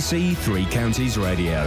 BBC Three Counties Radio.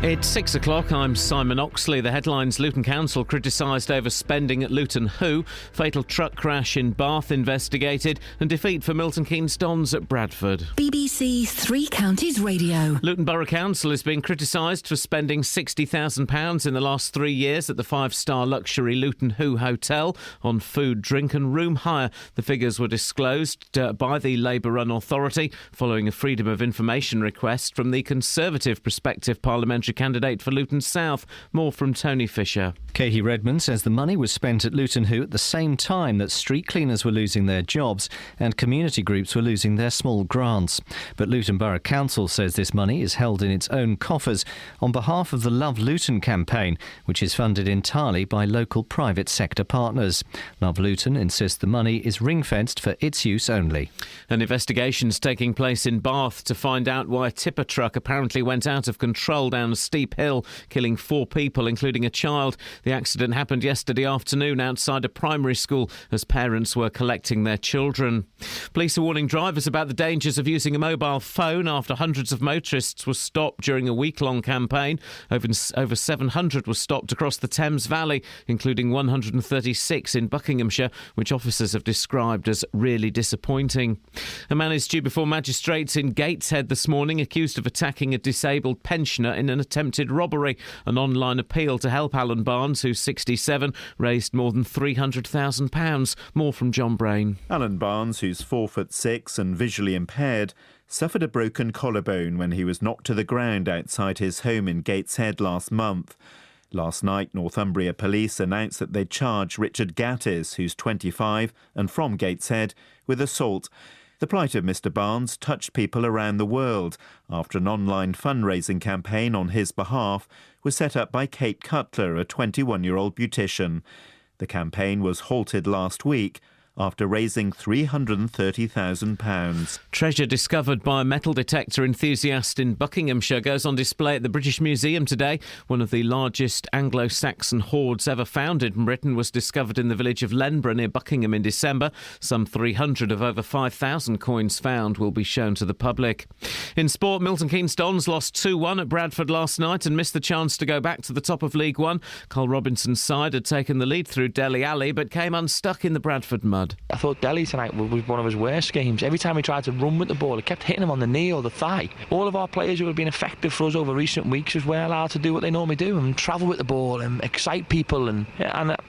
It's 6 o'clock. I'm Simon Oxley. The headlines: Luton Council criticised overspending at Luton Who, fatal truck crash in Bath investigated, and defeat for Milton Keynes Dons at Bradford. BBC Three Counties Radio. Luton Borough Council is being criticised for spending £60,000 in the last 3 years at the five-star luxury Luton Who Hotel on food, drink and room hire. The figures were disclosed by the Labour-run authority following a Freedom of Information request from the Conservative prospective parliamentary candidate for Luton South. More from Tony Fisher. Katie Redmond says the money was spent at Luton Who at the same time that street cleaners were losing their jobs and community groups were losing their small grants. But Luton Borough Council says this money is held in its own coffers on behalf of the Love Luton campaign, which is funded entirely by local private sector partners. Love Luton insists the money is ring-fenced for its use only. An investigation's taking place in Bath to find out why a tipper truck apparently went out of control down a steep hill, killing 4 people, including a child. The accident happened yesterday afternoon outside a primary school as parents were collecting their children. Police are warning drivers about the dangers of using a mobile phone after hundreds of motorists were stopped during a week-long campaign. Over 700 were stopped across the Thames Valley, including 136 in Buckinghamshire, which officers have described as really disappointing. A man is due before magistrates in Gateshead this morning, accused of attacking a disabled pensioner in an attempted robbery. An online appeal to help Alan Barnes, who's 67, raised more than £300,000. More from John Brain. Alan Barnes, who's 4'6" and visually impaired, suffered a broken collarbone when he was knocked to the ground outside his home in Gateshead last month. Last night, Northumbria Police announced that they'd charged Richard Gattis, who's 25 and from Gateshead, with assault. The plight of Mr Barnes touched people around the world after an online fundraising campaign on his behalf was set up by Kate Cutler, a 21-year-old beautician. The campaign was halted last week after raising £330,000. Treasure discovered by a metal detector enthusiast in Buckinghamshire goes on display at the British Museum today. One of the largest Anglo-Saxon hoards ever found in Britain was discovered in the village of Lenborough near Buckingham in December. Some 300 of over 5,000 coins found will be shown to the public. In sport, Milton Keynes Dons lost 2-1 at Bradford last night and missed the chance to go back to the top of League One. Carl Robinson's side had taken the lead through Dele Alli but came unstuck in the Bradford mud. I thought Delhi tonight was one of his worst games. Every time he tried to run with the ball, it kept hitting him on the knee or the thigh. All of our players who have been effective for us over recent weeks were allowed to do what they normally do and travel with the ball and excite people, and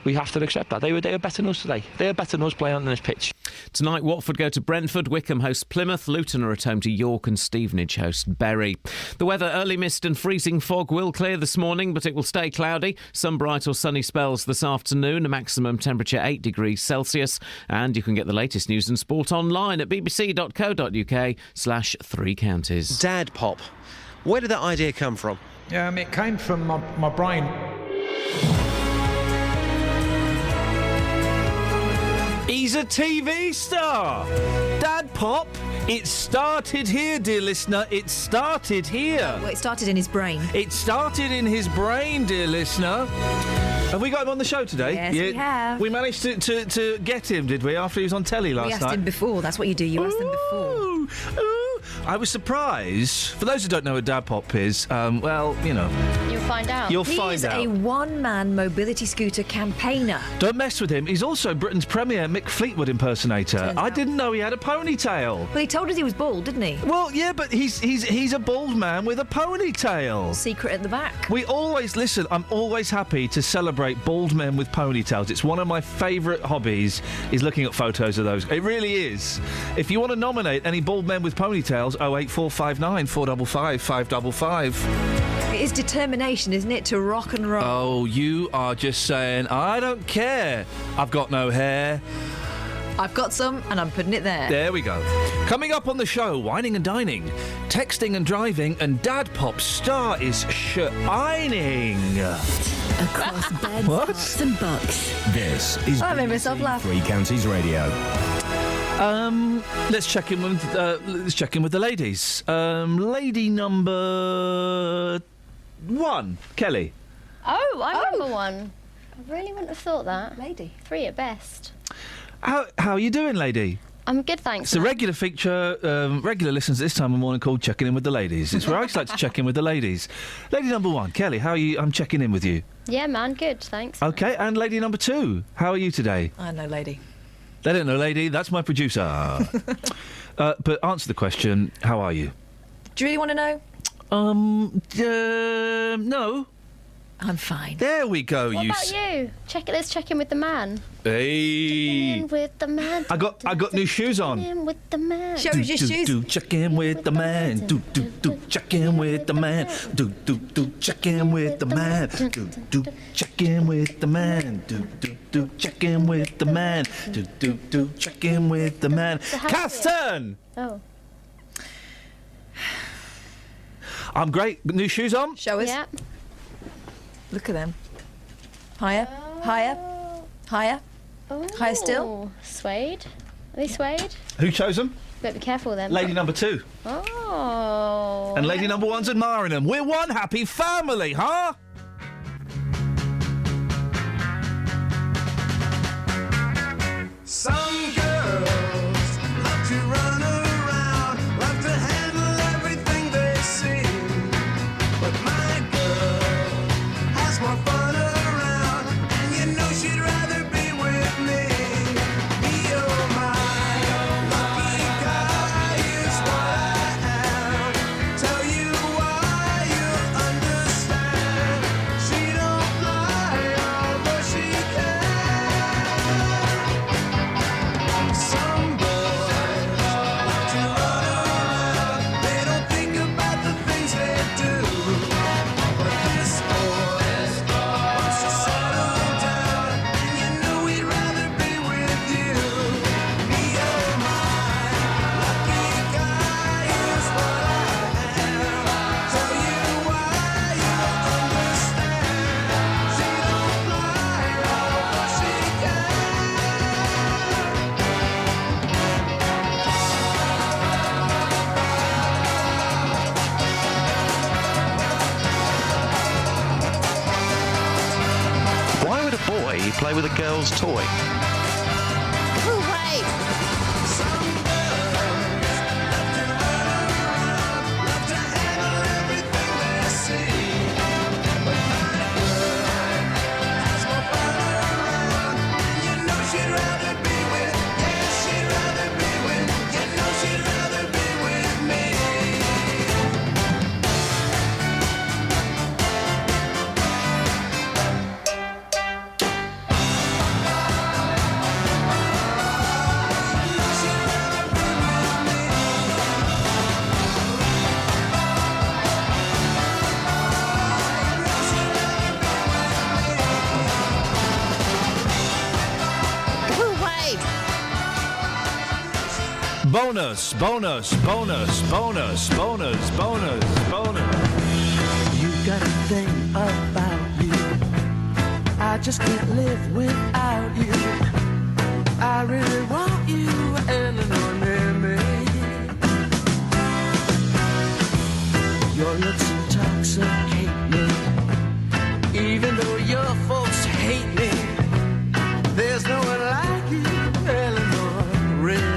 we have to accept that. They were better than us today. They were better than us playing on this pitch. Tonight, Watford go to Brentford, Wickham host Plymouth, Luton are at home to York and Stevenage host Bury. The weather: early mist and freezing fog will clear this morning, but it will stay cloudy. Some bright or sunny spells this afternoon, a maximum temperature 8 degrees Celsius. And you can get the latest news and sport online at bbc.co.uk/Three Counties. Dad pop. Where did that idea come from? It came from my brain. He's a TV star. Dad pop. It started here, dear listener. It started here. Well, it started in his brain. It started in his brain, dear listener. Have we got him on the show today? Yes, we have. We managed to get him, did we, after he was on telly last night? We asked him before. That's what you do. You ask them before. I was surprised. For those who don't know what Dad Pop is, well, you know. You'll find out. He's a one-man mobility scooter campaigner. Don't mess with him. He's also Britain's premier Mick Fleetwood impersonator. I didn't know he had a ponytail. Well, he told us he was bald, didn't he? Well, yeah, but he's a bald man with a ponytail. Secret at the back. We always, listen, I'm always happy to celebrate bald men with ponytails. It's one of my favourite hobbies, is looking at photos of those. It really is. If you want to nominate any bald men with ponytails, 08459 455 555. It is determination, isn't it, to rock and roll? Oh, you are just saying, I don't care. I've got no hair. I've got some, and I'm putting it there. There we go. Coming up on the show, whining and dining, texting and driving, and Dad Pop's star is shining. Across beds, hearts and bucks. This is I made myself laugh. Three Counties Radio. Let's check in with the ladies. Lady number 1, Kelly. Oh, I'm number 1. really wouldn't have thought that. Lady. 3 at best. How are you doing, lady? I'm good, thanks. It's a regular feature, regular listeners at this time of morning called Checking In with the Ladies. It's where I like to check in with the ladies. Lady number 1, Kelly, how are you? I'm checking in with you. Yeah, man, good, thanks. OK, and lady number 2, how are you today? I know, lady. They don't know, lady. That's my producer. But answer the question, how are you? Do you really want to know? No. I'm fine. There we go. What about you? Let's check in with the man. Hey. Check in with the man. I got new shoes on. Check in with the man. Show us your shoes. Check in with the man. Check in with the man. Check in with the man. Check in with the man. Check in with the man. Check in with the man. Caston! Oh. I'm great. New shoes on? Show us. Yeah. Look at them. Higher, higher, higher. Oh. Higher still. Suede. Are they suede? Who chose them? Better be careful with them. Lady number 2. Oh. And lady number 1's admiring them. We're one happy family, huh? Some girls love to run around, love to handle everything they see. But my girl has more fun around, and you know she'd rather be with me. Me, oh my, lucky guy is what I am. Tell you why, you'll understand. She don't lie, although she can. Some boys love to run around, they don't think about the things they do. But this boy wants to settle down, and you know he'd rather be with you. Me, oh my, lucky guy is what I am. Tell you why, you'll understand. She don't lie, although she can. Why would a boy play with a girl's toy? Oh, wait. Some girls love to run around, love to handle everything they see. But my girl has more fun around, and you know she'd rather be with, yeah, she'd rather be with, you know she'd rather be with me. Oh, wait. Bonus, bonus, bonus, bonus, bonus, bonus, bonus. You got a thing about you, I just can't live without you. I really want you, Eleanor, near me. Your looks intoxicate me, even though your folks hate me. There's no one like you, Eleanor, really.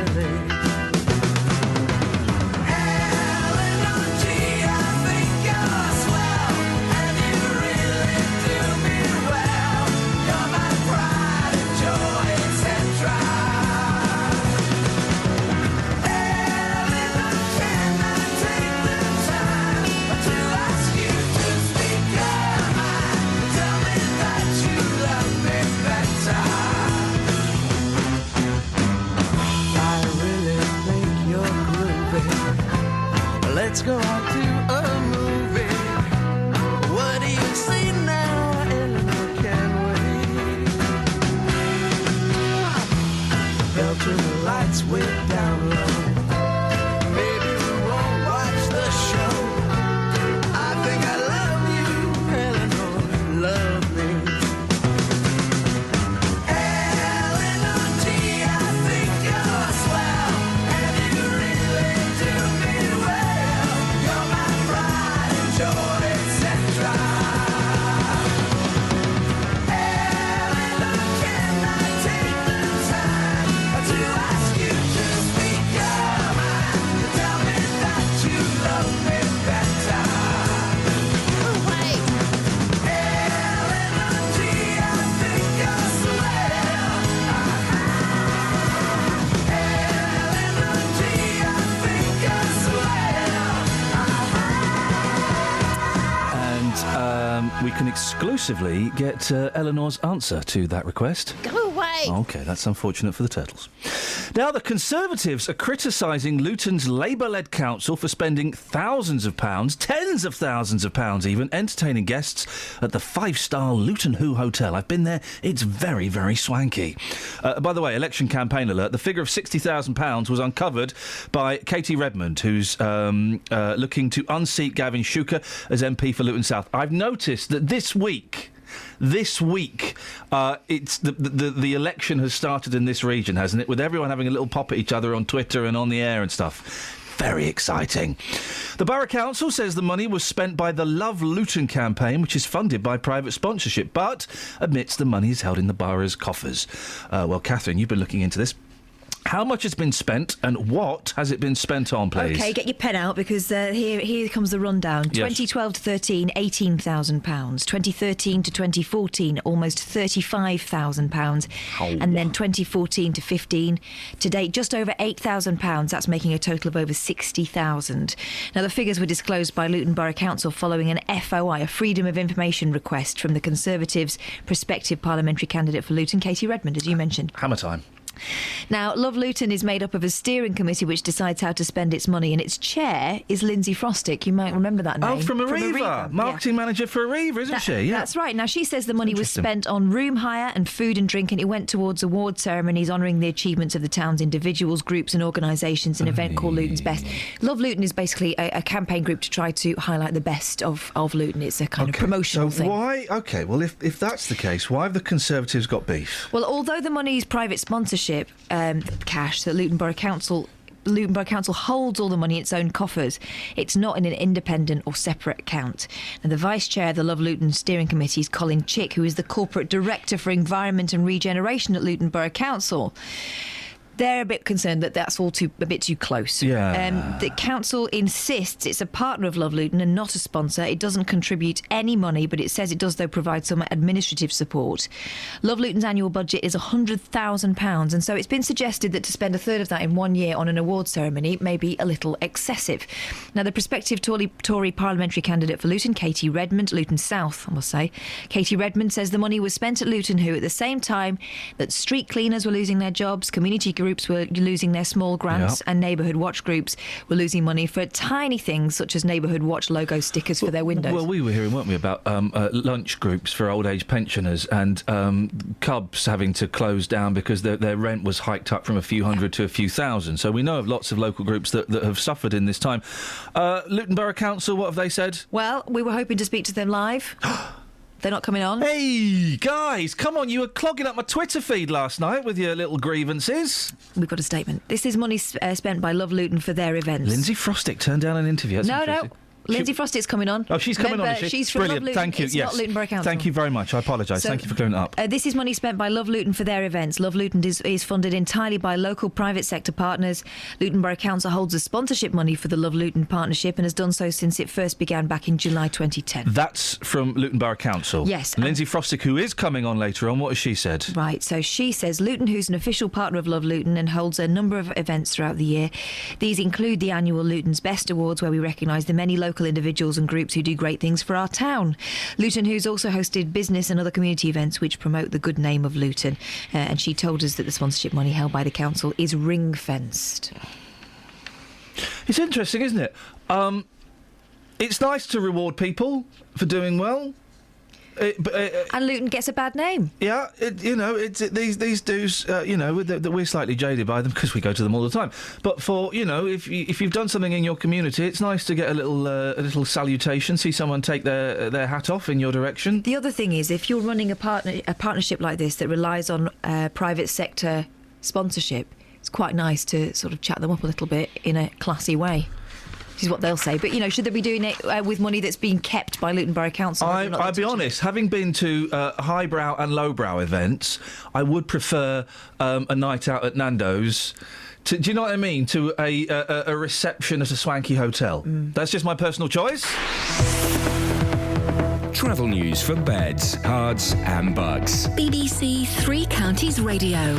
Eleanor G, I think you're swell, and you really do me well. You're my pride and joy, etc. Eleanor, can I take the time to ask you to speak your mind? Tell me that you love me better. I really think you're groovy. Let's go out to a movie. What do you say now, Eleanor? Can we? They'll turn the lights way down low. Maybe we won't watch the show. I think I love you, Eleanor. Love me. Eleanor G, I think you're swell, and you really do me well. You're my pride and joy, etc. exclusively get Eleanor's answer to that request. Go away! OK, that's unfortunate for the turtles. Now, the Conservatives are criticising Luton's Labour-led council for spending thousands of pounds, tens of thousands of pounds even, entertaining guests at the five-star Luton Hoo Hotel. I've been there. It's very, very swanky. By the way, election campaign alert, the figure of £60,000 was uncovered by Katie Redmond, who's looking to unseat Gavin Shuker as MP for Luton South. I've noticed that this week, it's the election has started in this region, hasn't it? With everyone having a little pop at each other on Twitter and on the air and stuff. Very exciting. The Borough Council says the money was spent by the Love Luton campaign, which is funded by private sponsorship, but admits the money is held in the borough's coffers. Well, Catherine, you've been looking into this. How much has been spent and what has it been spent on, please? OK, get your pen out because here comes the rundown. Yes. 2012 to 13, £18,000. 2013 to 2014, almost £35,000. Oh. And then 2014 to 15, to date, just over £8,000. That's making a total of over £60,000. Now, the figures were disclosed by Luton Borough Council following an FOI, a Freedom of Information request from the Conservatives' prospective parliamentary candidate for Luton, Katie Redmond, as you mentioned. Hammer time. Now, Love Luton is made up of a steering committee which decides how to spend its money, and its chair is Lindsay Frostick. You might remember that name. Oh, from Arriva. Marketing manager for Arriva, isn't she? Yeah. That's right. Now, she says the money was spent on room hire and food and drink, and it went towards award ceremonies honouring the achievements of the town's individuals, groups and organisations, an event called Luton's Best. Love Luton is basically a campaign group to try to highlight the best of Luton. It's a kind of promotional thing. Why? OK, well, if that's the case, why have the Conservatives got beef? Well, although the money is private sponsorship, cash that Luton Borough Council holds all the money in its own coffers. It's not in an independent or separate account. And the vice chair of the Love Luton Steering Committee is Colin Chick, who is the corporate director for Environment and Regeneration at Luton Borough Council. They're a bit concerned that that's all a bit too close. Yeah. The council insists it's a partner of Love Luton and not a sponsor. It doesn't contribute any money, but it says it does, though, provide some administrative support. Love Luton's annual budget is £100,000, and so it's been suggested that to spend a third of that in 1 year on an award ceremony may be a little excessive. Now, the prospective Tory parliamentary candidate for Luton, Katie Redmond, Luton South, I must say, Katie Redmond says the money was spent at Luton Hoo at the same time that street cleaners were losing their jobs, community groups were losing their small grants, and neighbourhood watch groups were losing money for tiny things such as neighbourhood watch logo stickers for their windows. Well, we were hearing, weren't we, about lunch groups for old age pensioners and Cubs having to close down because their rent was hiked up from a few hundred to a few thousand. So we know of lots of local groups that have suffered in this time. Luton Borough Council, what have they said? Well, we were hoping to speak to them live. They're not coming on. Hey, guys, come on. You were clogging up my Twitter feed last night with your little grievances. We've got a statement. This is money spent by Love Luton for their events. Lindsay Frostick turned down an interview. That's interesting. Lindsay Frostick's coming on. Oh, she's coming on, is she? She's from Brilliant. Love Luton. Thank you. It's yes. not Luton Borough Council. Thank you very much. I apologise. Thank you for clearing it up. This is money spent by Love Luton for their events. Love Luton is funded entirely by local private sector partners. Luton Borough Council holds the sponsorship money for the Love Luton partnership and has done so since it first began back in July 2010. That's from Luton Borough Council? Yes. Lindsay Frostick, who is coming on later on, what has she said? Right, so she says Luton Hoo's an official partner of Love Luton and holds a number of events throughout the year. These include the annual Luton's Best Awards, where we recognise the many local individuals and groups who do great things for our town. Luton Hoo's also hosted business and other community events which promote the good name of Luton. And she told us that the sponsorship money held by the council is ring-fenced. It's interesting, isn't it? It's nice to reward people for doing well. And Luton gets a bad name. Yeah, these dues, we're slightly jaded by them because we go to them all the time. But for, if you've done something in your community, it's nice to get a little salutation, see someone take their hat off in your direction. The other thing is, if you're running a partnership like this that relies on private sector sponsorship, it's quite nice to sort of chat them up a little bit in a classy way. Is what they'll say. But, should they be doing it with money that's being kept by Luton Borough Council? I'll be honest, having been to highbrow and lowbrow events, I would prefer a night out at Nando's. Do you know what I mean? To a reception at a swanky hotel. That's just my personal choice. Travel news for beds, cards and bugs. BBC Three Counties Radio.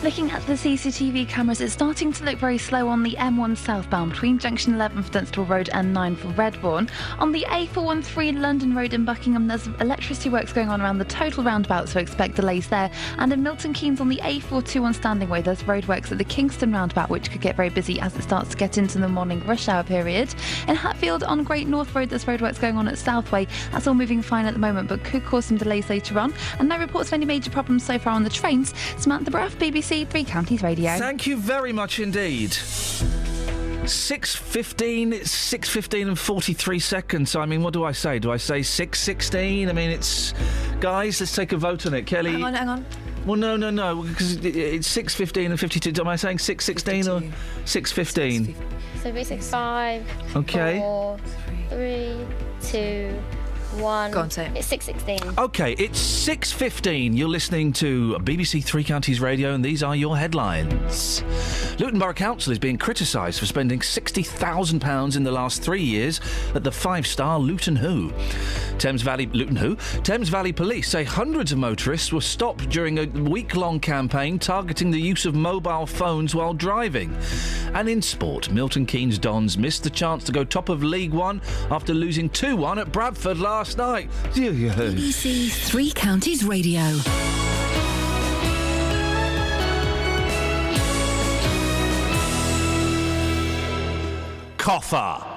Looking at the CCTV cameras, it's starting to look very slow on the M1 southbound between junction 11 for Dunstable Road and 9 for Redbourne. On the A413 London Road in Buckingham, there's electricity works going on around the total roundabout, so expect delays there. And in Milton Keynes on the A421 Standing Way, there's roadworks at the Kingston roundabout, which could get very busy as it starts to get into the morning rush hour period. In Hatfield on Great North Road, there's roadworks going on at Southway. That's all moving fine at the moment, but could cause some delays later on. And no reports of any major problems so far on the trains. Samantha Bruff, BBC Three Counties Radio. Thank you very much indeed. 6:15, it's 6:15 and 43 seconds. I mean, what do I say? Do I say 6:16? I mean, it's... Guys, let's take a vote on it. Kelly... Hang on. Well, no, because it's 6:15 and 52. Am I saying 6:16 or 6:15? So basically 5, Okay. 4, 3, 2, 1. Go on, say it. It's 6:16. OK, it's 6:15. You're listening to BBC Three Counties Radio, and these are your headlines. Luton Borough Council is being criticised for spending £60,000 in the last 3 years at the 5-star Luton Who. Thames Valley Police say hundreds of motorists were stopped during a week-long campaign targeting the use of mobile phones while driving. And in sport, Milton Keynes Dons missed the chance to go top of League One after losing 2-1 at Bradford last night. BBC Three Counties Radio. Coffer.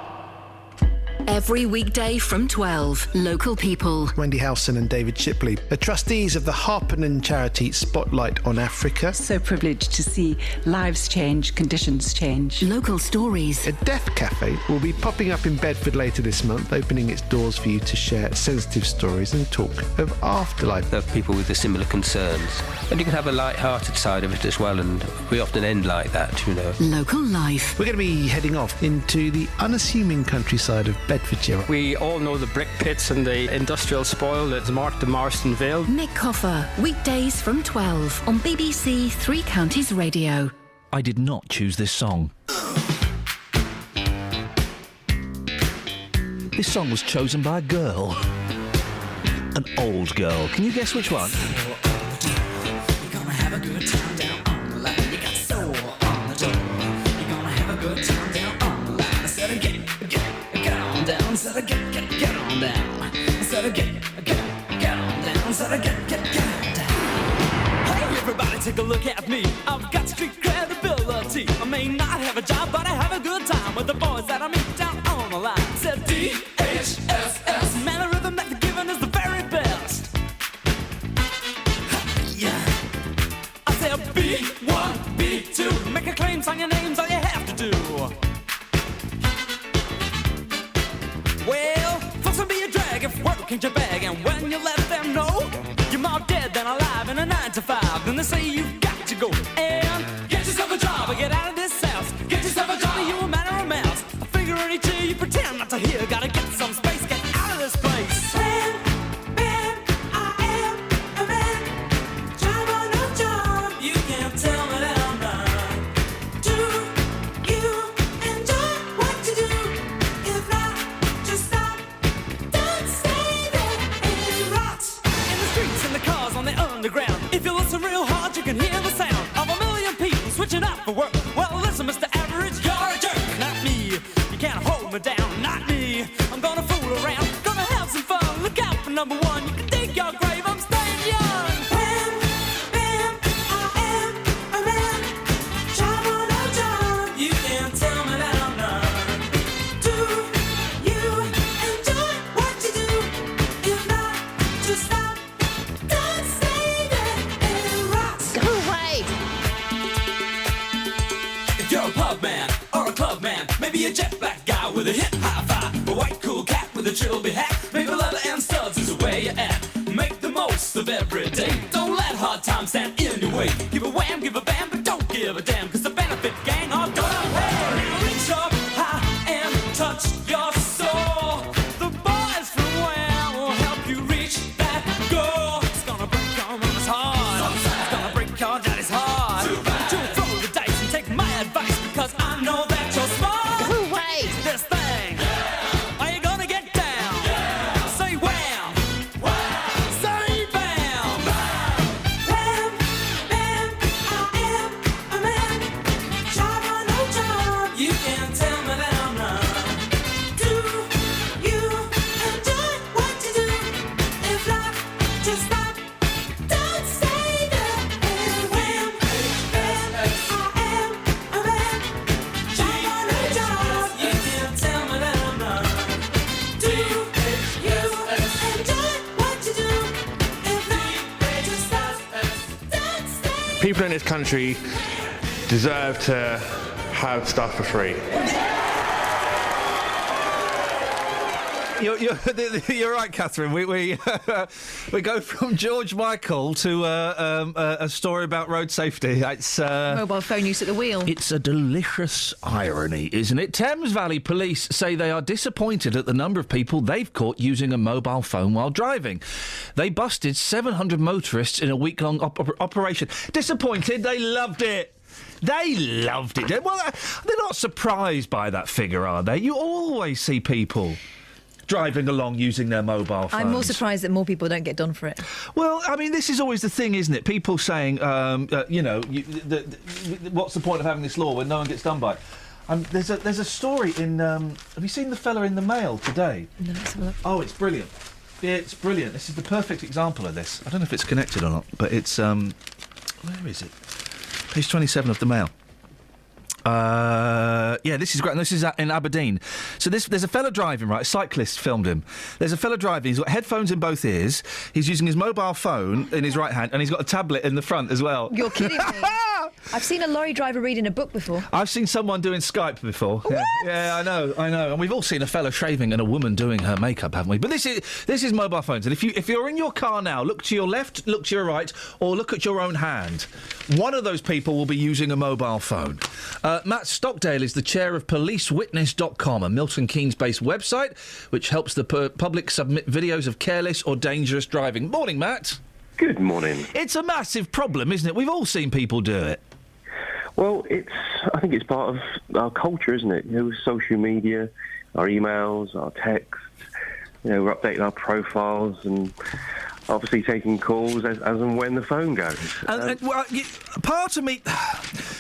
Every weekday from 12, local people. Wendy Howson and David Shipley are trustees of the Harpenden charity Spotlight on Africa. So privileged to see lives change, conditions change. Local stories. A death cafe will be popping up in Bedford later this month, opening its doors for you to share sensitive stories and talk of afterlife. There are people with the similar concerns. And you can have a light-hearted side of it as well, and we often end like that, you know. Local life. We're going to be heading off into the unassuming countryside of Bedfordshire. We all know the brick pits and the industrial spoil that's marked the Marston Vale. Nick Coffer, weekdays from 12 on BBC Three Counties Radio. I did not choose this song. This song was chosen by a girl. An old girl. Can you guess which one? Get on down. Instead of get on down. Instead of get on down. Hey, everybody, take a look at me. I've got street credibility. I may not have a job, but I have a good time with the boys that I meet down on the line. Said D-H-S-S. Man, the rhythm that you're giving is the very best. Yeah. I said B1, B2. Make a claim, sign your names, all you have to do. Well, folks will be a drag if work ain't your bag. And when you let them know you're more dead than alive in a 9 to 5, then they say you've got to go and get yourself a job or get out of this house. Get yourself a job, you a man or a mouse. A figure any two, you pretend not to hear. Gotta get some space, get out of this place. Man, I am a man. Job or no job, you can't tell me that I'm not. Do you enjoy what you do? If not, just stop. Don't say that it rots. In the streets, in the cars, on the underground. If you listen real hard, you can hear the sound of a million people switching up for work. Well, listen, Mr. Average, you're a jerk. Not me. You can't hold me down. Not me. I'm gonna fool around. Gonna have some fun. Look out for number one. You can dig your grave. I'm staying young. Bam, I am a man. Job or no job. You can't tell me that I'm not. Do you enjoy what you do? If not, just stop. Don't say that it rocks. Go away. People in this country deserve to have stuff for free. You're right, Catherine. We go from George Michael to a story about road safety. It's Mobile phone use at the wheel. It's a delicious irony, isn't it? Thames Valley Police say they are disappointed at the number of people they've caught using a mobile phone while driving. They busted 700 motorists in a week-long operation. Disappointed? They loved it. They loved it. Well, they're not surprised by that figure, are they? You always see people driving along using their mobile phones. I'm more surprised that more people don't get done for it. Well, I mean, this is always the thing, isn't it? People saying, what's the point of having this law when no one gets done by it? There's a story in... have you seen the fella in the Mail today? No, let's have a look. Oh, it's brilliant. Yeah, it's brilliant. This is the perfect example of this. I don't know if it's connected or not, but it's... where is it? Page 27 of the Mail. Yeah, this is great. This is in Aberdeen. So there's a fella driving, right? A cyclist filmed him. There's a fella driving. He's got headphones in both ears. He's using his mobile phone in his right hand, and he's got a tablet in the front as well. You're kidding me. I've seen a lorry driver reading a book before. I've seen someone doing Skype before. What? Yeah, I know. And we've all seen a fella shaving and a woman doing her makeup, haven't we? But this is mobile phones. And if you're in your car now, look to your left, look to your right, or look at your own hand. One of those people will be using a mobile phone. Matt Stockdale is the chair of PoliceWitness.com, a Milton Keynes-based website which helps the public submit videos of careless or dangerous driving. Morning, Matt. Good morning. It's a massive problem, isn't it? We've all seen people do it. Well, I think it's part of our culture, isn't it? With social media, our emails, our texts, we're updating our profiles and obviously taking calls as and when the phone goes. Part of me...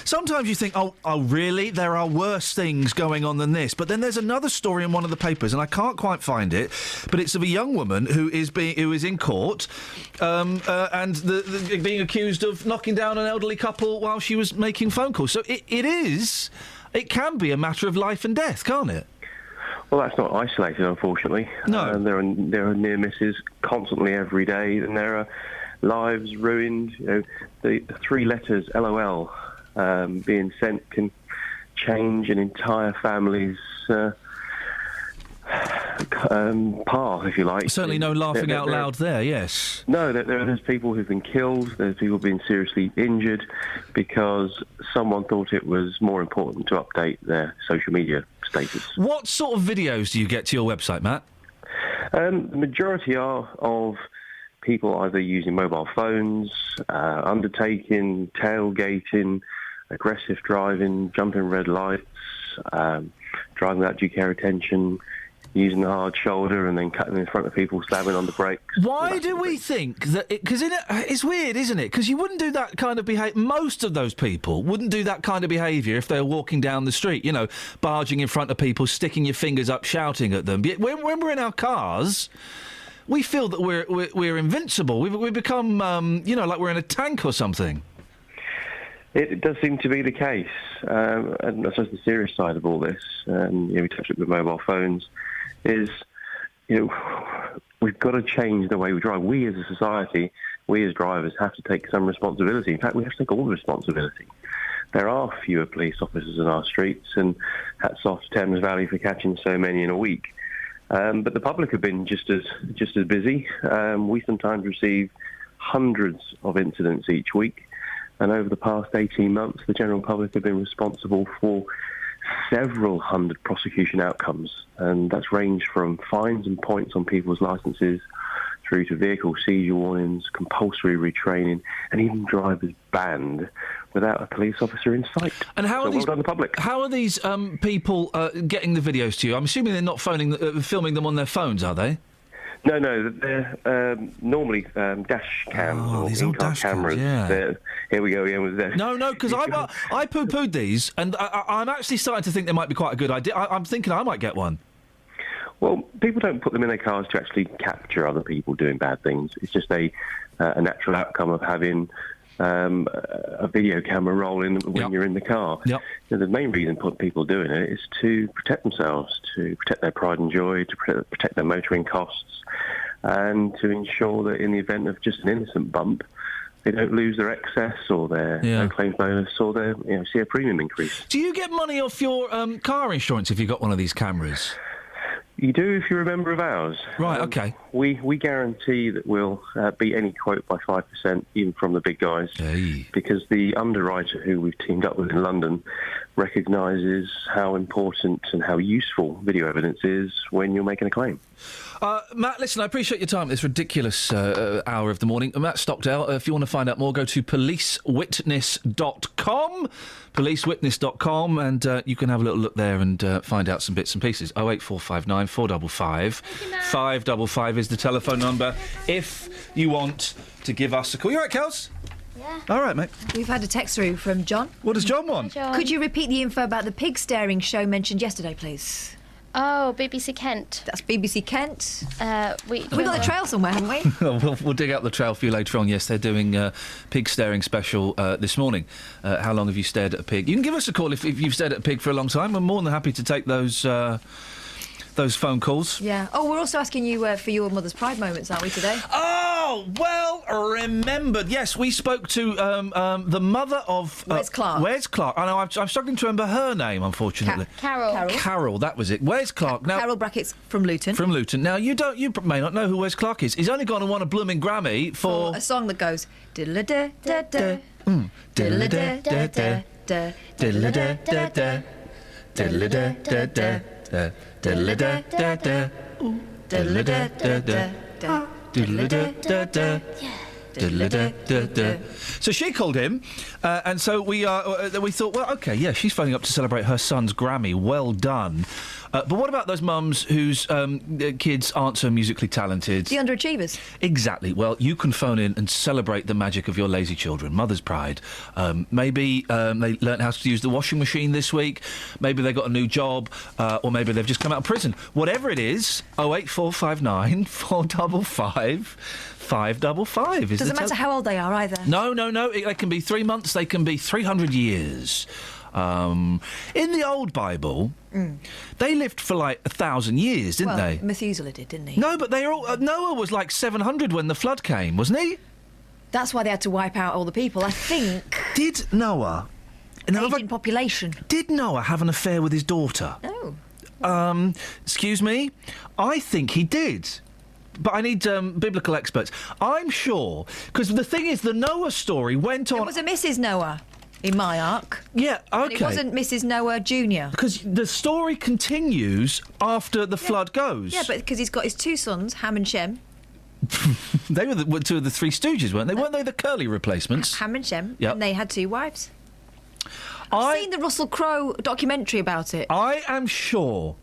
Sometimes you think, oh, really? There are worse things going on than this. But then there's another story in one of the papers, and I can't quite find it, but it's of a young woman who is in court and being accused of knocking down an elderly couple while she was making phone calls. So it can be a matter of life and death, can't it? Well, that's not isolated, unfortunately. No. There are near misses constantly every day, and there are lives ruined. The three letters LOL being sent can change an entire family's path, if you like. Certainly no laughing out loud there, yes. No, there's people who've been killed, there's people who've been seriously injured because someone thought it was more important to update their social media status. What sort of videos do you get to your website, Matt? The majority are of people either using mobile phones, undertaking, tailgating, aggressive driving, jumping red lights, driving without due care attention, using the hard shoulder and then cutting in front of people, slamming on the brakes. Why do we think that... Because it's weird, isn't it? Because you wouldn't do that kind of behaviour... Most of those people wouldn't do that kind of behaviour if they were walking down the street, barging in front of people, sticking your fingers up, shouting at them. But when we're in our cars... We feel that we're invincible. We've become, like we're in a tank or something. It does seem to be the case. And I suppose the serious side of all this, we touched it with mobile phones, is, we've got to change the way we drive. We as a society, we as drivers have to take some responsibility. In fact, we have to take all the responsibility. There are fewer police officers in our streets, and hats off to Thames Valley for catching so many in a week. But the public have been just as busy. We sometimes receive hundreds of incidents each week, and over the past 18 months, the general public have been responsible for several hundred prosecution outcomes, and that's ranged from fines and points on people's licences through to vehicle seizure warnings, compulsory retraining, and even drivers banned without a police officer in sight. And how are well done, the public. How are these people getting the videos to you? I'm assuming they're not filming them on their phones, are they? No, they're normally dash cams or in-car cameras. Yeah. Here we go again with this. No, because I poo-pooed these, and I'm actually starting to think they might be quite a good idea. I'm thinking I might get one. Well, people don't put them in their cars to actually capture other people doing bad things. It's just a natural outcome of having a video camera rolling when you're in the car. Yep. The main reason people doing it is to protect themselves, to protect their pride and joy, to protect their motoring costs, and to ensure that in the event of just an innocent bump, they don't lose their excess or their no claims bonus or their see a premium increase. Do you get money off your car insurance if you've got one of these cameras? You do if you're a member of ours. Right, okay. We guarantee that we'll beat any quote by 5%, even from the big guys, because the underwriter who we've teamed up with in London recognises how important and how useful video evidence is when you're making a claim. Matt, listen, I appreciate your time at this ridiculous hour of the morning. Matt Stockdale, if you want to find out more, go to policewitness.com, policewitness.com, and you can have a little look there and find out some bits and pieces. 08459 455 555 is the telephone number if you want to give us a call. You all right, Kels? Yeah. All right, mate. We've had a text through from John. What does John want? Could you repeat the info about the pig staring show mentioned yesterday, please? Oh, BBC Kent. That's BBC Kent. We've got the trail somewhere, haven't we? We'll dig out the trail for you later on. Yes, they're doing a pig staring special this morning. How long have you stared at a pig? You can give us a call if you've stared at a pig for a long time. We're more than happy to take those phone calls. Yeah. Oh, we're also asking you for your Mother's Pride moments, aren't we, today? Oh, well remembered. Yes, we spoke to the mother of... Where's Clark? Where's Clark? I know, I'm struggling to remember her name, unfortunately. Carol. Carol, that was it. Where's Clark? Now, Carol brackets from Luton. From Luton. Now, you may not know who Wes Clark is. He's only gone and won a blooming Grammy for... a song that goes... diddle-a-da-da-da. Diddle-a-da-da-da. Diddle-a-da-da-da. Diddle-a-da-da-da. Diddle-a-da-da-da. Diddle-a-da-da-da. Diddle-a-da-da-da. Diddle-a-da-da-da. So she called him, and so we thought, well, OK, yeah, she's phoning up to celebrate her son's Grammy. Well done. But what about those mums whose kids aren't so musically talented? The underachievers. Exactly. Well, you can phone in and celebrate the magic of your lazy children. Mother's Pride. Maybe they learnt how to use the washing machine this week. Maybe they got a new job. Or maybe they've just come out of prison. Whatever it is, 08459 455 555 is Doesn't matter how old they are either. No. They can be 3 months. They can be 300 years. In the old Bible, they lived for like 1,000 years, didn't they? Methuselah did, didn't he? No, but they all Noah was like 700 when the flood came, wasn't he? That's why they had to wipe out all the people, I think. Did Noah... Aging population. Did Noah have an affair with his daughter? No. Excuse me? I think he did. But I need biblical experts. I'm sure, because the thing is, the Noah story went on... It was a Mrs. Noah. In my arc. Yeah, OK. And it wasn't Mrs. Noah Jr. Because the story continues after the flood goes. Yeah, but because he's got his two sons, Ham and Shem. They were two of the Three Stooges, weren't they? Weren't they the Curly replacements? Ham and Shem. Yep. And they had two wives. I've seen the Russell Crowe documentary about it. I am sure.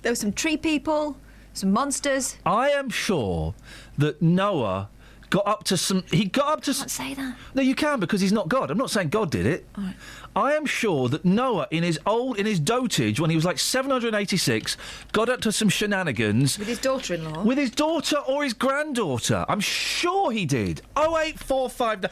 There were some tree people, some monsters. I am sure that Noah... got up to some... He got up to... Can't say that. No, you can, because he's not God. I'm not saying God did it. All right. I am sure that Noah, in his dotage, when he was like 786, got up to some shenanigans... With his daughter-in-law? With his daughter or his granddaughter. I'm sure he did. 08459...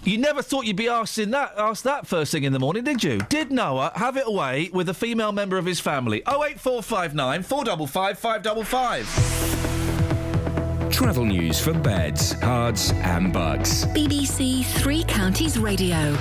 You never thought you'd be asked that first thing in the morning, did you? Did Noah have it away with a female member of his family? 08459 455 555. Travel news for beds, cards and bugs. BBC Three Counties Radio.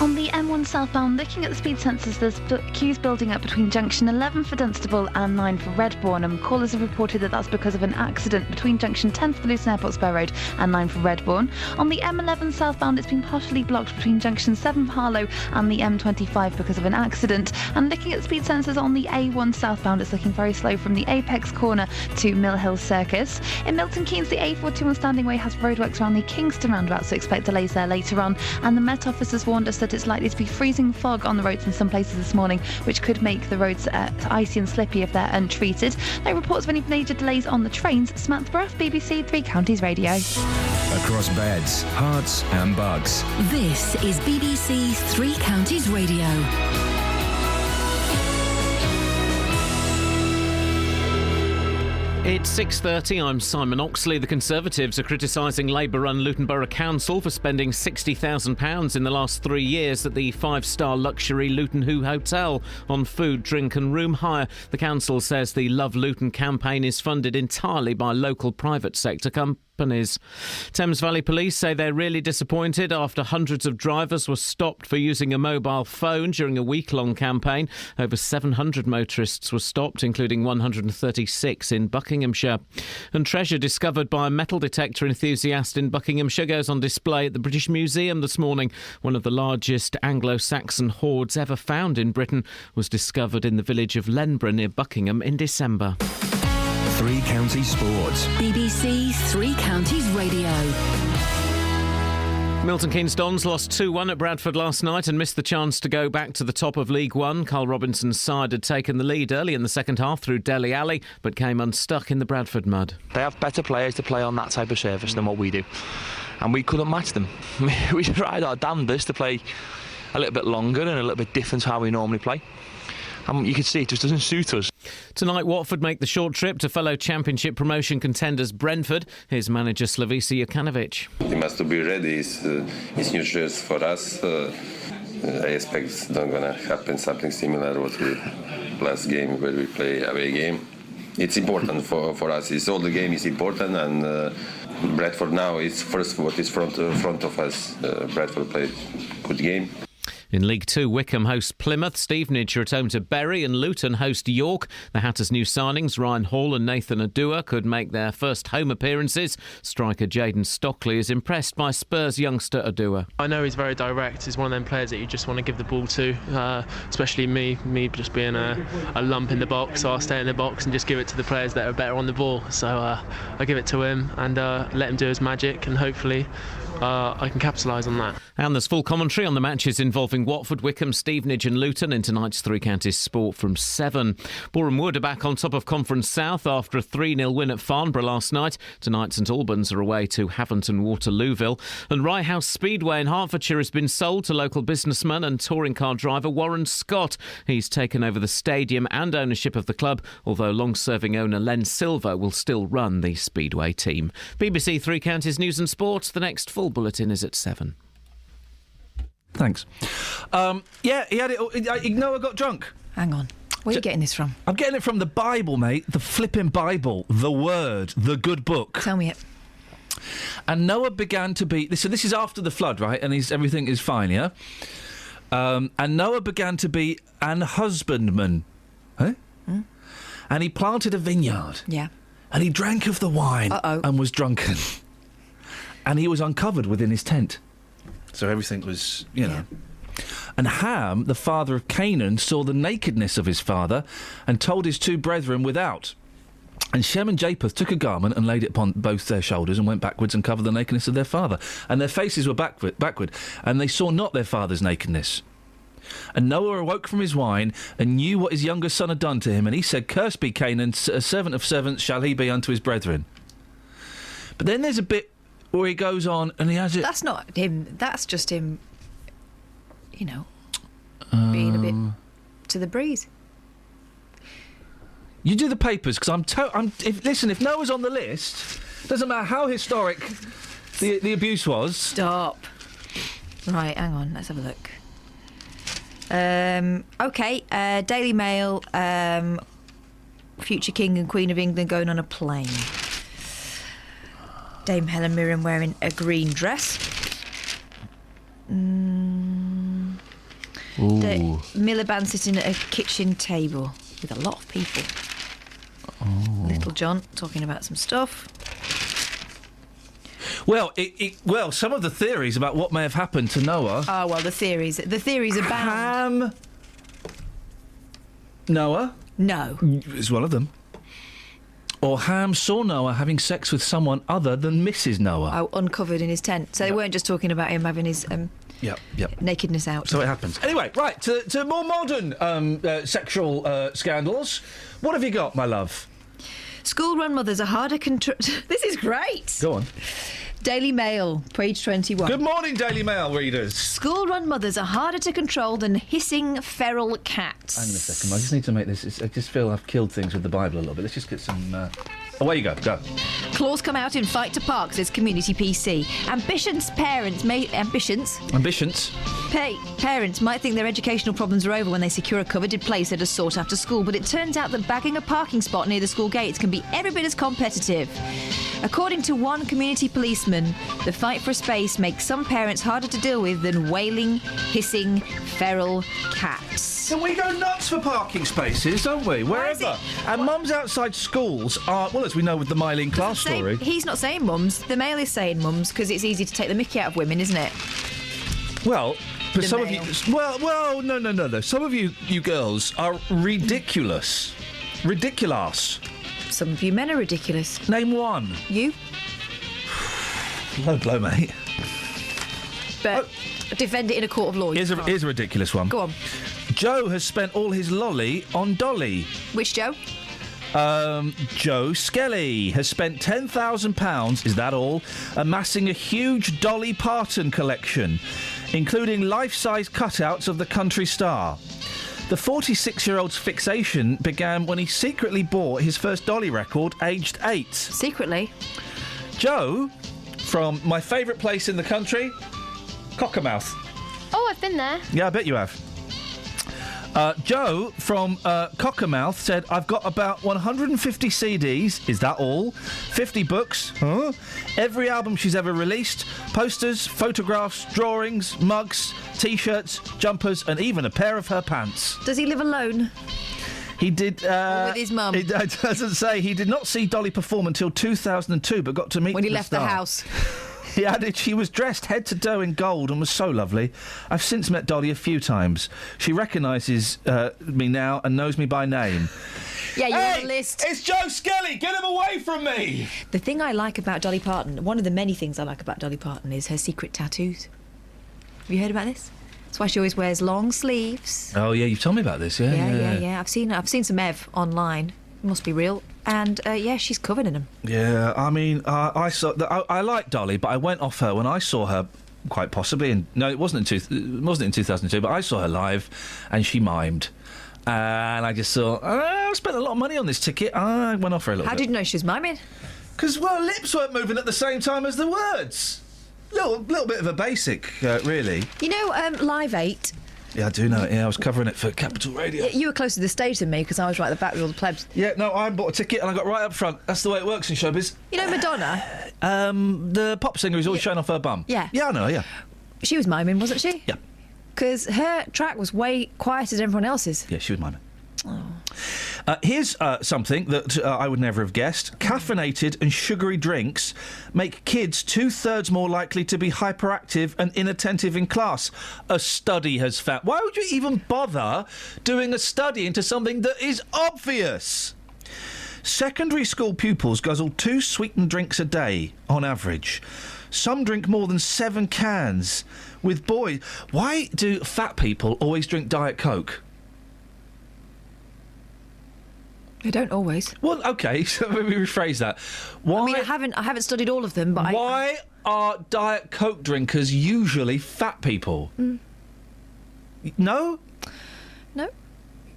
On the M1 southbound, looking at the speed sensors, there's queues building up between junction 11 for Dunstable and 9 for Redbourne. Callers have reported that that's because of an accident between junction 10 for the Luton Airport Spur Road and 9 for Redbourne. On the M11 southbound, it's been partially blocked between junction 7 for Harlow and the M25 because of an accident. And looking at the speed sensors on the A1 southbound, it's looking very slow from the Apex corner to Mill Hill Circus. In Milton Keynes, the A41 Standing Way has roadworks around the Kingston roundabout, so expect delays there later on. And the Met Office has warned us that it's likely to be freezing fog on the roads in some places this morning, which could make the roads icy and slippy if they're untreated. No reports of any major delays on the trains. Samantha Bruff, BBC Three Counties Radio. Across beds, hearts and bugs. This is BBC Three Counties Radio. It's 6:30. I'm Simon Oxley. The Conservatives are criticising Labour-run Luton Borough Council for spending £60,000 in the last 3 years at the five-star luxury Luton Hoo Hotel on food, drink and room hire. The council says the Love Luton campaign is funded entirely by local private sector companies. Thames Valley Police say they're really disappointed after hundreds of drivers were stopped for using a mobile phone during a week-long campaign. Over 700 motorists were stopped, including 136 in Buckinghamshire. And treasure discovered by a metal detector enthusiast in Buckinghamshire goes on display at the British Museum this morning. One of the largest Anglo-Saxon hoards ever found in Britain was discovered in the village of Lenborough near Buckingham in December. Three Counties Sports. BBC Three Counties Radio. Milton Keynes Dons lost 2-1 at Bradford last night and missed the chance to go back to the top of League One. Carl Robinson's side had taken the lead early in the second half through Dele Alli, but came unstuck in the Bradford mud. They have better players to play on that type of surface than what we do, and we couldn't match them. We tried our damnedest to play a little bit longer and a little bit different to how we normally play. And you can see it just doesn't suit us. Tonight, Watford make the short trip to fellow Championship promotion contenders Brentford. Here's manager Slavisa Jokanovic. We must be ready. It's new years for us. I expect it's not going to happen something similar what we last game where we play away game. It's important for us. It's all the game is important, and Bradford now is first what is front of us. Bradford played good game. In League Two, Wickham host Plymouth, Stevenage are at home to Bury, and Luton host York. The Hatters' new signings, Ryan Hall and Nathan Adua, could make their first home appearances. Striker Jayden Stockley is impressed by Spurs youngster Adua. I know he's very direct. He's one of them players that you just want to give the ball to, especially me just being a lump in the box. So I'll stay in the box and just give it to the players that are better on the ball. So I give it to him and let him do his magic, and hopefully I can capitalise on that. And there's full commentary on the matches involving Watford, Wickham, Stevenage and Luton in tonight's Three Counties Sport from 7. Boreham Wood are back on top of Conference South after a 3-0 win at Farnborough last night. Tonight St Albans are away to Haventon Waterlooville. And Rye House Speedway in Hertfordshire has been sold to local businessman and touring car driver Warren Scott. He's taken over the stadium and ownership of the club, although long-serving owner Len Silver will still run the Speedway team. BBC Three Counties News and Sports. The next full bulletin is at 7. Thanks. Yeah, he had it. Noah got drunk. Hang on. Where are you getting this from? I'm getting it from the Bible, mate. The flipping Bible. The Word. The good book. Tell me it. And Noah began to be... So this is after the flood, right? And everything is fine, yeah? And Noah began to be an husbandman. Huh? Mm. And he planted a vineyard. Yeah. And he drank of the wine. Uh-oh. And was drunken. And he was uncovered within his tent. So everything was, you know. And Ham, the father of Canaan, saw the nakedness of his father and told his two brethren without. And Shem and Japheth took a garment and laid it upon both their shoulders and went backwards and covered the nakedness of their father. And their faces were backward, and they saw not their father's nakedness. And Noah awoke from his wine and knew what his younger son had done to him. And he said, Cursed be Canaan, a servant of servants shall he be unto his brethren. But then there's a bit where he goes on and he has it... That's not him. That's just him, you know, being a bit to the breeze. You do the papers, because if Noah's on the list, doesn't matter how historic the abuse was... Stop. Right, hang on, let's have a look. OK, Daily Mail, future King and Queen of England going on a plane. Dame Helen Mirren wearing a green dress. Miliband sitting at a kitchen table with a lot of people. Oh. Little John talking about some stuff. Well, well, some of the theories about what may have happened to Noah... Oh, well, the theories abound. Ham... Noah? No. Is one of them. Or Ham saw Noah having sex with someone other than Mrs. Noah. Oh, uncovered in his tent. So they weren't just talking about him having his nakedness out. So it happens. Anyway, right, to more modern sexual scandals. What have you got, my love? School-run mothers are harder This is great. Go on. Daily Mail, page 21. Good morning, Daily Mail readers. School-run mothers are harder to control than hissing feral cats. Hang on a second, I just need to make this... I just feel I've killed things with the Bible a little bit. Let's just get some... Away you go. Go. Claws come out in fight to park, says Community PC. Ambitions parents might think their educational problems are over when they secure a coveted place at a sought-after school, but it turns out that bagging a parking spot near the school gates can be every bit as competitive. According to one community policeman, the fight for space makes some parents harder to deal with than wailing, hissing, feral cats. So we go nuts for parking spaces, don't we? Wherever. And mums outside schools are, well, as we know with the Mylene Class story. He's not saying mums. The male is saying mums because it's easy to take the mickey out of women, isn't it? Well, for The some male. of you... Well, no. Some of you girls are ridiculous. Ridiculous. Some of you men are ridiculous. Name one. You? Low blow, mate. But defend it in a court of law. Here's a ridiculous one. Go on. Joe has spent all his lolly on Dolly. Which Joe? Joe Skelly has spent £10,000, is that all, amassing a huge Dolly Parton collection, including life-size cutouts of the country star. The 46-year-old's fixation began when he secretly bought his first Dolly record, aged 8. Secretly? Joe, from my favourite place in the country, Cockermouth. Oh, I've been there. Yeah, I bet you have. Joe from Cockermouth said, I've got about 150 CDs, is that all? 50 books, huh? Every album she's ever released, posters, photographs, drawings, mugs, T-shirts, jumpers, and even a pair of her pants. Does he live alone? He did... Or with his mum? It doesn't say. He did not see Dolly perform until 2002, but got to meet When he the left the star. house. He added she was dressed head to toe in gold and was so lovely. I've since met Dolly a few times. She recognises me now and knows me by name. Yeah, you're on the list. It's Joe Skelly! Get him away from me! The thing I like about Dolly Parton, one of the many things I like about Dolly Parton, is her secret tattoos. Have you heard about this? That's why she always wears long sleeves. Oh, yeah, you've told me about this, yeah. Yeah. I've seen some Ev online. It must be real. And, yeah, she's covered in them. Yeah, I mean, I like Dolly, but I went off her when I saw her, quite possibly, it wasn't in 2002, but I saw her live, and she mimed. And I just thought, I spent a lot of money on this ticket. I went off her a little bit. How did you know she was miming? Because, well, lips weren't moving at the same time as the words. Little bit of a basic, really. You know, Live 8... Yeah, I do know it. Yeah, I was covering it for Capital Radio. Yeah, you were closer to the stage than me because I was right at the back with all the plebs. Yeah, no, I bought a ticket and I got right up front. That's the way it works in showbiz. You know Madonna? The pop singer who's always showing off her bum. Yeah. Yeah, I know, yeah. She was miming, wasn't she? Yeah. Because her track was way quieter than everyone else's. Yeah, she was miming. Here's something that I would never have guessed. Caffeinated and sugary drinks make kids 2/3 more likely to be hyperactive and inattentive in class. A study has found. Why would you even bother doing a study into something that is obvious? Secondary school pupils guzzle 2 sweetened drinks a day, on average. Some drink more than 7 cans. With boys... Why do fat people always drink Diet Coke? They don't always. Well, OK, so let me rephrase that. Why... I mean, I haven't studied all of them, but Why are Diet Coke drinkers usually fat people? No? No.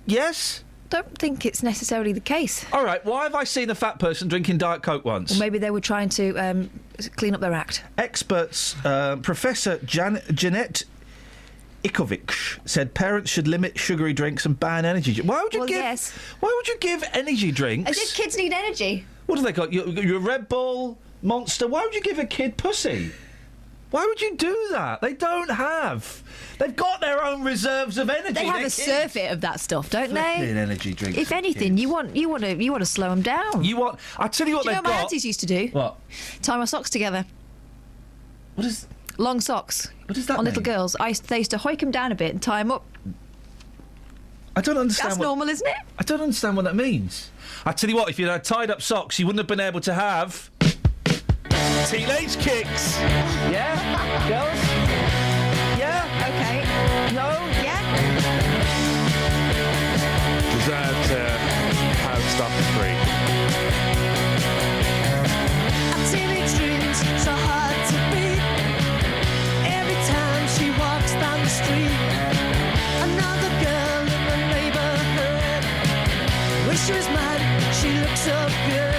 Yes? Don't think it's necessarily the case. All right, why have I seen a fat person drinking Diet Coke once? Or maybe they were trying to clean up their act. Experts, Professor Jeanette Ikovic said parents should limit sugary drinks and ban energy drinks. Why would you give energy drinks? As if kids need energy. What do they got? Your Red Bull, Monster. Why would you give a kid pussy? Why would you do that? They don't have. They've got their own reserves of energy. They have a surfeit of that stuff, don't they? Energy drinks. If anything, you want to slow them down. I tell you what do you know they've what my got. aunties used to do? What? Tie my socks together. What is? Long socks. What does that on mean? little girls. They used to hoik them down a bit and tie them up. I don't understand. That's normal, isn't it? I don't understand what that means. I tell you what, if you had tied up socks, you wouldn't have been able to have teenage kicks. Yeah, girls. Yeah. Okay. No. Yeah. Deserve to have stuff free. Teenage dreams so hard to beat. Every time she walks down the street, another girl in the neighborhood. Wish she was mine, she looks so good.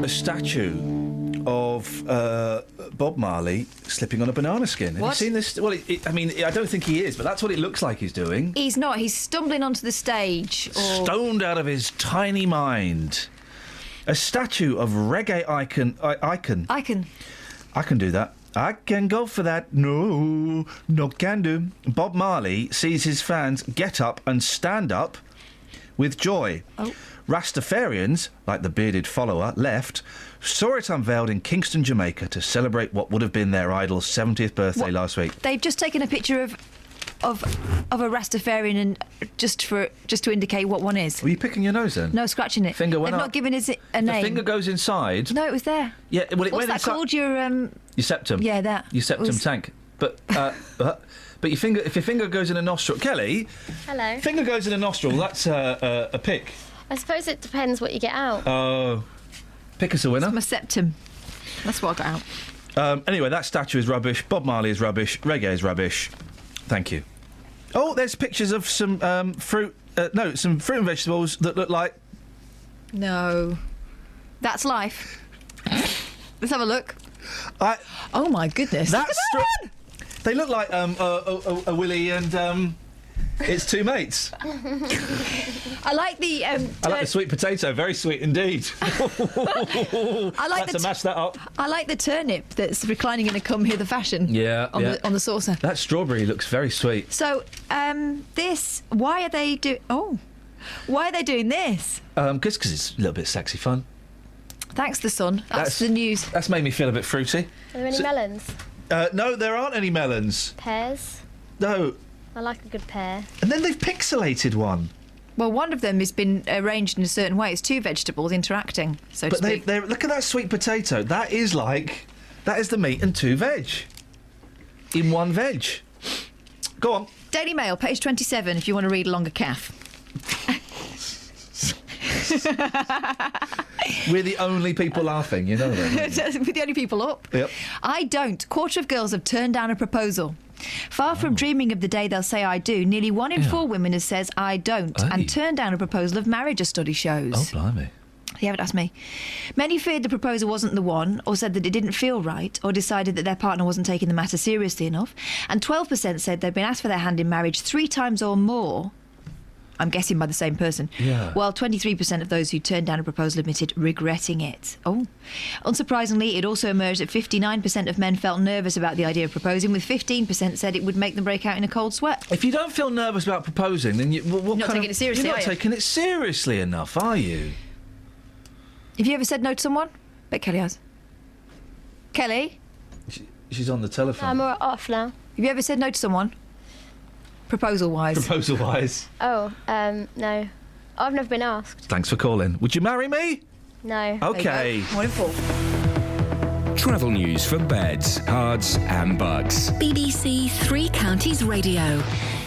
a statue of Bob Marley slipping on a banana skin. Have you What? seen this? Well, I mean, I don't think he is, but that's what it looks like he's doing. He's not. He's stumbling onto the stage. Or... Stoned out of his tiny mind. A statue of reggae icon. I can do that. I can go for that. No can do. Bob Marley sees his fans get up and stand up with joy. Oh. Rastafarians, like the bearded follower, left, saw it unveiled in Kingston, Jamaica to celebrate what would have been their idol's 70th birthday last week. They've just taken a picture of a Rastafarian and just to indicate what one is. Were you picking your nose then? No, scratching it. Finger went They've up. not given it a The name. finger goes inside. No, it was there. Yeah, well, it What's went that inside. called? Your septum. Yeah, that. Your septum Was- tank. But your finger, if your finger goes in a nostril, Kelly. Hello. Finger goes in a nostril. That's a pick. I suppose it depends what you get out. Oh, pick us a winner. It's my septum. That's what I got out. Anyway, that statue is rubbish. Bob Marley is rubbish. Reggae is rubbish. Thank you. Oh, there's pictures of some fruit. Some fruit and vegetables that look like. No, that's life. Let's have a look. Oh my goodness! That's they look like a Willy and its two mates. I like the. I like the sweet potato. Very sweet indeed. I like to mash that up. I like the turnip that's reclining in a come hither fashion. Yeah, on the saucer. That strawberry looks very sweet. So, why are they why are they doing this? Because it's a little bit sexy fun. Thanks, the sun. That's the news. That's made me feel a bit fruity. Are there any melons? No, there aren't any melons. Pears? No. I like a good pear. And then they've pixelated one. Well, one of them has been arranged in a certain way. It's two vegetables interacting, so to speak. But look at that sweet potato. That is the meat and two veg. In one veg. Go on. Daily Mail, page 27, if you want to read along a calf. We're the only people laughing, you know that. We're the only people up. Yep. I don't. Quarter of girls have turned down a proposal. Far from dreaming of the day they'll say I do, nearly 1 in 4 women has says I don't and turned down a proposal of marriage, a study shows. Oh, blimey. You haven't asked me. Many feared the proposal wasn't the one, or said that it didn't feel right, or decided that their partner wasn't taking the matter seriously enough. And 12% said they'd been asked for their hand in marriage 3 times or more. I'm guessing by the same person. Yeah. While 23% of those who turned down a proposal admitted regretting it. Oh. Unsurprisingly, it also emerged that 59% of men felt nervous about the idea of proposing, with 15% said it would make them break out in a cold sweat. If you don't feel nervous about proposing, then you're not taking it seriously, You're are not you? taking it seriously enough, are you? Have you ever said no to someone? Bet Kelly has. Kelly? She's on the telephone. I'm off now. Have you ever said no to someone? Proposal-wise. Proposal-wise. Oh, no. I've never been asked. Thanks for calling. Would you marry me? No. OK. 1 in 4. Travel news for beds, cards and bugs. BBC Three Counties Radio.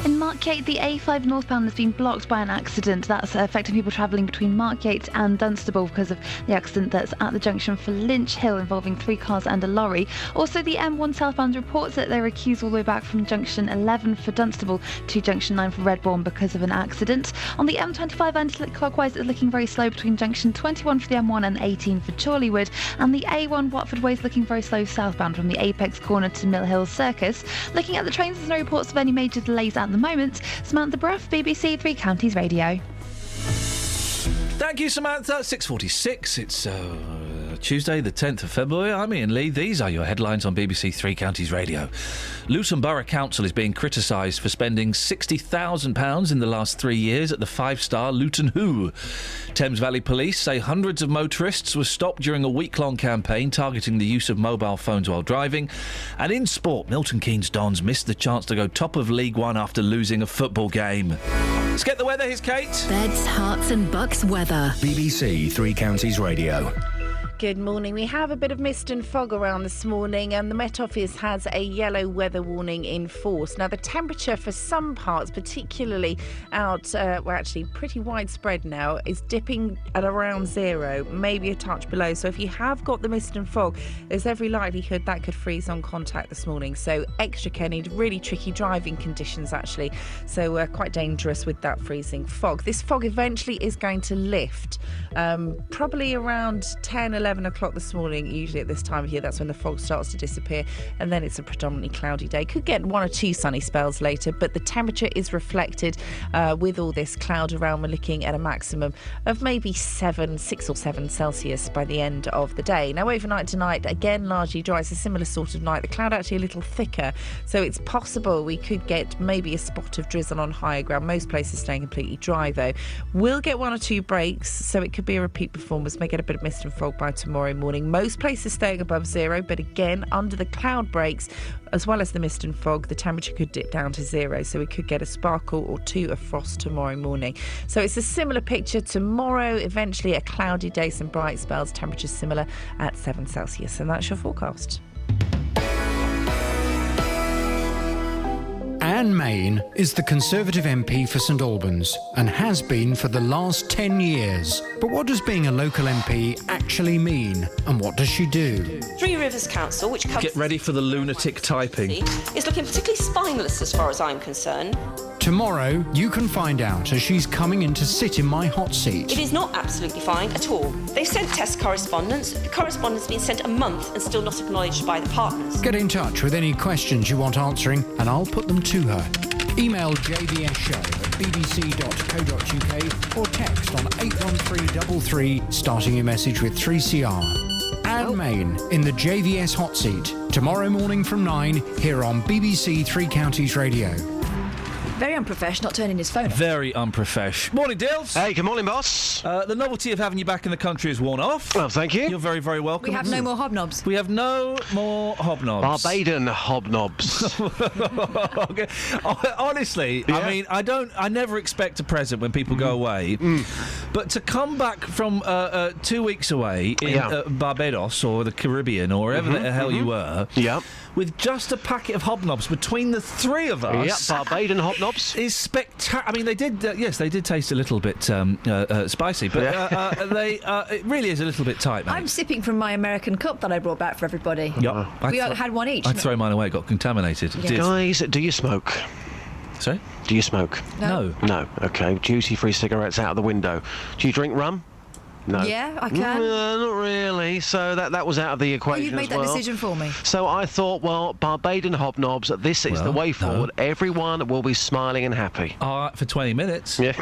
In Markyate, the A5 northbound has been blocked by an accident that's affecting people travelling between Markyate and Dunstable because of the accident that's at the junction for Lynch Hill involving 3 cars and a lorry. Also, the M1 southbound reports that they're accused all the way back from junction 11 for Dunstable to junction 9 for Redbourne because of an accident. On the M25 anti-clockwise, it's looking very slow between junction 21 for the M1 and 18 for Chorleywood. And the A1 Watford Way is looking very slow southbound from the Apex corner to Mill Hill Circus. Looking at the trains, there's no reports of any major delays at the moment. Samantha Bruff, BBC Three Counties Radio. Thank you, Samantha. 6:46. It's Tuesday, the 10th of February. I'm Iain Lee. These are your headlines on BBC Three Counties Radio. Luton Borough Council is being criticised for spending £60,000 in the last 3 years at the 5-star Luton Hoo. Thames Valley Police say hundreds of motorists were stopped during a week-long campaign targeting the use of mobile phones while driving. And in sport, Milton Keynes Dons missed the chance to go top of League One after losing a football game. Let's get the weather. Here's Kate. Beds, hearts and bucks weather. BBC Three Counties Radio. Good morning. We have a bit of mist and fog around this morning, and the Met Office has a yellow weather warning in force. Now, the temperature for some parts, particularly out, actually pretty widespread now, is dipping at around 0, maybe a touch below. So if you have got the mist and fog, there's every likelihood that could freeze on contact this morning. So extra care needed, really tricky driving conditions, actually. So quite dangerous with that freezing fog. This fog eventually is going to lift, probably around 10, 11 o'clock this morning. Usually at this time of year, that's when the fog starts to disappear, and then it's a predominantly cloudy day. Could get 1 or 2 sunny spells later, but the temperature is reflected with all this cloud around. We're looking at a maximum of maybe 6 or 7 Celsius by the end of the day. Now, overnight tonight, again, largely dry. It's a similar sort of night. The cloud actually a little thicker, so it's possible we could get maybe a spot of drizzle on higher ground. Most places staying completely dry, though. We'll get 1 or 2 breaks, so it could be a repeat performance. May get a bit of mist and fog by tomorrow morning. Most places staying above 0, but again, under the cloud breaks, as well as the mist and fog, the temperature could dip down to 0, so we could get a sparkle or 2 of frost tomorrow morning. So it's a similar picture tomorrow. Eventually a cloudy day, some bright spells, temperatures similar at 7 Celsius, and that's your forecast. Anne Main is the Conservative MP for St Albans and has been for the last 10 years. But what does being a local MP actually mean, and what does she do? Three Rivers Council, which covers... Get ready for the lunatic typing. ...is looking particularly spineless as far as I'm concerned. Tomorrow, you can find out as she's coming in to sit in my hot seat. It is not absolutely fine at all. They've sent test correspondence. The correspondence has been sent a month and still not acknowledged by the partners. Get in touch with any questions you want answering, and I'll put them to her. Email jvsshow@bbc.co.uk or text on 81333, starting your message with 3CR. Anne Main in the JVS hot seat, tomorrow morning from 9, here on BBC Three Counties Radio. Very unprofessional, not turning his phone off. Very unprofesh. Morning, Dils. Hey, good morning, boss. The novelty of having you back in the country has worn off. Well, thank you. You're very, very welcome. We have no more hobnobs. We have no more hobnobs. Barbaden hobnobs. Okay. Honestly, yeah. I mean, I never expect a present when people go away. But to come back from 2 weeks away in Barbados or the Caribbean or wherever the hell you were, with just a packet of hobnobs between the three of us. Yeah, Barbaden hobnobs. Is spectacular. I mean, they did taste a little bit spicy, but it really is a little bit tight, mate. I'm sipping from my American cup that I brought back for everybody. Yep. We had one each. I'd throw mine away, it got contaminated. Yeah. Guys, do you smoke? Sorry? Do you smoke? No. No, okay. Duty-free cigarettes out of the window. Do you drink rum? No. Yeah, I can. Not really. So that was out of the equation. Oh, you've made that decision for me. So I thought, well, Barbaden hobnobs, this is the way forward. Everyone will be smiling and happy. For 20 minutes. Yeah.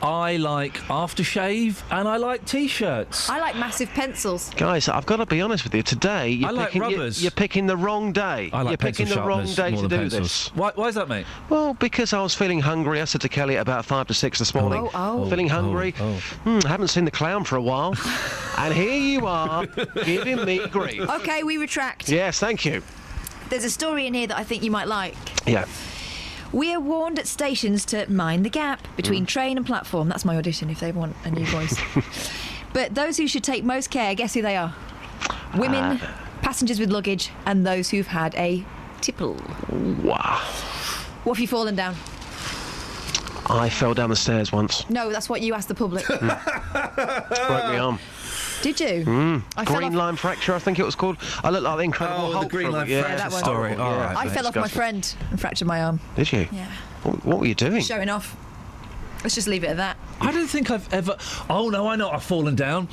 I like aftershave and I like T-shirts. I like massive pencils. Guys, I've got to be honest with you. Today, I like rubbers. You're picking the wrong day. I like You're picking the wrong day to do this. Why is that, mate? Well, because I was feeling hungry. I said to Kelly at about 5 to 6 this morning. Feeling hungry. Haven't seen the clown for a while. And here you are, giving me grief. OK, we retract. Yes, thank you. There's a story in here that I think you might like. Yeah. We are warned at stations to mind the gap between train and platform. That's my audition if they want a new voice. But those who should take most care, guess who they are? Women, passengers with luggage, and those who've had a tipple. Wow. What have you fallen down? I fell down the stairs once. No, that's what you asked the public. Broke my arm. Did you? Green line fracture, I think it was called. I looked like the Incredible Hulk. The green line fracture story. All right, I fell off my friend and fractured my arm. Did you? Yeah. What were you doing? Showing off. Let's just leave it at that. I don't think I've ever... Oh, no, I know I've fallen down.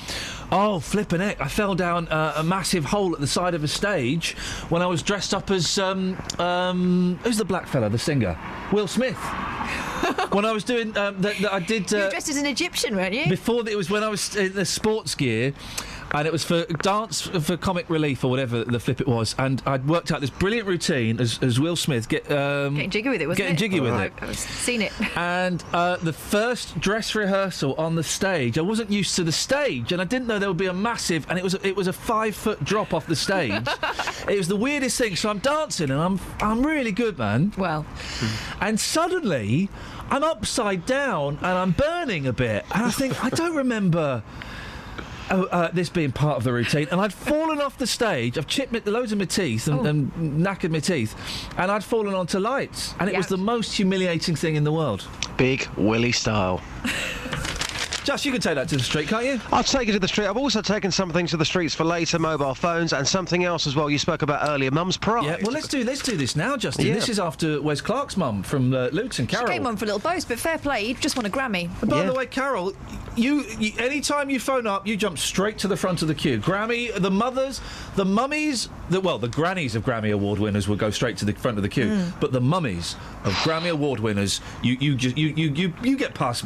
Oh, flippin' heck. I fell down a massive hole at the side of a stage when I was dressed up as... who's the black fella, the singer? Will Smith. When I was doing... I did... you were dressed as an Egyptian, weren't you? Before, it was when I was in the sports gear... And it was for dance, for comic relief or whatever the flip it was. And I'd worked out this brilliant routine as Will Smith. Getting jiggy with it, wasn't it? Getting jiggy with it. I've seen it. And the first dress rehearsal on the stage, I wasn't used to the stage. And I didn't know there would be a massive... And it was a 5-foot drop off the stage. It was the weirdest thing. So I'm dancing and I'm really good, man. Well. And suddenly, I'm upside down and I'm burning a bit. And I think, I don't remember... this being part of the routine, and I'd fallen off the stage. I've chipped loads of my teeth and knackered my teeth, and I'd fallen onto lights, and it was the most humiliating thing in the world. Big Willie style. Just, you can take that to the street, can't you? I'll take it to the street. I've also taken something to the streets for later, mobile phones, and something else as well you spoke about earlier, Mum's Pride. Yeah, well, let's do this now, Justin. Yeah. This is after Wes Clark's mum from Luton, Carol. She came on for a little boast, but fair play, you just won a Grammy. And by the way, Carol, you anytime you phone up, you jump straight to the front of the queue. Grammy, the mothers, the mummies, the grannies of Grammy Award winners will go straight to the front of the queue, but the mummies of Grammy Award winners, you get past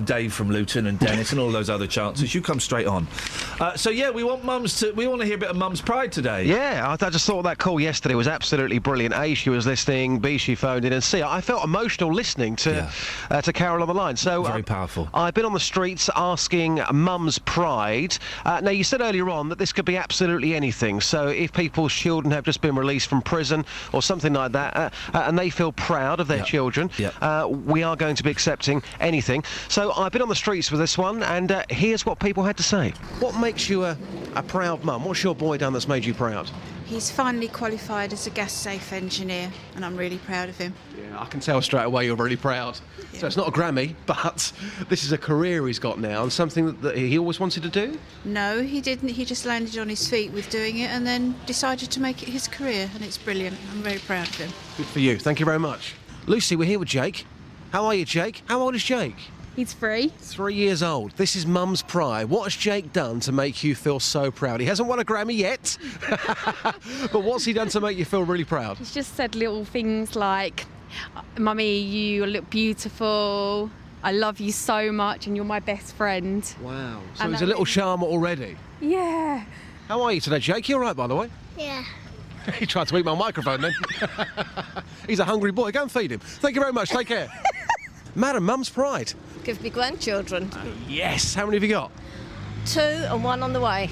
Dave from Luton and Dennis and all those other chances. You come straight on. We want to hear a bit of Mum's Pride today. Yeah, I just thought that call yesterday was absolutely brilliant. A, she was listening. B, she phoned in, and C, I felt emotional listening to Carol on the line. So very powerful. I've been on the streets asking Mum's Pride. Now, you said earlier on that this could be absolutely anything. So if people's children have just been released from prison or something like that, and they feel proud of their children, we are going to be accepting anything. So I've been on the streets with this one, and here's what people had to say. What makes you a proud mum? What's your boy done that's made you proud? He's finally qualified as a gas safe engineer, and I'm really proud of him. Yeah, I can tell straight away you're really proud. Yeah. So it's not a Grammy, but this is a career he's got now, and something that he always wanted to do? No, he didn't. He just landed on his feet with doing it and then decided to make it his career, and it's brilliant. I'm very proud of him. Good for you. Thank you very much. Lucy, we're here with Jake. How are you, Jake? How old is Jake? He's 3. 3 years old. This is Mum's Pride. What has Jake done to make you feel so proud? He hasn't won a Grammy yet, but what's he done to make you feel really proud? He's just said little things like, Mummy, you look beautiful, I love you so much, and you're my best friend. Wow. So he's a little charmer already. Yeah. How are you today, Jake? You all right, by the way? Yeah. He tried to eat my microphone then. He's a hungry boy. Go and feed him. Thank you very much. Take care. Madam, Mum's Pride. Give me grandchildren. Yes. How many have you got? 2 and 1 on the way.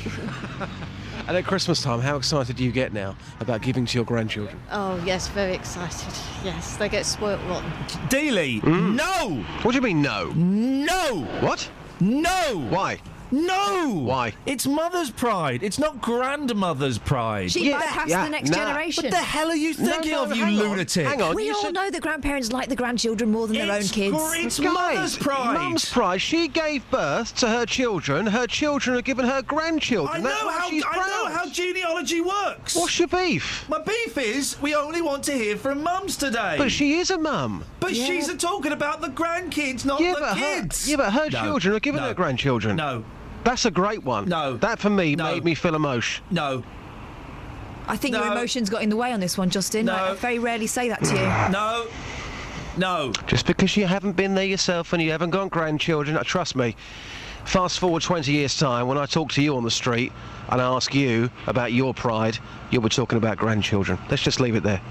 And at Christmas time, how excited do you get now about giving to your grandchildren? Oh, yes, very excited. Yes, they get spoilt rotten. Dealey, no! What do you mean, no? No! What? No! Why? No! Why? It's Mother's Pride. It's not Grandmother's Pride. She bypassed the next generation. What the hell are you thinking of, you lunatic? Hang on. We all know that grandparents like the grandchildren more than their own kids. It's Mother's Pride. Mum's Pride. She gave birth to her children. Her children have given her grandchildren. I know how genealogy works. What's your beef? My beef is we only want to hear from mums today. But she is a mum. But she's talking about the grandkids, not the kids. But her children are given her grandchildren. No. That's a great one. No. That, for me, made me feel emotion. No. I think your emotions got in the way on this one, Justin. No. I very rarely say that to you. No. No. Just because you haven't been there yourself and you haven't got grandchildren, trust me, fast forward 20 years' time, when I talk to you on the street and I ask you about your pride, you'll be talking about grandchildren. Let's just leave it there.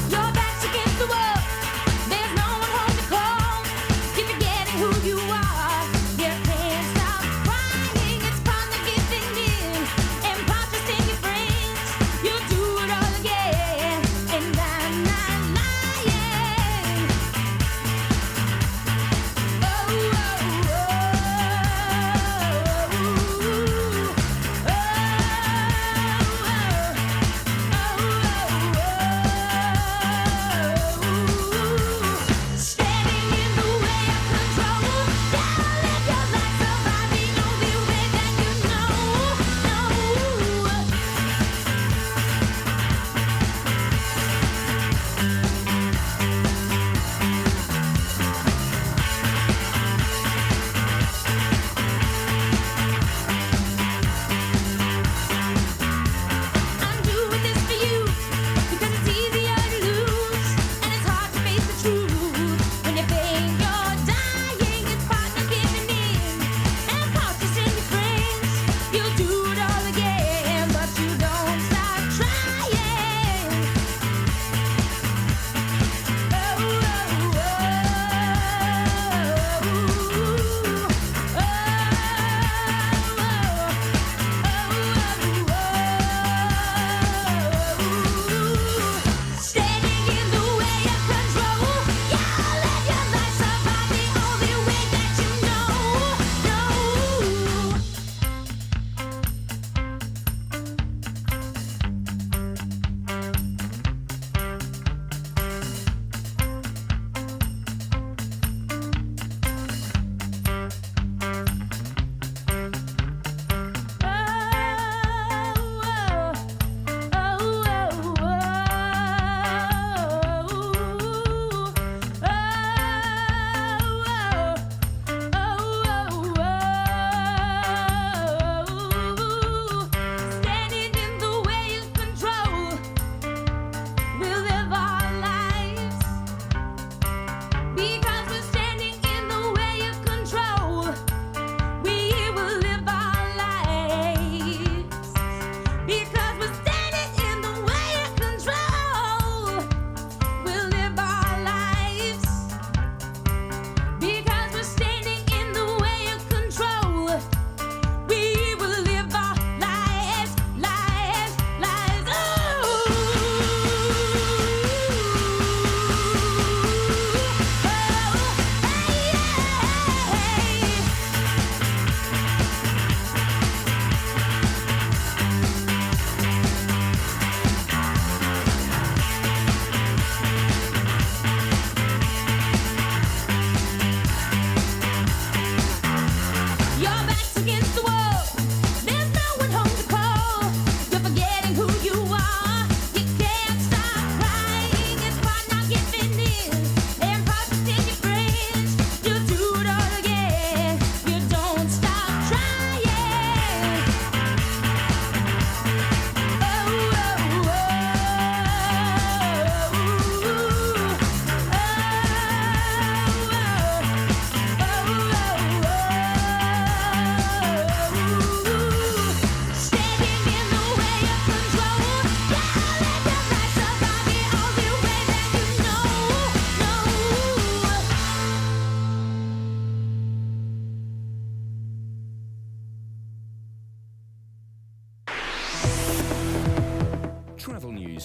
Your back's against the wall. There's no one home to call. Keep forgetting who you are.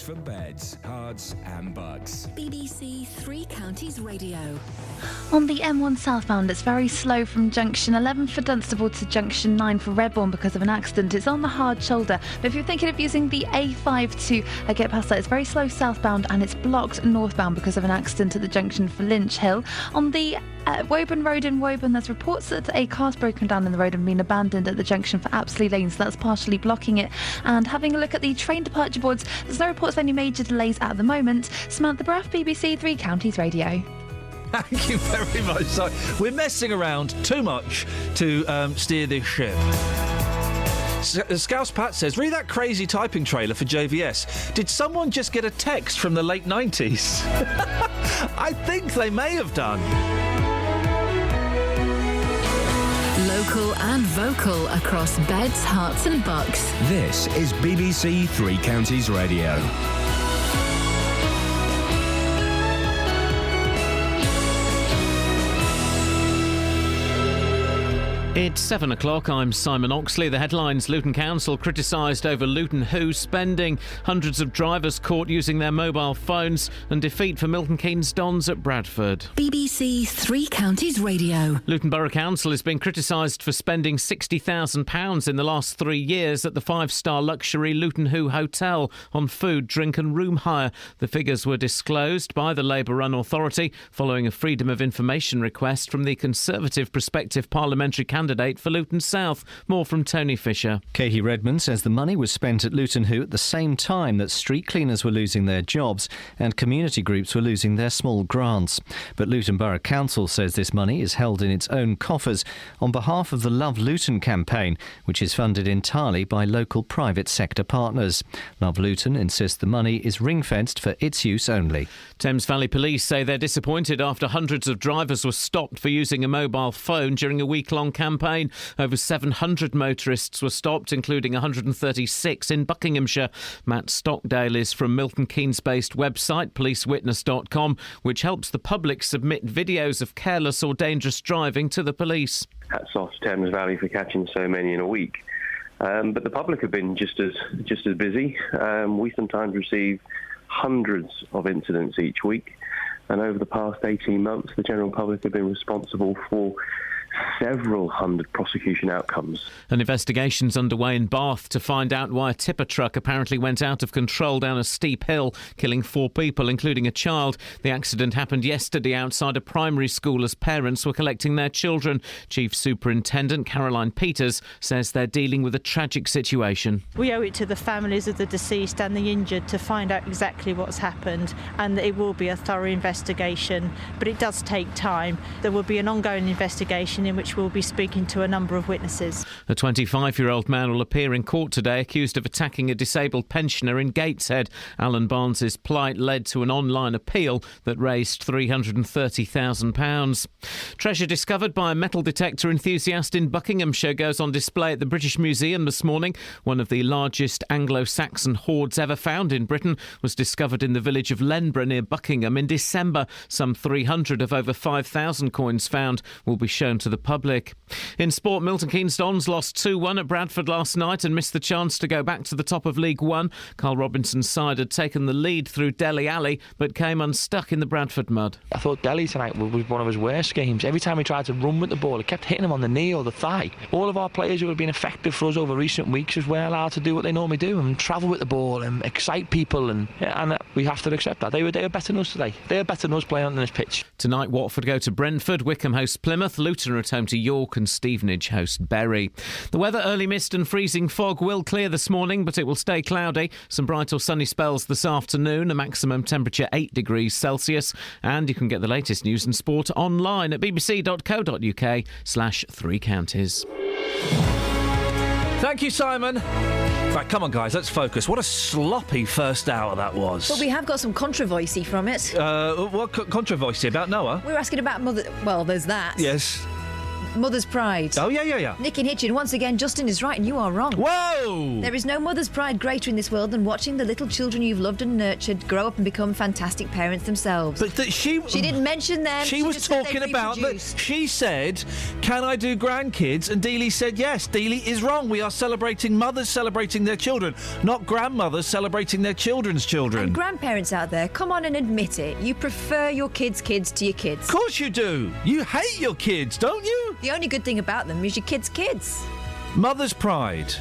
for beds, cards and bucks. BBC Three Counties Radio. On the M1 southbound, it's very slow from junction 11 for Dunstable to junction 9 for Redbourne because of an accident. It's on the hard shoulder. But if you're thinking of using the A5 to get past that, it's very slow southbound and it's blocked northbound because of an accident at the junction for Lynch Hill. On the Woburn Road in Woburn, there's reports that a car's broken down in the road and been abandoned at the junction for Apsley Lane, so that's partially blocking it. And having a look at the train departure boards, there's no reports of any major delays at the moment. Samantha Braff, BBC Three Counties Radio. Thank you very much. So we're messing around too much to steer this ship. Scouse Pat says, read that crazy typing trailer for JVS. Did someone just get a text from the late 90s? I think they may have done. Local and vocal across beds, hearts and bucks. This is BBC Three Counties Radio. It's 7 o'clock. I'm Simon Oxley. The headlines: Luton Council criticised over Luton Who spending, hundreds of drivers caught using their mobile phones, and defeat for Milton Keynes Dons at Bradford. BBC Three Counties Radio. Luton Borough Council has been criticised for spending £60,000 in the last 3 years at the five-star luxury Luton Who Hotel on food, drink and room hire. The figures were disclosed by the Labour-run authority following a Freedom of Information request from the Conservative prospective parliamentary candidate for Luton South. More from Tony Fisher. Katie Redmond says the money was spent at Luton Who at the same time that street cleaners were losing their jobs and community groups were losing their small grants. But Luton Borough Council says this money is held in its own coffers on behalf of the Love Luton campaign, which is funded entirely by local private sector partners. Love Luton insists the money is ring-fenced for its use only. Thames Valley Police say they're disappointed after hundreds of drivers were stopped for using a mobile phone during a week-long campaign. Over 700 motorists were stopped, including 136 in Buckinghamshire. Matt Stockdale is from Milton Keynes-based website policewitness.com, which helps the public submit videos of careless or dangerous driving to the police. Hats off to Thames Valley for catching so many in a week. But the public have been just as busy. We sometimes receive hundreds of incidents each week, and over the past 18 months the general public have been responsible for several hundred prosecution outcomes. An investigation's underway in Bath to find out why a tipper truck apparently went out of control down a steep hill, killing 4 people, including a child. The accident happened yesterday outside a primary school as parents were collecting their children. Chief Superintendent Caroline Peters says they're dealing with a tragic situation. We owe it to the families of the deceased and the injured to find out exactly what's happened, and it will be a thorough investigation, but it does take time. There will be an ongoing investigation in which we'll be speaking to a number of witnesses. A 25-year-old man will appear in court today accused of attacking a disabled pensioner in Gateshead. Alan Barnes's plight led to an online appeal that raised £330,000. Treasure discovered by a metal detector enthusiast in Buckinghamshire goes on display at the British Museum this morning. One of the largest Anglo-Saxon hoards ever found in Britain was discovered in the village of Lenborough near Buckingham in December. Some 300 of over 5,000 coins found will be shown to the public. In sport, Milton Keynes Dons lost 2-1 at Bradford last night and missed the chance to go back to the top of League One. Carl Robinson's side had taken the lead through Dele Alli but came unstuck in the Bradford mud. I thought Delhi tonight was one of his worst games. Every time he tried to run with the ball, it kept hitting him on the knee or the thigh. All of our players who have been effective for us over recent weeks just weren't allowed to do what they normally do and travel with the ball and excite people, and we have to accept that. They were better than us today. They were better than us playing on this pitch. Tonight, Watford go to Brentford, Wickham host Plymouth, Luton are at home to York and Stevenage host Bury. The weather: early mist and freezing fog will clear this morning, but it will stay cloudy. Some bright or sunny spells this afternoon, a maximum temperature 8 degrees Celsius. And you can get the latest news and sport online at bbc.co.uk/3 counties. Thank you, Simon. Right, come on, guys, let's focus. What a sloppy first hour that was. But we have got some controversy from it. What controversy about Noah? We were asking about mother... Well, there's that. Yes. Mother's Pride. Oh, yeah. Nick in Hitchin, once again, Justin is right and you are wrong. Whoa! There is no mother's pride greater in this world than watching the little children you've loved and nurtured grow up and become fantastic parents themselves. But she didn't mention them. She was just said talking they about that. reproduced. She said, "Can I do grandkids?" And Dealey said yes. Dealey is wrong. We are celebrating mothers celebrating their children, not grandmothers celebrating their children's children. And grandparents out there, come on and admit it. You prefer your kids' kids to your kids. Of course you do. You hate your kids, don't you? The only good thing about them is your kids' kids. Mother's pride.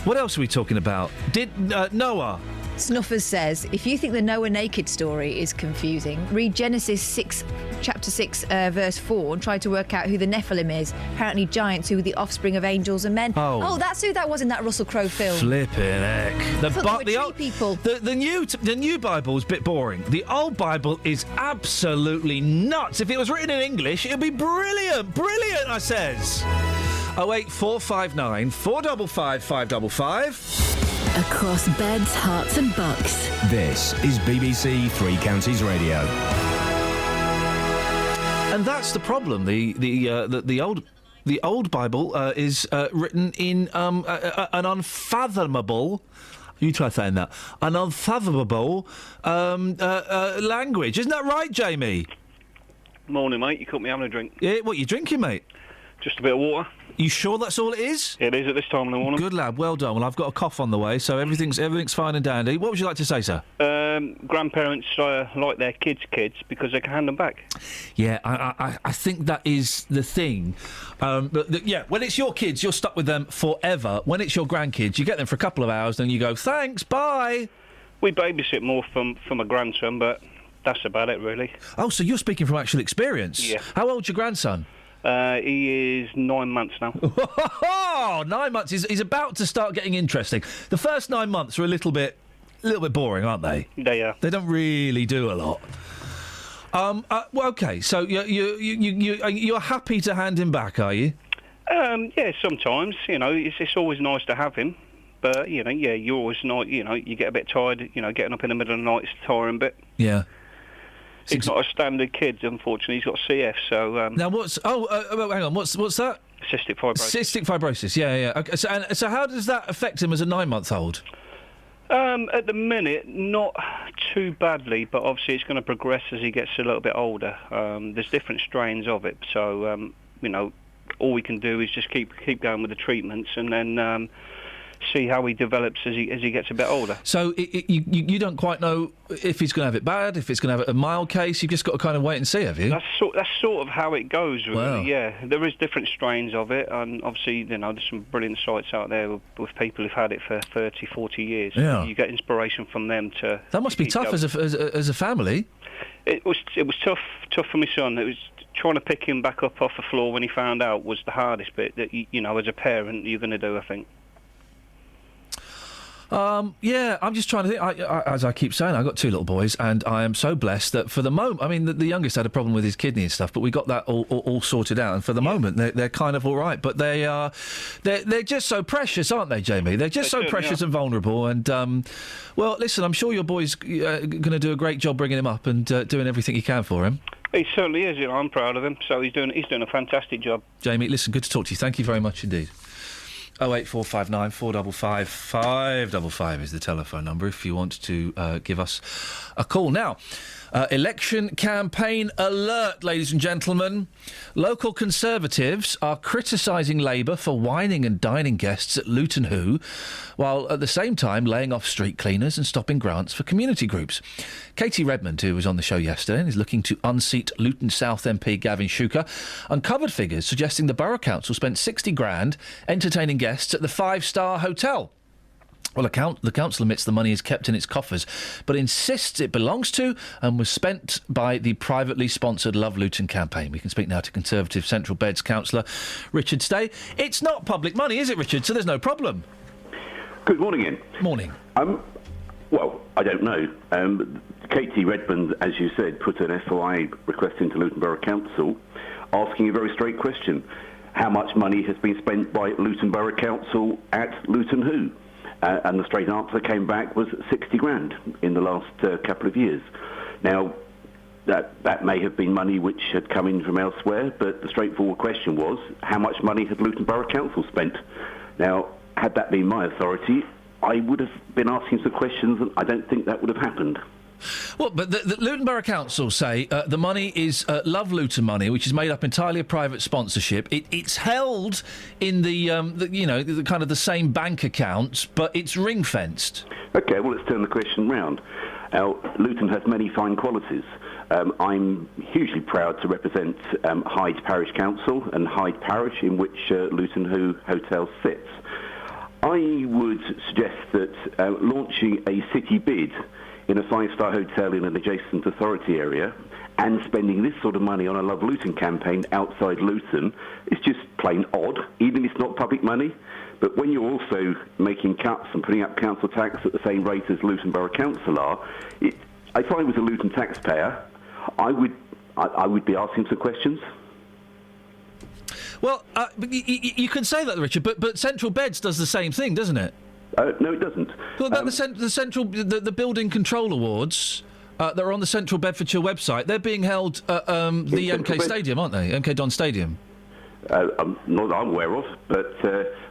What else are we talking about? Did Noah? Snuffers says, if you think the Noah naked story is confusing, read Genesis 6, chapter 6, verse 4 and try to work out who the Nephilim is. Apparently giants who were the offspring of angels and men. Oh. That's who that was in that Russell Crowe film. Flipping heck. People. The new Bible's a bit boring. The old Bible is absolutely nuts. If it was written in English, it would be brilliant. Brilliant, I says. 08459 455 555. Across beds, hearts and bucks. This is BBC Three Counties Radio. And that's the problem. The old Bible is written in an unfathomable. You try saying that. An unfathomable language. Isn't that right, Jamie? Morning, mate. You caught me having a drink. Yeah, what you drinking, mate? Just a bit of water. You sure that's all it is? It is at this time in the morning. Good lad, well done. Well, I've got a cough on the way, so everything's fine and dandy. What would you like to say, sir? Grandparents like their kids' because they can hand them back. Yeah, I think that is the thing. When it's your kids, you're stuck with them forever. When it's your grandkids, you get them for a couple of hours, then you go, thanks, bye. We babysit more for my grandson, but that's about it, really. Oh, so you're speaking from actual experience? Yeah. How old's your grandson? He is 9 months now. 9 months. He's about to start getting interesting. The first 9 months are a little bit boring, aren't they? They are. They don't really do a lot. Well, okay. So you're happy to hand him back, are you? Yeah, sometimes. It's always nice to have him, but you're always not. You get a bit tired. Getting up in the middle of the night is tiring bit. Yeah. He's not a standard kid, unfortunately. He's got CF, so... Now, what's... hang on. What's that? Cystic fibrosis. Cystic fibrosis, yeah. Okay, so how does that affect him as a 9-month-old? At the minute, not too badly, but obviously it's going to progress as he gets a little bit older. There's different strains of it, so, all we can do is just keep going with the treatments and then... see how he develops as he gets a bit older. So you don't quite know if he's going to have it bad, if it's going to have a mild case. You've just got to kind of wait and see, have you? That's sort of how it goes, really. Wow. Yeah, there is different strains of it, and obviously, there's some brilliant sites out there with people who've had it for 30, 40 years. Yeah. You get inspiration from them to... That must be tough as a family. It was tough for my son. It was trying to pick him back up off the floor when he found out was the hardest bit that, as a parent, you're going to do, I think. Yeah, I'm just trying to think. As I keep saying, I've got 2 little boys, and I am so blessed that for the moment, I mean, the youngest had a problem with his kidney and stuff, but we got that all sorted out, and for the moment, they're kind of all right. But they're just so precious, aren't they, Jamie? They're just so precious and vulnerable. And well, listen, I'm sure your boy's going to do a great job bringing him up and doing everything he can for him. He certainly is. I'm proud of him. So he's doing a fantastic job. Jamie, listen, good to talk to you. Thank you very much indeed. 08459 455 555 is the telephone number if you want to give us a call. Now, election campaign alert, ladies and gentlemen. Local Conservatives are criticising Labour for whining and dining guests at Luton Hoo, while at the same time laying off street cleaners and stopping grants for community groups. Katie Redmond, who was on the show yesterday and is looking to unseat Luton South MP Gavin Shuker, uncovered figures suggesting the Borough Council spent 60 grand entertaining guests at the 5-star hotel. Well, the council admits the money is kept in its coffers, but insists it belongs to and was spent by the privately sponsored Love Luton campaign. We can speak now to Conservative Central Beds councillor Richard Stay. It's not public money, is it, Richard? So there's no problem. Good morning, Ian. Morning. Well, I don't know. Katie Redmond, as you said, put an FOI request into Luton Borough Council asking a very straight question. How much money has been spent by Luton Borough Council at Luton Hoo? And the straight answer came back was 60 grand in the last couple of years. Now, that may have been money which had come in from elsewhere, but the straightforward question was, how much money had Luton Borough Council spent? Now, had that been my authority, I would have been asking some questions, and I don't think that would have happened. Well, but the Luton Borough Council say the money is Love Luton money, which is made up entirely of private sponsorship. It's held in the kind of the same bank account, but it's ring fenced. Okay, well, let's turn the question round. Luton has many fine qualities. I'm hugely proud to represent Hyde Parish Council and Hyde Parish, in which Luton Hotel sits. I would suggest that launching a city bid in a five-star hotel in an adjacent authority area and spending this sort of money on a Love Luton campaign outside Luton is just plain odd, even if it's not public money. But when you're also making cuts and putting up council tax at the same rate as Luton Borough Council are, if I was a Luton taxpayer, I would be asking some questions. Well, you can say that, Richard, but Central Beds does the same thing, doesn't it? No, it doesn't. Well, about the Building Control Awards that are on the Central Bedfordshire website, they're being held at the MK Stadium, aren't they? MK Don Stadium. Not that I'm aware of, but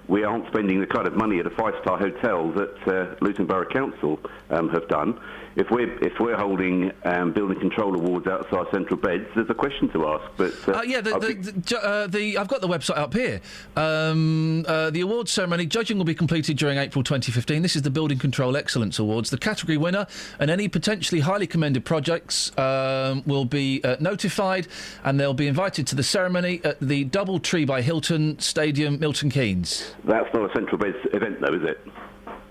we aren't spending the kind of money at a five-star hotel that Luton Borough Council have done. If we're holding building control awards outside Central Beds, there's a question to ask. But I've got the website up here. The awards ceremony judging will be completed during April 2015. This is the Building Control Excellence Awards. The category winner and any potentially highly commended projects will be notified, and they'll be invited to the ceremony at the Doubletree by Hilton Stadium, Milton Keynes. That's not a Central Beds event, though, is it?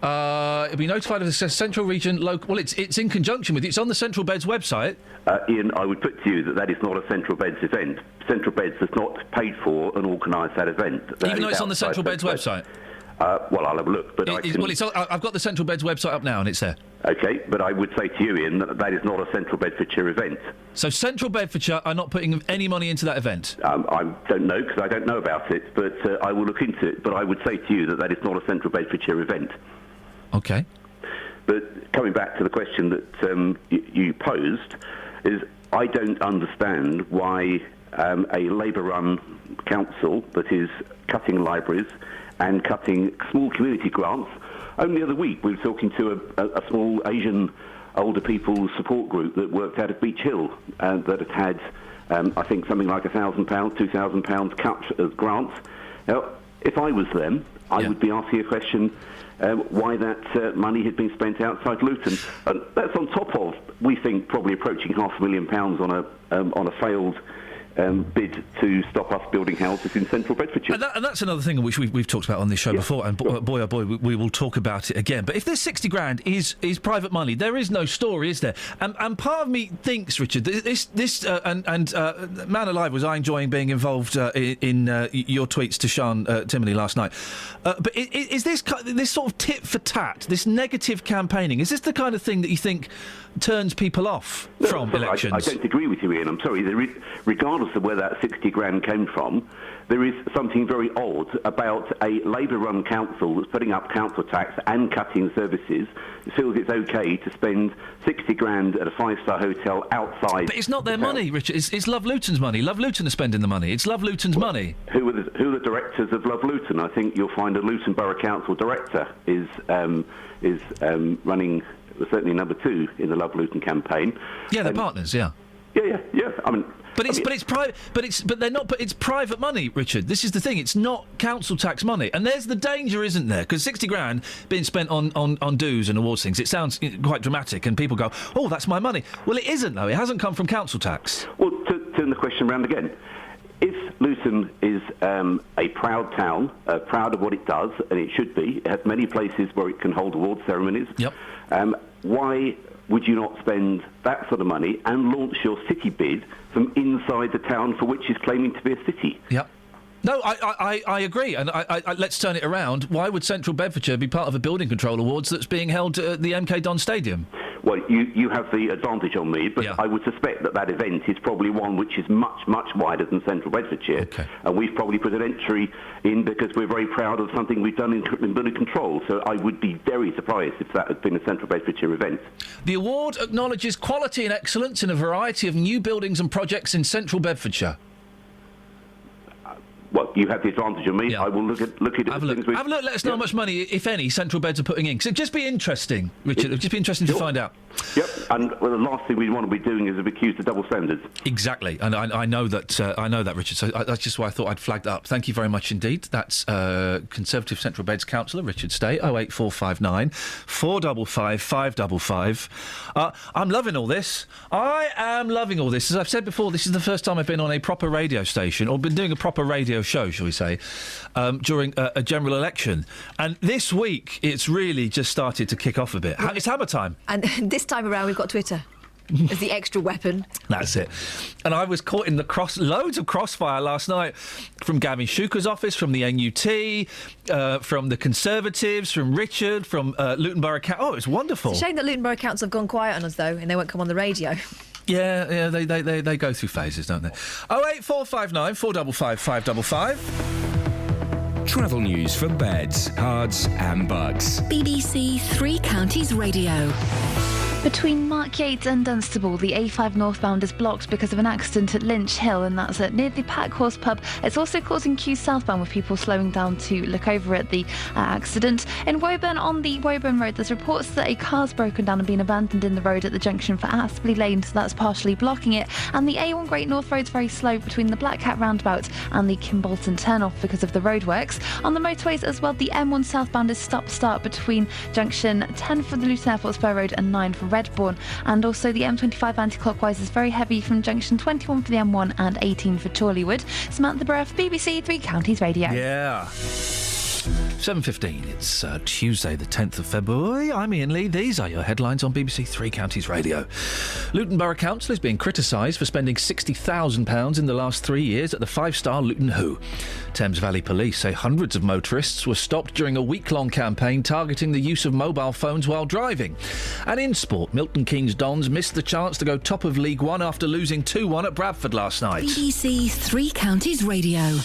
It'll be notified of the Central Region local. Well, it's in conjunction with. It's on the Central Beds website. Iain, I would put to you that is not a Central Beds event. Central Beds has not paid for and organised that event. Even though it's on the Central Beds website. Well, I'll have a look. But I've got the Central Beds website up now, and it's there. Okay, but I would say to you, Iain, that is not a Central Bedfordshire event. So Central Bedfordshire are not putting any money into that event? I don't know, because I don't know about it, but I will look into it. But I would say to you that is not a Central Bedfordshire event. Okay. But coming back to the question that you posed, is I don't understand why a Labour-run council that is cutting libraries and cutting small community grants. Only the other week we were talking to a small Asian older people support group that worked out of Beach Hill and that had I think something like £1,000, £2,000 cut as grants. Now, if I was them, I would be asking a question why that money had been spent outside Luton. And that's on top of, we think, probably approaching £500,000 on a failed bid to stop us building houses in central Bedfordshire. And that's another thing which we've talked about on this show before, and boy, oh boy, we will talk about it again. But if this 60 grand is private money, there is no story, is there? And part of me thinks, Richard, this Man Alive, was I enjoying being involved in your tweets to Sean Timoney last night. But is this sort of tit for tat, this negative campaigning, is this the kind of thing that you think turns people off from elections? I don't agree with you, Iain. I'm sorry. Regardless of where that 60 grand came from, there is something very odd about a Labour-run council that's putting up council tax and cutting services. It feels it's OK to spend 60 grand at a five-star hotel outside. But it's not their money, Richard. It's Love Luton's money. Love Luton are spending the money. It's Love Luton's money. Who are the directors of Love Luton? I think you'll find a Luton Borough Council director is running certainly number 2 in the Love Luton campaign. Yeah, they're partners. Yeah. Yeah. I mean. But it's private. But they're not. But it's private money, Richard. This is the thing. It's not council tax money, and there's the danger, isn't there? Because 60 grand being spent on dues and awards things, it sounds quite dramatic, and people go, "Oh, that's my money." Well, it isn't though. It hasn't come from council tax. Well, to turn the question round again, if Luton is a proud town, proud of what it does, and it should be, it has many places where it can hold award ceremonies. Yep. Why would you not spend that sort of money and launch your city bid from inside the town for which is claiming to be a city? Yep. No, I agree, and I let's turn it around. Why would Central Bedfordshire be part of a building control awards that's being held at the MK Don Stadium? Well, you have the advantage on me, but I would suspect that event is probably one which is much, much wider than Central Bedfordshire. Okay. And we've probably put an entry in because we're very proud of something we've done in building control. So I would be very surprised if that had been a Central Bedfordshire event. The award acknowledges quality and excellence in a variety of new buildings and projects in Central Bedfordshire. Well, you have the advantage of me. I will look at it. Have a look. Have a look. Let us know how much money, if any, Central Beds are putting in. 'Cause it'd just be interesting, Richard. It'd just be interesting to find out. Yep. And the last thing we want to be doing is to be accused of double standards. Exactly, and I know that. I know that, Richard. So that's just why I thought I'd flag that up. Thank you very much indeed. That's Conservative Central Beds councillor Richard Stay. 08459 455 555. I'm loving all this. I am loving all this. As I've said before, this is the first time I've been on a proper radio station, or been doing a proper radio show, shall we say, during a general election. And this week, it's really just started to kick off a bit. It's hammer time. And this time around, we've got Twitter as the extra weapon. That's it. And I was caught in loads of crossfire last night from Gavin Shuker's office, from the NUT, from the Conservatives, from Richard, from Luton Borough Council. Oh, it was wonderful. It's a shame that Luton Borough Council have gone quiet on us, though, and they won't come on the radio. Yeah, they go through phases, don't they? 08459 455 555. Travel news for beds, cards and Bucks. BBC Three Counties Radio. Between Mark Yates and Dunstable, the A5 northbound is blocked because of an accident at Lynch Hill, and that's near the Packhorse pub. It's also causing queues southbound with people slowing down to look over at the accident. In Woburn, on the Woburn Road, there's reports that a car's broken down and been abandoned in the road at the junction for Aspley Lane, so that's partially blocking it. And the A1 Great North Road's very slow between the Black Cat roundabout and the Kimbolton turnoff because of the roadworks. On the motorways as well, the M1 southbound is stop-start between junction 10 for the Luton Airport Spur Road and 9 for Redbourne, and also the M25 anti-clockwise is very heavy from junction 21 for the M1 and 18 for Chorleywood. Samantha Burrough, BBC Three Counties Radio. Yeah. 7:15. It's Tuesday, the 10th of February. I'm Iain Lee. These are your headlines on BBC Three Counties Radio. Luton Borough Council is being criticised for spending £60,000 in the last 3 years at the five-star Luton Hoo. Thames Valley Police say hundreds of motorists were stopped during a week-long campaign targeting the use of mobile phones while driving. And in sport, Milton Keynes Dons missed the chance to go top of League One after losing 2-1 at Bradford last night. BBC Three Counties Radio.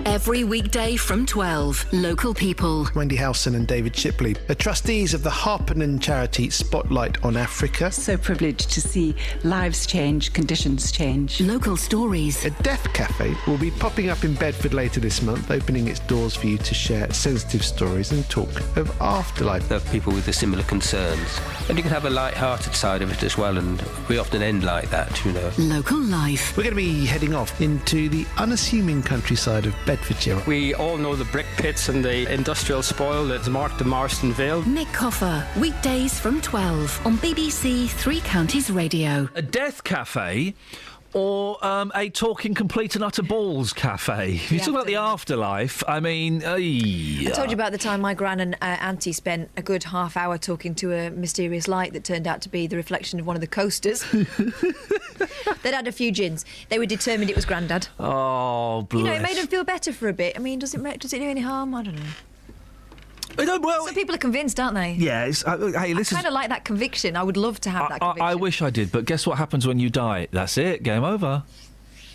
Every weekday from 12, local people. Wendy Howson and David Shipley are trustees of the Harpenden charity Spotlight on Africa. So privileged to see lives change, conditions change. Local stories. A death cafe will be popping up in Bedford later this month, opening its doors for you to share sensitive stories and talk of afterlife. There are people with the similar concerns. And you can have a light-hearted side of it as well, and we often end like that, you know. Local life. We're going to be heading off into the unassuming countryside of Bedfordshire. We all know the brick pits and the industrial spoil that's marked the Marston Vale. Nick Coffer, weekdays from 12 on BBC Three Counties Radio. A death cafe or a talking complete and utter balls cafe? If you talk about the afterlife, I mean... I told you about the time my gran and auntie spent a good half hour talking to a mysterious light that turned out to be the reflection of one of the coasters. They'd had a few gins. They were determined it was Grandad. Oh, bless. You know, it made them feel better for a bit. I mean, does it do any harm? I don't know. Some people are convinced, aren't they? Yeah, hey, listen. I kind of like that conviction. I would love to have that conviction. I wish I did, but guess what happens when you die? That's it, game over.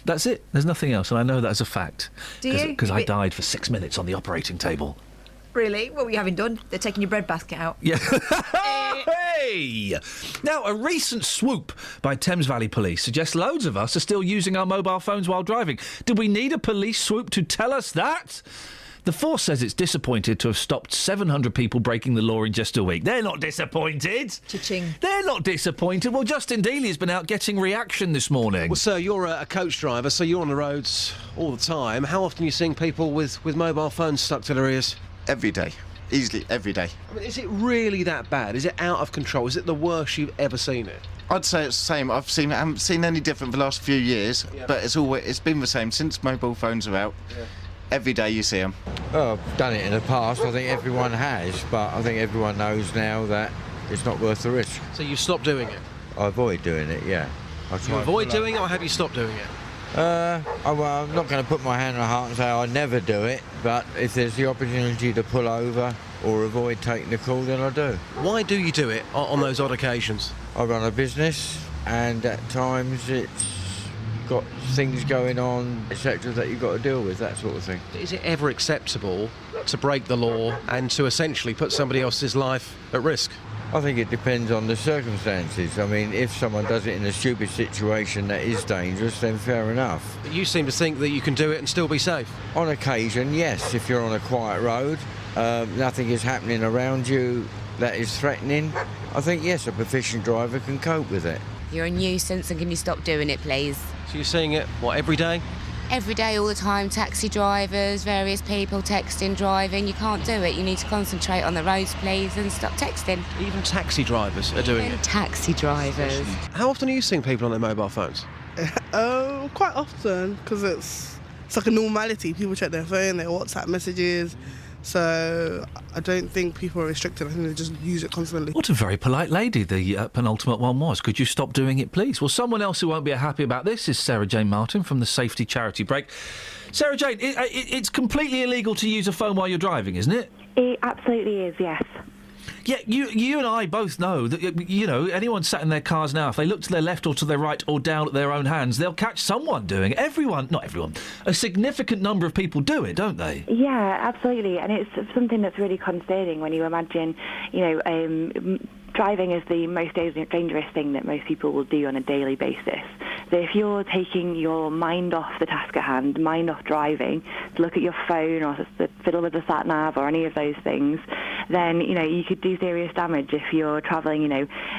That's it. There's nothing else, and I know that as a fact. Do you? Because I died for 6 minutes on the operating table. Really? What were you having done? They're taking your bread basket out. Yeah. Hey! Now, a recent swoop by Thames Valley Police suggests loads of us are still using our mobile phones while driving. Did we need a police swoop to tell us that? The force says it's disappointed to have stopped 700 people breaking the law in just a week. They're not disappointed. Cha-ching. They're not disappointed. Well, Justin Dealey has been out getting reaction this morning. Well, sir, you're a coach driver, so you're on the roads all the time. How often are you seeing people with mobile phones stuck to their ears? Every day. Easily, every day. I mean, is it really that bad? Is it out of control? Is it the worst you've ever seen it? I'd say it's the same. I haven't seen any different for the last few years, but it's been the same since mobile phones are out. Yeah. Every day you see them. Well, I've done it in the past. I think everyone has, but I think everyone knows now that it's not worth the risk. So you stopped doing it? I avoid doing it, yeah. You avoid doing it, or have you stopped doing it? Well, I'm not going to put my hand on the heart and say I never do it, but if there's the opportunity to pull over or avoid taking the call, then I do. Why do you do it on those odd occasions? I run a business, and at times it's got things going on, etc., that you've got to deal with, that sort of thing. Is it ever acceptable to break the law and to essentially put somebody else's life at risk? I think it depends on the circumstances. I mean, if someone does it in a stupid situation that is dangerous, then fair enough. But you seem to think that you can do it and still be safe? On occasion, yes. If you're on a quiet road, nothing is happening around you that is threatening, I think, yes, a proficient driver can cope with it. You're a nuisance, and can you stop doing it, please? So you're seeing it, every day? Every day, all the time, taxi drivers, various people texting, driving. You can't do it. You need to concentrate on the roads, please, and stop texting. Even taxi drivers are doing it? Taxi drivers. How often are you seeing people on their mobile phones? Quite often, because it's like a normality. People check their phone, their WhatsApp messages. So I don't think people are restricted. I think they just use it constantly. What a very polite lady the penultimate one was. Could you stop doing it, please? Well, someone else who won't be happy about this is Sarah Jane Martin from the Safety Charity Break. Sarah Jane, it's completely illegal to use a phone while you're driving, isn't it? It absolutely is, yes. Yeah, you and I both know that, anyone sat in their cars now, if they look to their left or to their right or down at their own hands, they'll catch someone doing it. Not everyone, a significant number of people do it, don't they? Yeah, absolutely. And it's something that's really concerning when you imagine, driving is the most dangerous thing that most people will do on a daily basis. So if you're taking your mind off the task at hand, mind off driving, to look at your phone or to fiddle with the sat-nav or any of those things, then, you could do serious damage if you're travelling,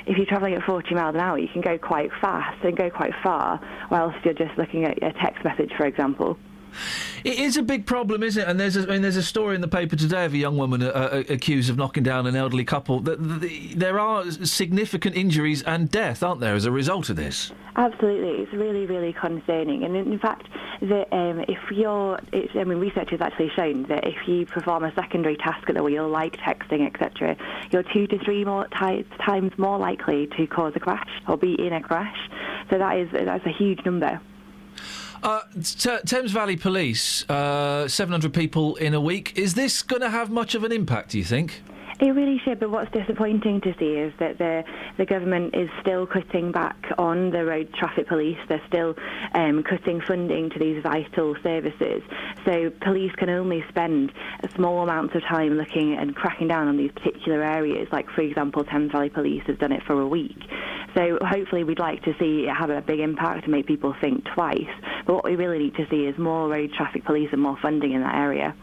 if you're travelling at 40 miles an hour, you can go quite fast and go quite far, whilst you're just looking at a text message, for example. It is a big problem, isn't it? And there's a story in the paper today of a young woman accused of knocking down an elderly couple. There are significant injuries and death, aren't there, as a result of this? Absolutely, it's really, really concerning. And in fact, that research has actually shown that if you perform a secondary task at the wheel, like texting, etc., you're 2 to 3 more times more likely to cause a crash or be in a crash. So that's a huge number. Thames Valley Police, 700 people in a week. Is this going to have much of an impact, do you think? It really should, but what's disappointing to see is that the government is still cutting back on the road traffic police. They're still cutting funding to these vital services. So police can only spend a small amount of time looking and cracking down on these particular areas. Like, for example, Thames Valley Police has done it for a week. So hopefully we'd like to see it have a big impact and make people think twice. But what we really need to see is more road traffic police and more funding in that area.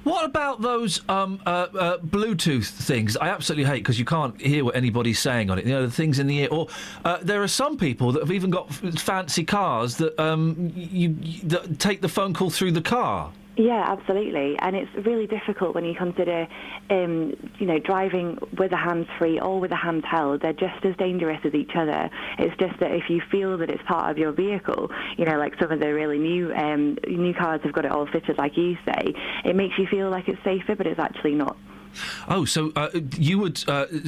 What about those Bluetooth things? I absolutely hate because you can't hear what anybody's saying on it. The things in the ear. Or there are some people that have even got fancy cars that that take the phone call through the car. Yeah, absolutely. And it's really difficult when you consider, driving with a hands-free or with a handheld. They're just as dangerous as each other. It's just that if you feel that it's part of your vehicle, like some of the really new cars have got it all fitted, like you say, it makes you feel like it's safer, but it's actually not. Oh, so you would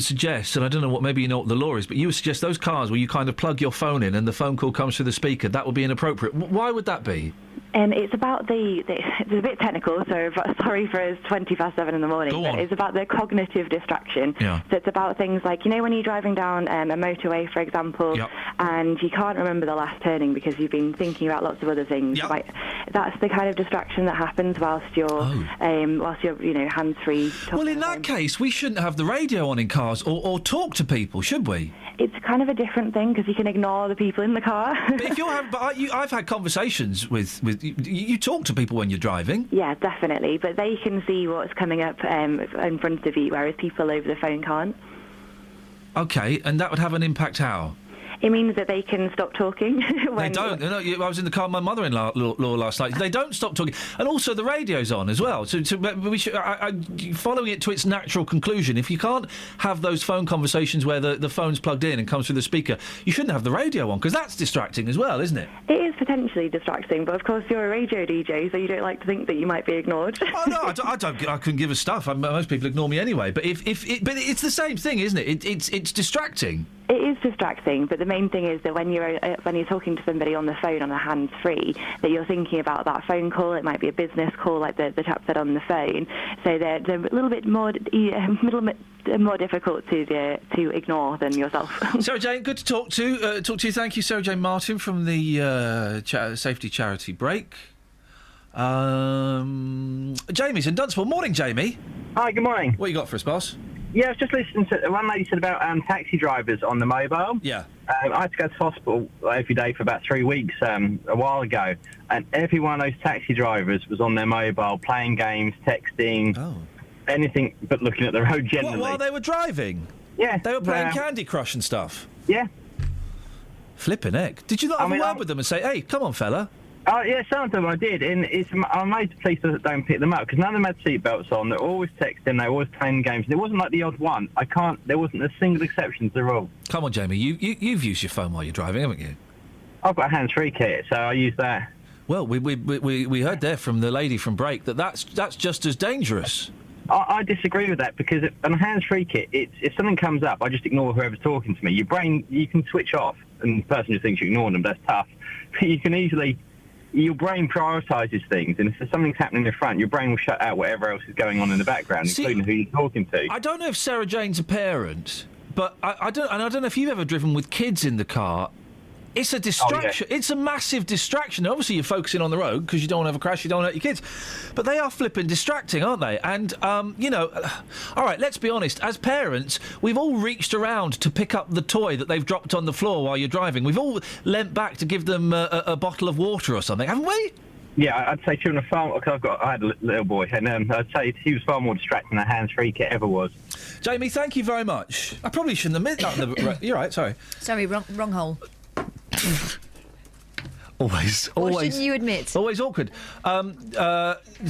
suggest, and I don't know maybe you know what the law is, but you would suggest those cars where you kind of plug your phone in and the phone call comes through the speaker, that would be inappropriate. Why would that be? It's about it's a bit technical, so sorry for it's 7:20 in the morning, but it's about the cognitive distraction. Yeah. So it's about things like, when you're driving down a motorway, for example, and you can't remember the last turning because you've been thinking about lots of other things. Yep. That's the kind of distraction that happens whilst you're hands-free. Well, in that case, we shouldn't have the radio on in cars or talk to people, should we? It's kind of a different thing because you can ignore the people in the car. But if I've had conversations with you talk to people when you're driving. Yeah, definitely. But they can see what's coming up in front of you, whereas people over the phone can't. Okay, and that would have an impact how? It means that they can stop talking. They don't. I was in the car with my mother-in-law last night. They don't stop talking. And also the radio's on as well. So we should, following it to its natural conclusion, if you can't have those phone conversations where the phone's plugged in and comes through the speaker, you shouldn't have the radio on, because that's distracting as well, isn't it? It is potentially distracting, but of course you're a radio DJ, so you don't like to think that you might be ignored. Oh, no, I don't. I couldn't give a stuff. Most people ignore me anyway. But but it's the same thing, isn't it? It's distracting. It is distracting, but the main thing is that when you're talking to somebody on the phone on a hands-free, that you're thinking about that phone call. It might be a business call, like the chap said on the phone. So they're a little bit more difficult to ignore than yourself. Sarah Jane, good to talk to you. Thank you, Sarah Jane Martin from the Safety Charity Break. Jamie's in Dunstable. Morning, Jamie. Hi, good morning. What you got for us, boss? Yeah, I was just listening to one lady said about taxi drivers on the mobile. Yeah. I had to go to hospital every day for about 3 weeks a while ago, and every one of those taxi drivers was on their mobile, playing games, texting, anything but looking at the road generally. What, while they were driving? Yeah. They were playing Candy Crush and stuff? Yeah. Flipping heck. Did you not have a word with them and say, hey, come on, fella? Oh, yeah, some of them I did, and I'm amazed the police don't pick them up, because none of them had seatbelts on. They're always texting, they're always playing games. And it wasn't like the odd one. There wasn't a single exception to the rule. Come on, Jamie, you've used your phone while you're driving, haven't you? I've got a hands-free kit, so I use that. Well, we heard there from the lady from Break that's just as dangerous. I disagree with that, because on a hands-free kit, if something comes up, I just ignore whoever's talking to me. Your brain, you can switch off, and the person just thinks you ignore them. That's tough. But you can easily... Your brain prioritises things, and if something's happening in front, your brain will shut out whatever else is going on in the background, including who you're talking to. I don't know if Sarah Jane's a parent, but I don't know if you've ever driven with kids in the car. It's a distraction. Oh, yeah. It's a massive distraction. Obviously, you're focusing on the road because you don't want to have a crash, you don't want to hurt your kids. But they are flipping distracting, aren't they? And, all right, let's be honest. As parents, we've all reached around to pick up the toy that they've dropped on the floor while you're driving. We've all leant back to give them a bottle of water or something, haven't we? Yeah, I'd say children are far... Because I had a little boy, and I'd say he was far more distracting than a hands-free kit ever was. Jamie, thank you very much. I probably shouldn't have admitted that. You're right, sorry. Sorry, wrong hole. Always. What shouldn't you admit? Always awkward.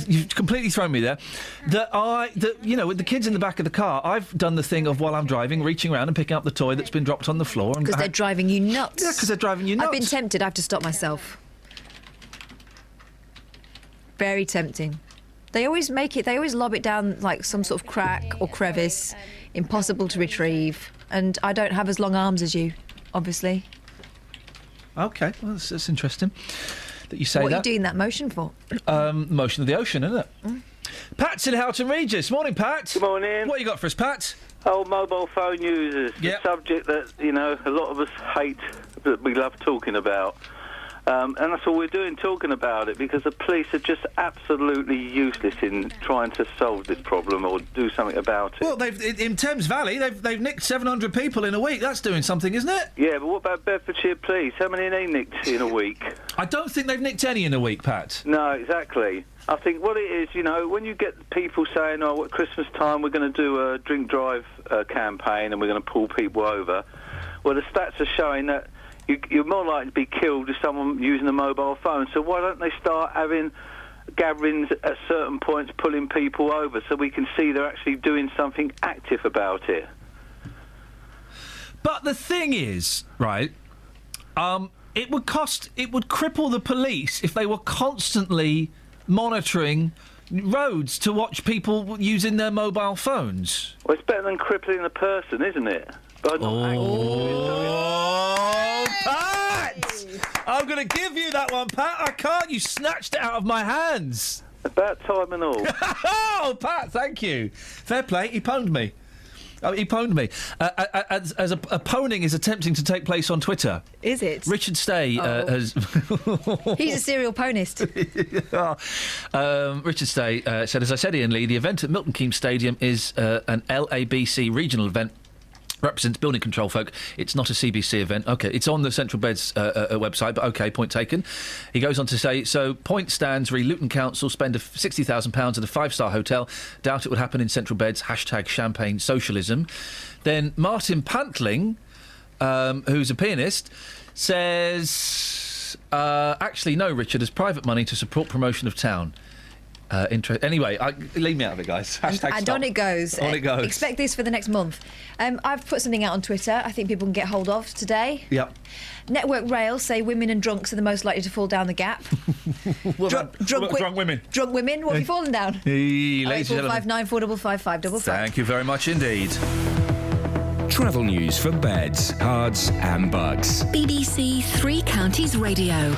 You've completely thrown me there. With the kids in the back of the car, I've done the thing of while I'm driving, reaching around and picking up the toy that's been dropped on the floor. Because they're driving you nuts. Yeah, because they're driving you nuts. I've been tempted. I have to stop myself. Very tempting. They always lob it down like some sort of crack or crevice, impossible to retrieve. And I don't have as long arms as you, obviously. OK, well, that's interesting that you say that. What are you doing that motion for? Motion of the ocean, isn't it? Mm. Pat's in Houghton Regis. Morning, Pat. Good morning. What you got for us, Pat? Oh, mobile phone users. Yep. The subject that, a lot of us hate, but we love talking about. And that's all we're doing, talking about it, because the police are just absolutely useless in trying to solve this problem or do something about it. Well, in Thames Valley, they've nicked 700 people in a week. That's doing something, isn't it? Yeah, but what about Bedfordshire Police? How many have they nicked in a week? I don't think they've nicked any in a week, Pat. No, exactly. I think what it is, when you get people saying, at Christmas time we're going to do a drink drive campaign and we're going to pull people over, well, the stats are showing that you're more likely to be killed if someone using a mobile phone. So why don't they start having gatherings at certain points, pulling people over, so we can see they're actually doing something active about it? But the thing is, right, it would cripple the police if they were constantly monitoring roads to watch people using their mobile phones. Well, it's better than crippling a person, isn't it? But Pat! I'm going to give you that one, Pat. I can't. You snatched it out of my hands. About time and all. Oh, Pat, thank you. Fair play. He pwned me. He pwned me. As a pwning is attempting to take place on Twitter. Is it? Richard Stay has... He's a serial ponist. Richard Stay said, as I said, Iain Lee, the event at Milton Keynes Stadium is an LABC regional event. Represents building control folk. It's not a CBC event. OK, it's on the Central Beds website, but OK, point taken. He goes on to say, so point stands re Luton Council spend £60,000 at a five-star hotel. Doubt it would happen in Central Beds. #champagne socialism. Then Martin Pantling, who's a pianist, says, actually, no, Richard, as private money to support promotion of town. Anyway, leave me out of it, guys. And on it goes. On it goes. Expect this for the next month. I've put something out on Twitter I think people can get hold of today. Yep. Network Rail say women and drunks are the most likely to fall down the gap. Drunk women. Drunk women, what have you fallen down? Ladies and gentlemen. 459 455 555. Thank you very much indeed. Travel news for beds, cards and bugs. BBC Three Counties Radio.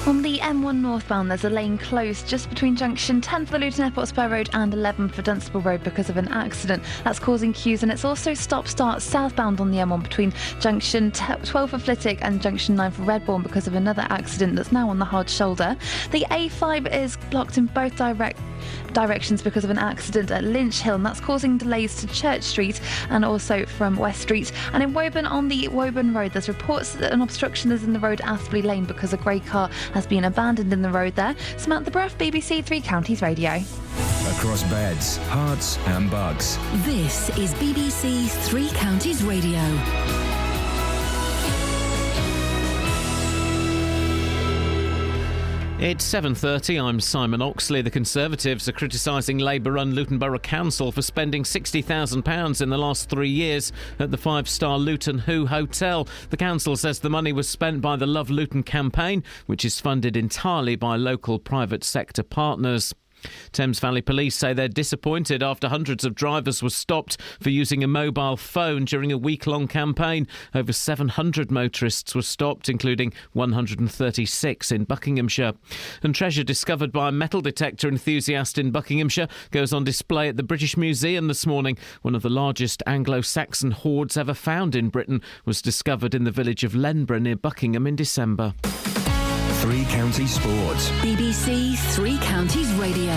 On the M1 northbound, there's a lane closed just between junction 10 for the Luton Airport Spur Road and 11 for Dunstable Road because of an accident. That's causing queues, and it's also stop-start southbound on the M1 between junction 12 for Flitwick and junction 9 for Redbourne because of another accident that's now on the hard shoulder. The A5 is blocked in both directions because of an accident at Lynch Hill, and that's causing delays to Church Street and also from West Street. And in Woburn, on the Woburn Road, there's reports that an obstruction is in the road Astley Lane because a grey car has been abandoned in the road there. Samantha Bruff, BBC Three Counties Radio. Across beds, hearts and bugs. This is BBC Three Counties Radio. It's 7:30. I'm Simon Oxley. The Conservatives are criticising Labour-run Luton Borough Council for spending £60,000 in the last 3 years at the five-star Luton Who Hotel. The council says the money was spent by the Love Luton campaign, which is funded entirely by local private sector partners. Thames Valley Police say they're disappointed after hundreds of drivers were stopped for using a mobile phone during a week-long campaign. Over 700 motorists were stopped, including 136 in Buckinghamshire. And treasure discovered by a metal detector enthusiast in Buckinghamshire goes on display at the British Museum this morning. One of the largest Anglo-Saxon hoards ever found in Britain was discovered in the village of Lenborough near Buckingham in December. Three Counties Sports. BBC Three Counties Radio.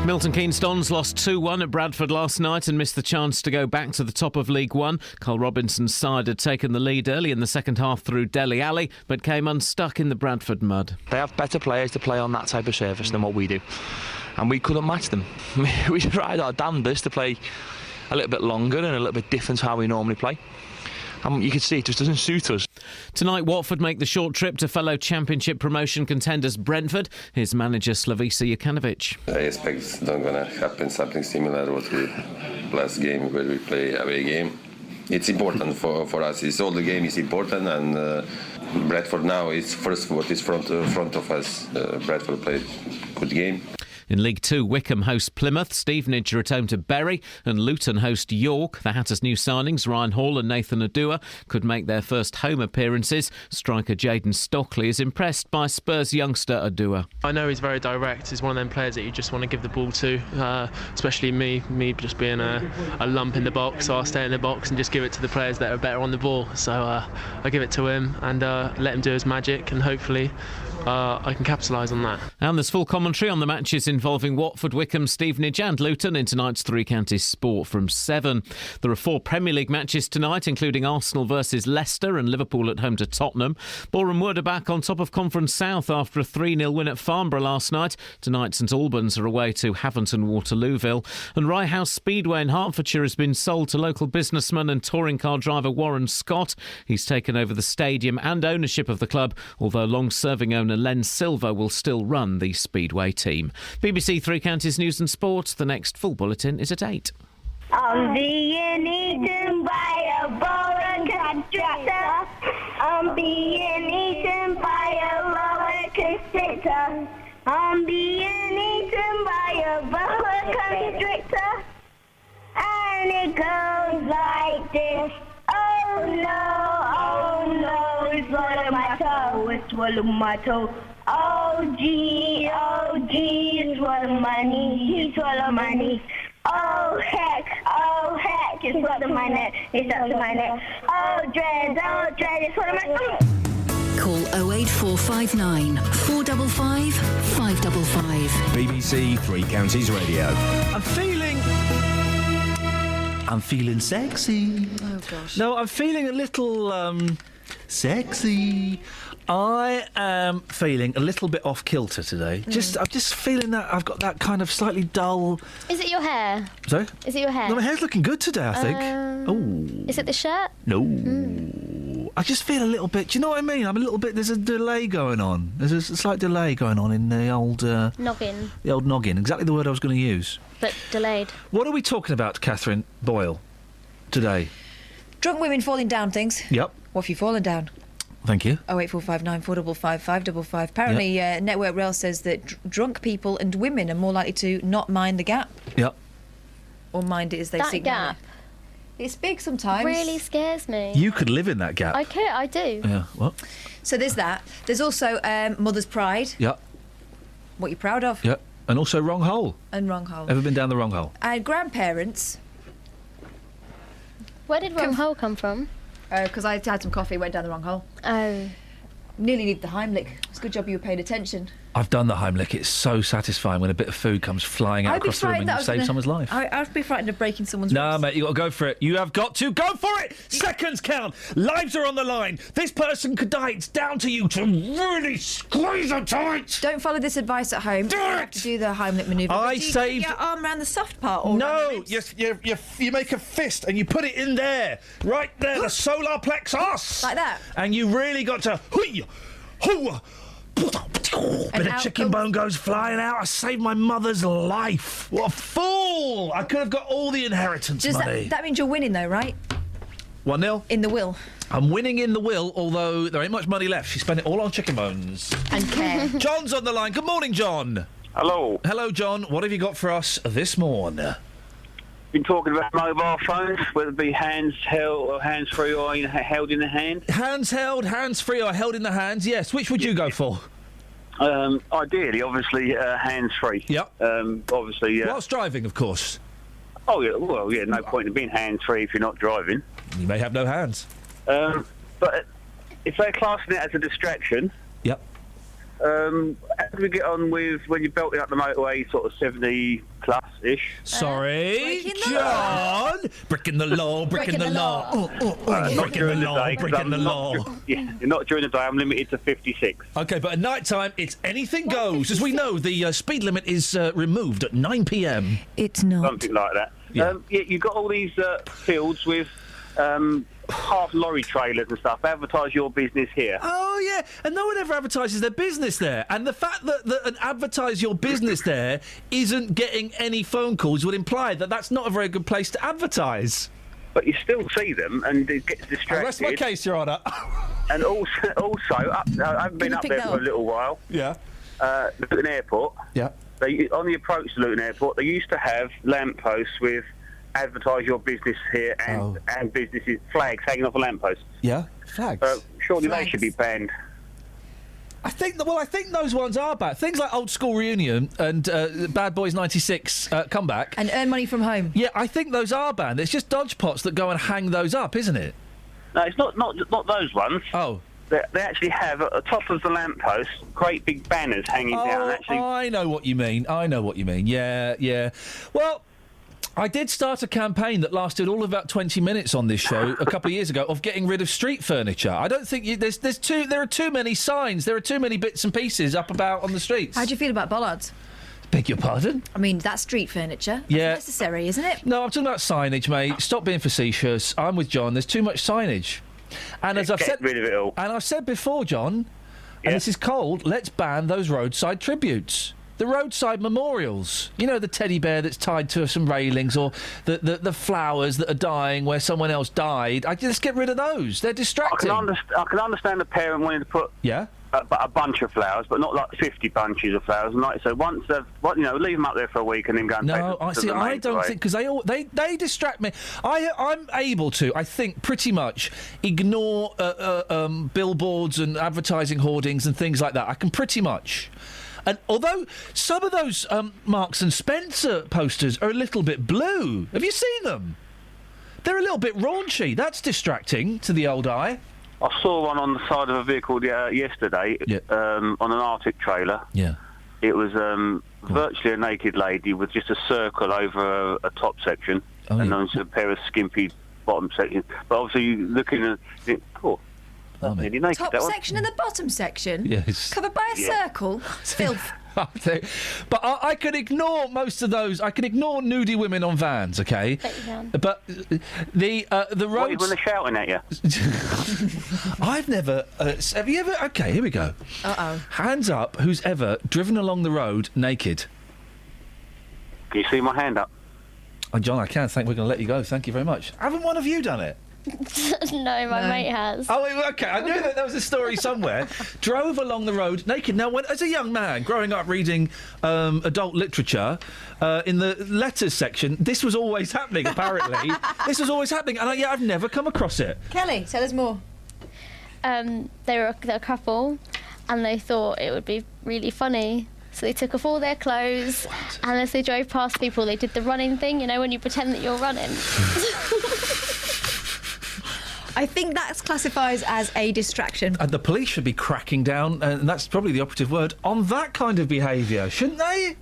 Milton Keynes Dons lost 2-1 at Bradford last night and missed the chance to go back to the top of League One. Carl Robinson's side had taken the lead early in the second half through Dele Alli, but came unstuck in the Bradford mud. They have better players to play on that type of surface than what we do, and we couldn't match them. We tried our damnedest to play a little bit longer and a little bit different to how we normally play. You can see it just doesn't suit us. Tonight, Watford make the short trip to fellow Championship promotion contenders Brentford. Here's manager Slavisa Jukanovic. I expect it's not going to happen something similar to what we last game where we play away game. It's important for us. It's all the game is important, and Bradford now is first what is front of us. Bradford played good game. In League Two, Wickham host Plymouth, Stevenage are at home to Bury, and Luton host York. The Hatters' new signings, Ryan Hall and Nathan Adua, could make their first home appearances. Striker Jayden Stockley is impressed by Spurs youngster Adua. I know he's very direct. He's one of them players that you just want to give the ball to, especially me just being a lump in the box. So I'll stay in the box and just give it to the players that are better on the ball. So I give it to him and let him do his magic, and hopefully I can capitalise on that. And there's full commentary on the matches involving Watford, Wickham, Stevenage and Luton in tonight's Three Counties Sport from 7. There are 4 Premier League matches tonight, including Arsenal versus Leicester and Liverpool at home to Tottenham. Boreham Wood are back on top of Conference South after a 3-0 win at Farnborough last night. Tonight, St Albans are away to Haventon Waterlooville. And Rye House Speedway in Hertfordshire has been sold to local businessman and touring car driver Warren Scott. He's taken over the stadium and ownership of the club, although long-serving owner Len Silver will still run the Speedway team. BBC Three Counties News and Sport. The next full bulletin is at 8. I'm being eaten by a boa constrictor. I'm being eaten by a boa constrictor. I'm being eaten by a boa constrictor. And it goes like this. Oh no, it's swallowed my toe, it swallowed my toe. Oh gee, it swallowed my knee, it swallowed my knee. Oh heck, it swallowed my neck, it swallowed my neck. Oh dread, it swallowed my stomach. Call 08459 455 555. BBC Three Counties Radio. I'm feeling sexy. Oh, gosh. No, I'm feeling a little, sexy. I am feeling a little bit off kilter today. I'm just feeling that I've got that kind of slightly dull... Is it your hair? Sorry? Is it your hair? No, my hair's looking good today, I think. Oh. Is it the shirt? No. I just feel a little bit... Do you know what I mean? I'm a little bit... There's a delay going on. There's a slight delay going on in the old... noggin. The old noggin. Exactly the word I was going to use. But delayed. What are we talking about, Catherine Boyle, today? Drunk women falling down things. Yep. What have you fallen down? Thank you. 08459 455 555. Apparently, Network Rail says that drunk people and women are more likely to not mind the gap. Yep. Or mind it as they that signal gap. It's big sometimes. Really scares me. You could live in that gap. I do. Yeah, what? So there's that. There's also mother's pride. Yeah. What you're proud of. Yeah. And also wrong hole. And wrong hole. Ever been down the wrong hole? And grandparents. Where did wrong hole come from? Because I had some coffee, went down the wrong hole. Oh. Nearly did the Heimlich. It's a good job you were paying attention. I've done the Heimlich. It's so satisfying when a bit of food comes flying out across the room and you save someone's life. I'd be frightened of breaking someone's No, ribs. mate, you got to go for it. You have got to go for it. Seconds count. Lives are on the line. This person could die. It's down to you to really squeeze it tight. Don't follow this advice at home. You have to do the Heimlich manoeuvre. I Do you saved- put your arm around the soft part. Or No, you make a fist and you put it in there, right there, the solar plexus, like that. And you really got to. Bit of chicken bone goes flying out. I saved my mother's life. What a fool! I could have got all the inheritance money. That means you're winning, though, right? 1-0. In the will. I'm winning in the will, although there ain't much money left. She spent it all on chicken bones. And care. John's on the line. Good morning, John. Hello. Hello, John. What have you got for us this morning? Been talking about mobile phones, whether it be hands held or hands-free or held in the hand. Hands held, hands-free or held in the hands, yes. Which would you go for? Ideally, obviously, hands-free. Yep. Obviously... Whilst driving, of course. Oh, yeah, well, yeah, no point in being hands-free if you're not driving. You may have no hands. But if they're classing it as a distraction... Yep. How do we get on with when you're belting up the motorway, sort of 70-plus-ish? Sorry, John. Breaking the law, breaking the law. Breaking the law, breaking the law. Yeah, not during the day. I'm limited to 56. OK, but at night time, it's anything goes. As we know, the speed limit is removed at 9 p.m. It's not. Something like that. Yeah, you've got all these fields with... half lorry trailers and stuff advertise your business here. Oh yeah, and no one ever advertises their business there. And the fact that an advertise your business there isn't getting any phone calls would imply that that's not a very good place to advertise. But you still see them, and it gets distracted. I rest my case, Your Honour. And also, I haven't been up there for a little while. Yeah. Luton Airport. Yeah. On the approach to Luton Airport, they used to have lampposts with advertise your business here and businesses flags hanging off a lamppost. Yeah, flags. Surely they should be banned. I think those ones are bad. Things like Old School Reunion and Bad Boys 96 Comeback. And Earn Money From Home. Yeah, I think those are banned. It's just dodgepots that go and hang those up, isn't it? No, it's not those ones. Oh. They actually have, at the top of the lamppost, great big banners hanging down. Actually, I know what you mean. Yeah, yeah. Well... I did start a campaign that lasted all of about 20 minutes on this show a couple of years ago of getting rid of street furniture. I don't think there are too many signs, there are too many bits and pieces up about on the streets. How do you feel about bollards? Beg your pardon? I mean, that's street furniture. Yeah. That's necessary, isn't it? No, I'm talking about signage, mate. Stop being facetious. I'm with John. There's too much signage. And as I've said, rid of it all. And I've said before, John, and this is cold, let's ban those roadside tributes. The roadside memorials. You know, the teddy bear that's tied to some railings, or the flowers that are dying where someone else died. Let's get rid of those. They're distracting. I can understand the parent wanting to put a bunch of flowers, but not like 50 bunches of flowers. And like so, once they've, leave them up there for a week and then go and take them. No, I don't think, because they distract me. I'm able to, I think, pretty much ignore billboards and advertising hoardings and things like that. I can pretty much. And although some of those Marks and Spencer posters are a little bit blue, have you seen them? They're a little bit raunchy. That's distracting to the old eye. I saw one on the side of a vehicle yesterday on an Arctic trailer. Yeah. It was virtually a naked lady with just a circle over a top section and then a pair of skimpy bottom sections. But obviously, you're looking at it, nearly naked, Top section and the bottom section? Yes. Covered by a circle? Filth. But I can ignore most of those. I can ignore nudie women on vans, OK? Bet you can. But the roads... What, when they're shouting at you? I've never... have you ever... OK, here we go. Uh-oh. Hands up, who's ever driven along the road naked? Can you see my hand up? Oh, John, I can. We're going to let you go. Thank you very much. Haven't one of you done it? No, my mate has. Oh, OK. I knew that there was a story somewhere. Drove along the road naked. Now, as a young man growing up reading adult literature, in the letters section, this was always happening, apparently. This was always happening, and I've never come across it. Kelly, tell us more. They're a couple, and they thought it would be really funny. So they took off all their clothes, and as they drove past people, they did the running thing, you know, when you pretend that you're running. I think that classifies as a distraction. And the police should be cracking down, and that's probably the operative word, on that kind of behaviour, shouldn't they?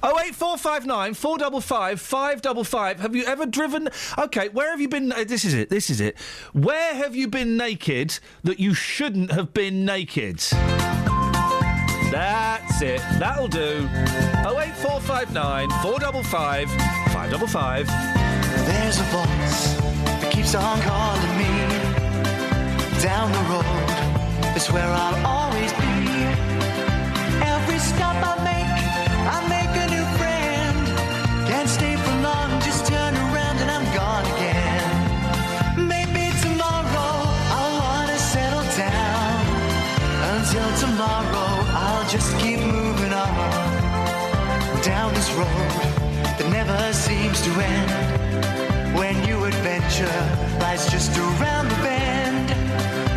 08459 455 555. Have you ever driven... OK, where have you been... This is it. Where have you been naked that you shouldn't have been naked? That's it. That'll do. 08459 455 555. There's a voice that keeps on calling me. Down the road, it's where I'll always be. Every stop I make a new friend. Can't stay for long, just turn around and I'm gone again. Maybe tomorrow I'll wanna settle down. Until tomorrow I'll just keep moving on. Down this road that never seems to end. When new adventure lies just around the bend.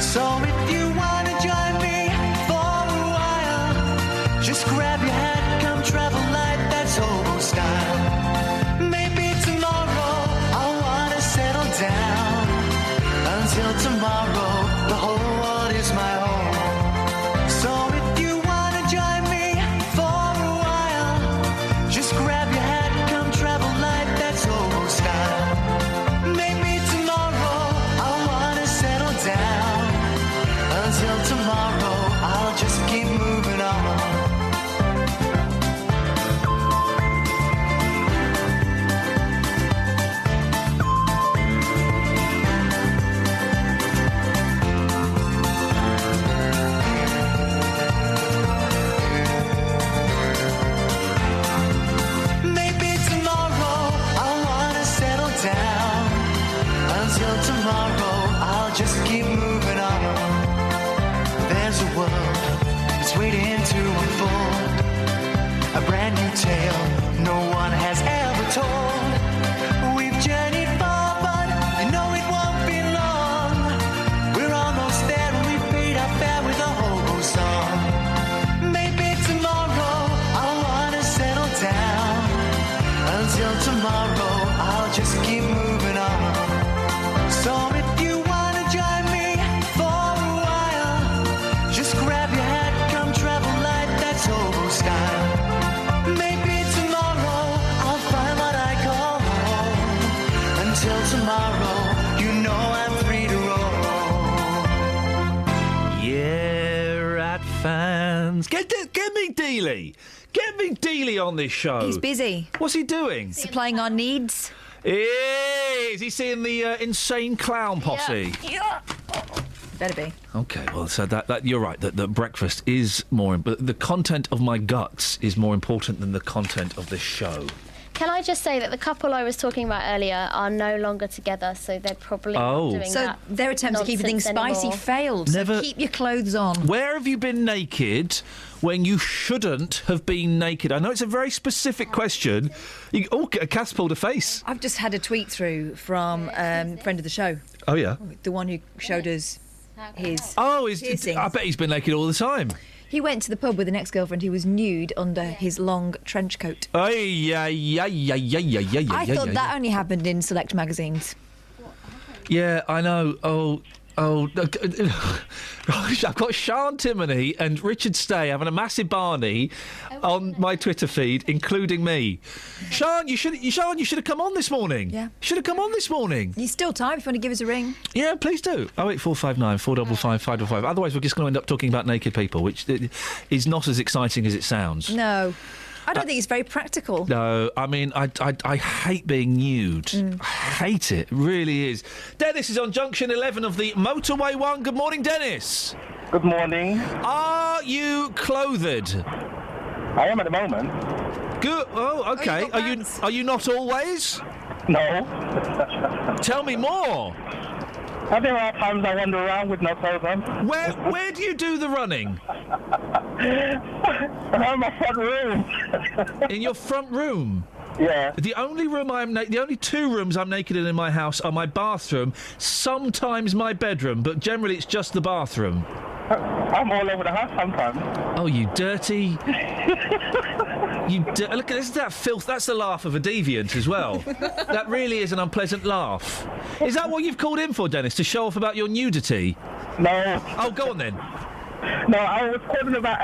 So if you wanna join me for a while, just grab your hat, come travel light, that's hobo style. Maybe tomorrow I'll wanna settle down. Until tomorrow, the whole world is my home. So if you wanna join me for a while, just grab your hat, come travel light, that's hobo style. Maybe tomorrow I'll wanna settle down. Until tomorrow, I'll just keep moving on. Maybe tomorrow I'll wanna settle down. Until tomorrow, I'll just keep moving on. There's a world that's waiting to unfold. A brand new tale no one has ever told. We've journeyed far, but you know it won't be long. We're almost there and we've paid our fare with a hobo song. Maybe tomorrow I'll wanna settle down. Until tomorrow, I'll just keep moving on. So if you wanna join me for a while, just grab your hat, come travel light, that's hobo style. Maybe tomorrow I'll find what I call home. Until tomorrow, you know I'm free to roll. Yeah, rat fans. Get me Dealey. Get me Dealey on this show. He's busy. What's he doing? Supplying our needs. Is he seeing the insane clown posse? Yeah. Better be. Okay, well, so that you're right. That breakfast is more, but the content of my guts is more important than the content of this show. Can I just say that the couple I was talking about earlier are no longer together, so they're probably not doing so that. their attempt to keep things spicy anymore. failed. Never- So keep your clothes on. Where have you been naked when you shouldn't have been naked? I know it's a very specific question. Cass pulled a face. I've just had a tweet through from friend of the show, Oh, yeah. the one who showed us his piercings. I bet he's been naked all the time. He went to the pub with an ex-girlfriend who was nude under his long trench coat. I I thought that only happened in select magazines. Yeah, I know. I've got Sean Timoney and Richard Stay having a massive Barney on my Twitter feed, including me. Sean, you should have come on this morning. Yeah. Should have come on this morning. You're still time if you want to give us a ring. Yeah, please do. 08459 455 555. Otherwise, we're just going to end up talking about naked people, which is not as exciting as it sounds. No. I don't think it's very practical. No, I mean, I hate being nude. I hate it. It really is. Dennis is on junction 11 of the motorway 1. Good morning, Dennis. Good morning. Are you clothed? I am at the moment. Good. Oh, okay. Are you not always? No. Tell me more. There are times I wander around with no clothes on. Where do you do the running? Around my front room. In your front room? Yeah. The only two rooms I'm naked in my house are my bathroom, sometimes my bedroom, but generally it's just the bathroom. I'm all over the house sometimes. Oh, you dirty... Look, isn't that filth? That's the laugh of a deviant as well. That really is an unpleasant laugh. Is that what you've called in for, Dennis, to show off about your nudity? No. Oh, go on then. No, I was calling about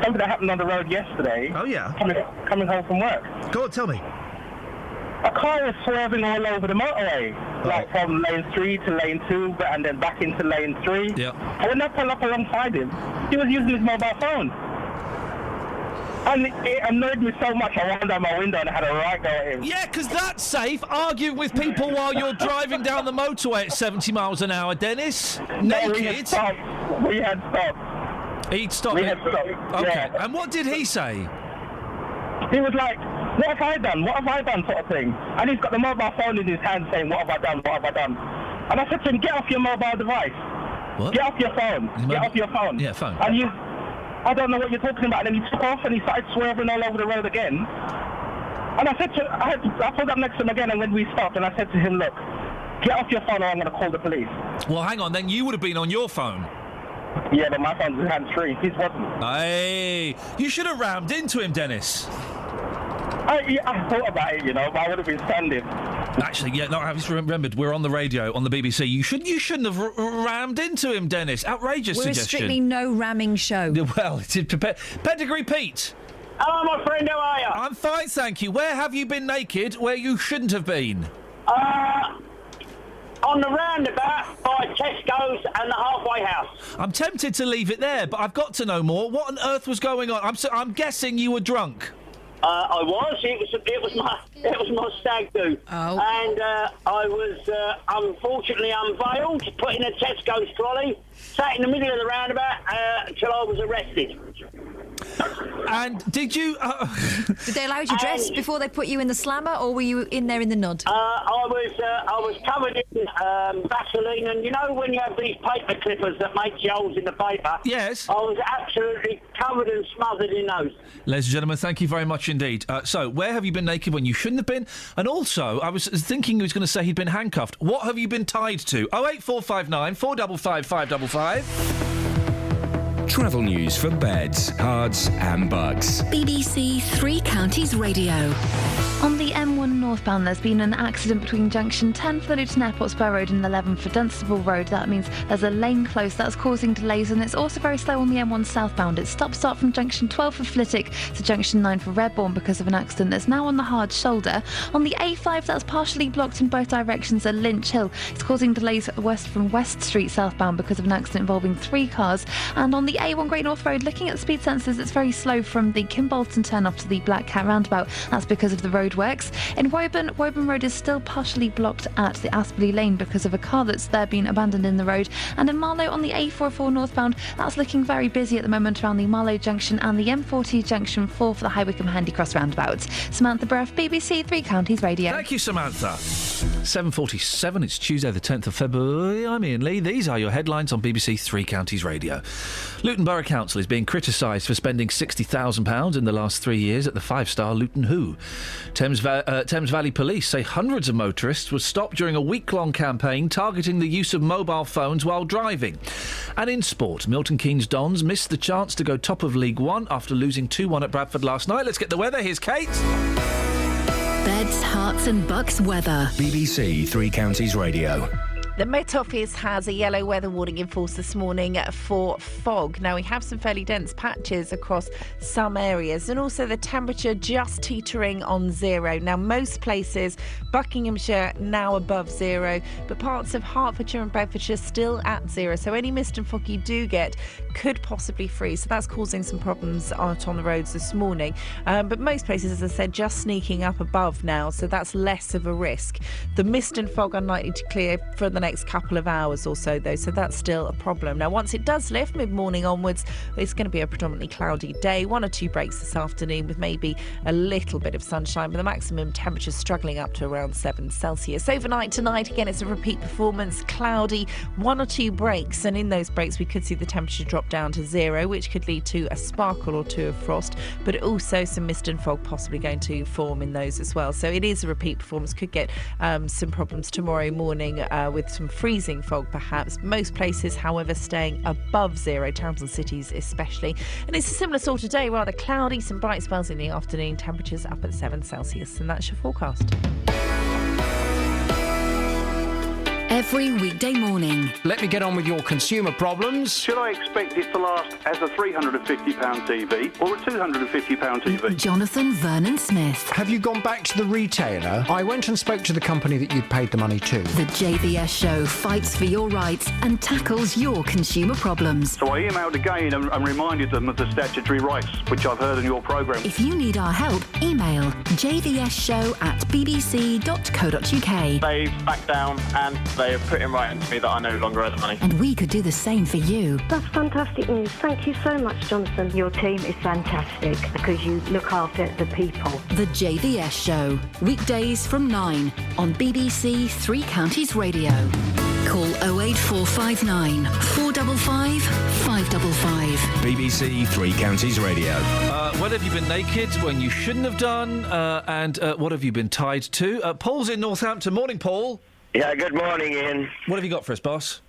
something that happened on the road yesterday. Oh, yeah? Coming home from work. Go on, tell me. A car was swerving all over the motorway, like from lane 3 to lane 2, and then back into lane 3. Yeah. And when I pulled up alongside him, he was using his mobile phone. And it annoyed me so much, I wound down my window and I had a right go at him. Yeah, because that's safe, arguing with people while you're driving down the motorway at 70 miles an hour, Dennis. Naked. No, we had stopped. He'd stopped. We had stopped. Okay, Yeah. and what did he say? He was like, what have I done? What have I done, sort of thing. And he's got the mobile phone in his hand saying, what have I done? What have I done? And I said to him, get off your mobile device. What? Get off your phone. Get off your phone. Yeah, phone. And I don't know what you're talking about. And then he took off and he started swerving all over the road again. And I said I pulled up next to him again, and when we stopped, and I said to him, look, get off your phone or I'm going to call the police. Well, hang on, then you would have been on your phone. Yeah, but my phone's hands-free. His wasn't. Hey, you should have rammed into him, Dennis. I thought about it, but I would have been standing. Actually, yeah, no, I've just remembered, we're on the radio, on the BBC. You shouldn't have rammed into him, Dennis. Outrageous We're suggestion. a strictly no ramming show. Well, it's Pedigree Pete. Hello, my friend, how are you? I'm fine, thank you. Where have you been naked where you shouldn't have been? On the roundabout by Tesco's and the halfway house. I'm tempted to leave it there, but I've got to know more. What on earth was going on? I'm guessing you were drunk. I was. It was my stag do. Oh. And I was unfortunately unveiled, put in a Tesco's trolley, sat in the middle of the roundabout until I was arrested. And did you... Did they allow you to dress before they put you in the slammer, or were you in there in the nud? I was covered in Vaseline, and when you have these paper clippers that make holes in the paper? Yes. I was absolutely covered and smothered in those. Ladies and gentlemen, thank you very much indeed. So, where have you been naked when you shouldn't have been? And also, I was thinking he was going to say he'd been handcuffed. What have you been tied to? 08459 455 555. Travel news for beds, cards and bugs. BBC Three Counties Radio. On the M1 northbound, there's been an accident between junction 10 for the Luton Airport Spur Road and 11 for Dunstable Road. That means there's a lane closed. That's causing delays, and it's also very slow on the M1 southbound. It's stop-start from junction 12 for Flitwick to junction 9 for Redbourne because of an accident that's now on the hard shoulder. On the A5, that's partially blocked in both directions at Lynch Hill. It's causing delays west from West Street southbound because of an accident involving 3 cars. And on the A1 Great North Road, looking at the speed sensors, it's very slow from the Kimbolton turn off to the Black Cat roundabout. That's because of the road works. In Woburn Road is still partially blocked at the Aspley Lane because of a car that's there been abandoned in the road. And in Marlow on the A44 northbound, that's looking very busy at the moment around the Marlow Junction and the M40 Junction 4 for the High Wycombe Handy Cross roundabouts. Samantha Bruff, BBC Three Counties Radio. Thank you, Samantha. 7:47, it's Tuesday the 10th of February. I'm Iain Lee. These are your headlines on BBC Three Counties Radio. Luton Borough Council is being criticised for spending £60,000 in the last 3 years at the 5-star Luton Hoo. Thames Valley Police say hundreds of motorists were stopped during a week-long campaign targeting the use of mobile phones while driving. And in sport, Milton Keynes Dons missed the chance to go top of League One after losing 2-1 at Bradford last night. Let's get the weather. Here's Kate. Beds, Herts and Bucks weather. BBC Three Counties Radio. The Met Office has a yellow weather warning in force this morning for fog. Now, we have some fairly dense patches across some areas, and also the temperature just teetering on 0. Now, most places, Buckinghamshire now above 0, but parts of Hertfordshire and Bedfordshire still at 0. So any mist and fog you do get could possibly freeze. So that's causing some problems out on the roads this morning. But most places, as I said, just sneaking up above now, so that's less of a risk. The mist and fog unlikely to clear for the next next couple of hours or so, though, so that's still a problem. Now, once it does lift, mid-morning onwards, it's going to be a predominantly cloudy day. 1 or 2 breaks this afternoon with maybe a little bit of sunshine, but the maximum temperature struggling up to around 7 Celsius. Overnight tonight, again, it's a repeat performance, cloudy, 1 or 2 breaks, and in those breaks we could see the temperature drop down to 0, which could lead to a sparkle or 2 of frost, but also some mist and fog possibly going to form in those as well. So it is a repeat performance. Could get some problems tomorrow morning with some freezing fog perhaps. Most places, however, staying above 0, towns and cities especially. And it's a similar sort of day, rather cloudy, some bright spells in the afternoon, temperatures up at 7 Celsius, and that's your forecast. Every weekday morning. Let me get on with your consumer problems. Should I expect it to last as a £350 TV or a £250 TV? Jonathan Vernon Smith. Have you gone back to the retailer? I went and spoke to the company that you'd paid the money to. The JVS show fights for your rights and tackles your consumer problems. So I emailed again and reminded them of the statutory rights, which I've heard in your programme. If you need our help, email jvsshow@bbc.co.uk. They've backed down and they have put in writing to me that I no longer owe the money. And we could do the same for you. That's fantastic news. Thank you so much, Jonathan. Your team is fantastic because you look after the people. The JVS show, weekdays from 9 on BBC Three Counties Radio. Call 08459 455 555. BBC Three Counties Radio. When have you been naked when you shouldn't have done? And what have you been tied to? Paul's in Northampton. Morning, Paul. Yeah, good morning, Ian. What have you got for us, boss?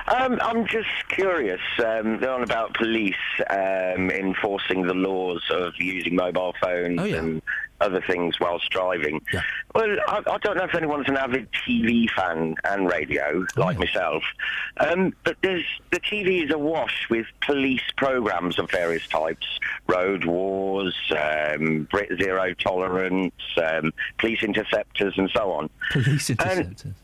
I'm just curious. They're on about police enforcing the laws of using mobile phones and other things whilst driving. Yeah. Well, I don't know if anyone's an avid TV fan and radio, like myself, but the TV is awash with police programmes of various types. Road Wars, Brit Zero Tolerance, Police Interceptors and so on. Police Interceptors?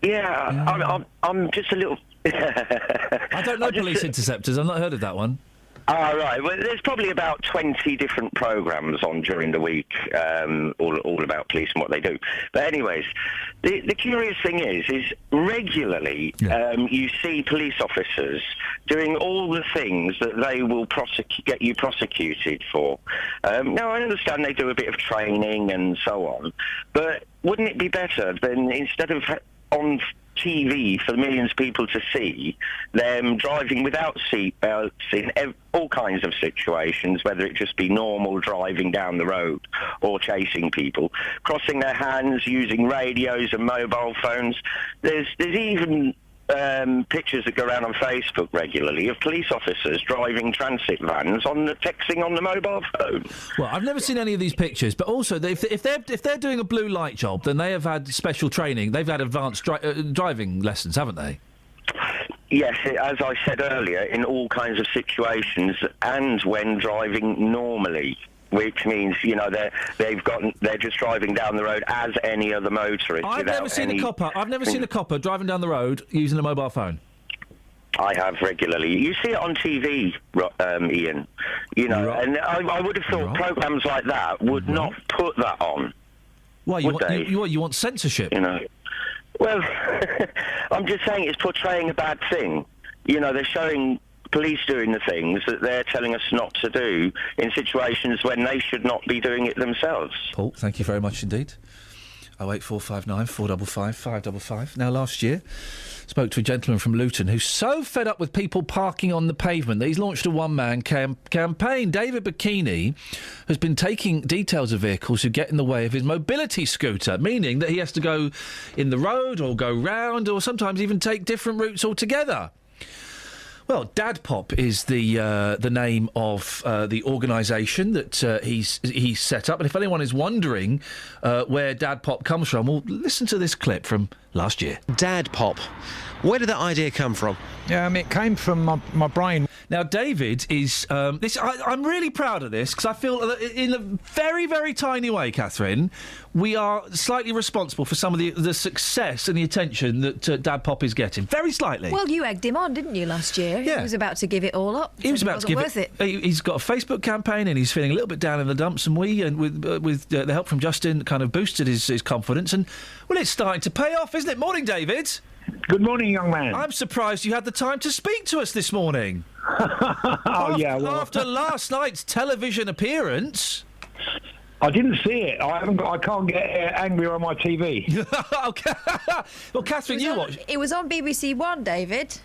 I'm just a little... I don't know Police Interceptors. I've not heard of that one. Right. Well, there's probably about 20 different programmes on during the week, all about police and what they do. But anyways, the curious thing is regularly you see police officers doing all the things that they will get you prosecuted for. Now, I understand they do a bit of training and so on, but wouldn't it be better than instead of on TV for millions of people to see them driving without seatbelts in all kinds of situations, whether it just be normal driving down the road or chasing people, crossing their hands, using radios and mobile phones. There's even pictures that go around on Facebook regularly of police officers driving transit vans texting on the mobile phone. Well, I've never seen any of these pictures, but also if they're doing a blue light job, then they have had special training. They've had advanced driving lessons, haven't they? Yes, as I said earlier, in all kinds of situations and when driving normally. Which means, they're just driving down the road as any other motorist. I've never seen a copper driving down the road using a mobile phone. I have regularly. You see it on TV, Ian. And I would have thought programmes like that would not put that on. Why? You want censorship? Well, I'm just saying it's portraying a bad thing. They're showing police doing the things that they're telling us not to do in situations when they should not be doing it themselves. Paul, thank you very much indeed. 08459 455 555. Now, last year, spoke to a gentleman from Luton who's so fed up with people parking on the pavement that he's launched a one-man campaign. David Bikini has been taking details of vehicles who get in the way of his mobility scooter, meaning that he has to go in the road or go round or sometimes even take different routes altogether. Well, Dad Pop is the name of the organisation that he's set up. And if anyone is wondering where Dad Pop comes from, well, listen to this clip from last year. Dad Pop. Where did that idea come from? It came from my brain. Now, David is... I'm really proud of this because I feel that in a very, very tiny way, Catherine, we are slightly responsible for some of the success and the attention that Dad Pop is getting. Very slightly. Well, you egged him on, didn't you, last year? Yeah. He was about to give it all up. He was about to give worth it. He's got a Facebook campaign and he's feeling a little bit down in the dumps, and we, and with the help from Justin, kind of boosted his confidence. And, well, it's starting to pay off, isn't it? Morning, David. Good morning, young man. I'm surprised you had the time to speak to us this morning. After last night's television appearance. I didn't see it. I can't get angry on my TV. Okay. Well, Catherine, you watched. It was on BBC One, David.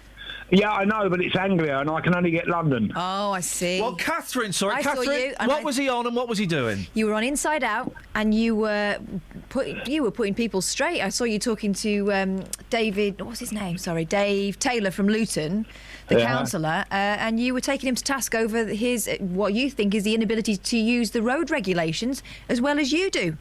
Yeah, I know, but it's Anglia, and I can only get London. Oh, I see. Well, Catherine, sorry, I Catherine. saw you, and what was he on, and what was he doing? You were on Inside Out, and you were putting people straight. I saw you talking to David. What's his name? Sorry, Dave Taylor from Luton, the councillor, and you were taking him to task over his what you think is the inability to use the road regulations as well as you do.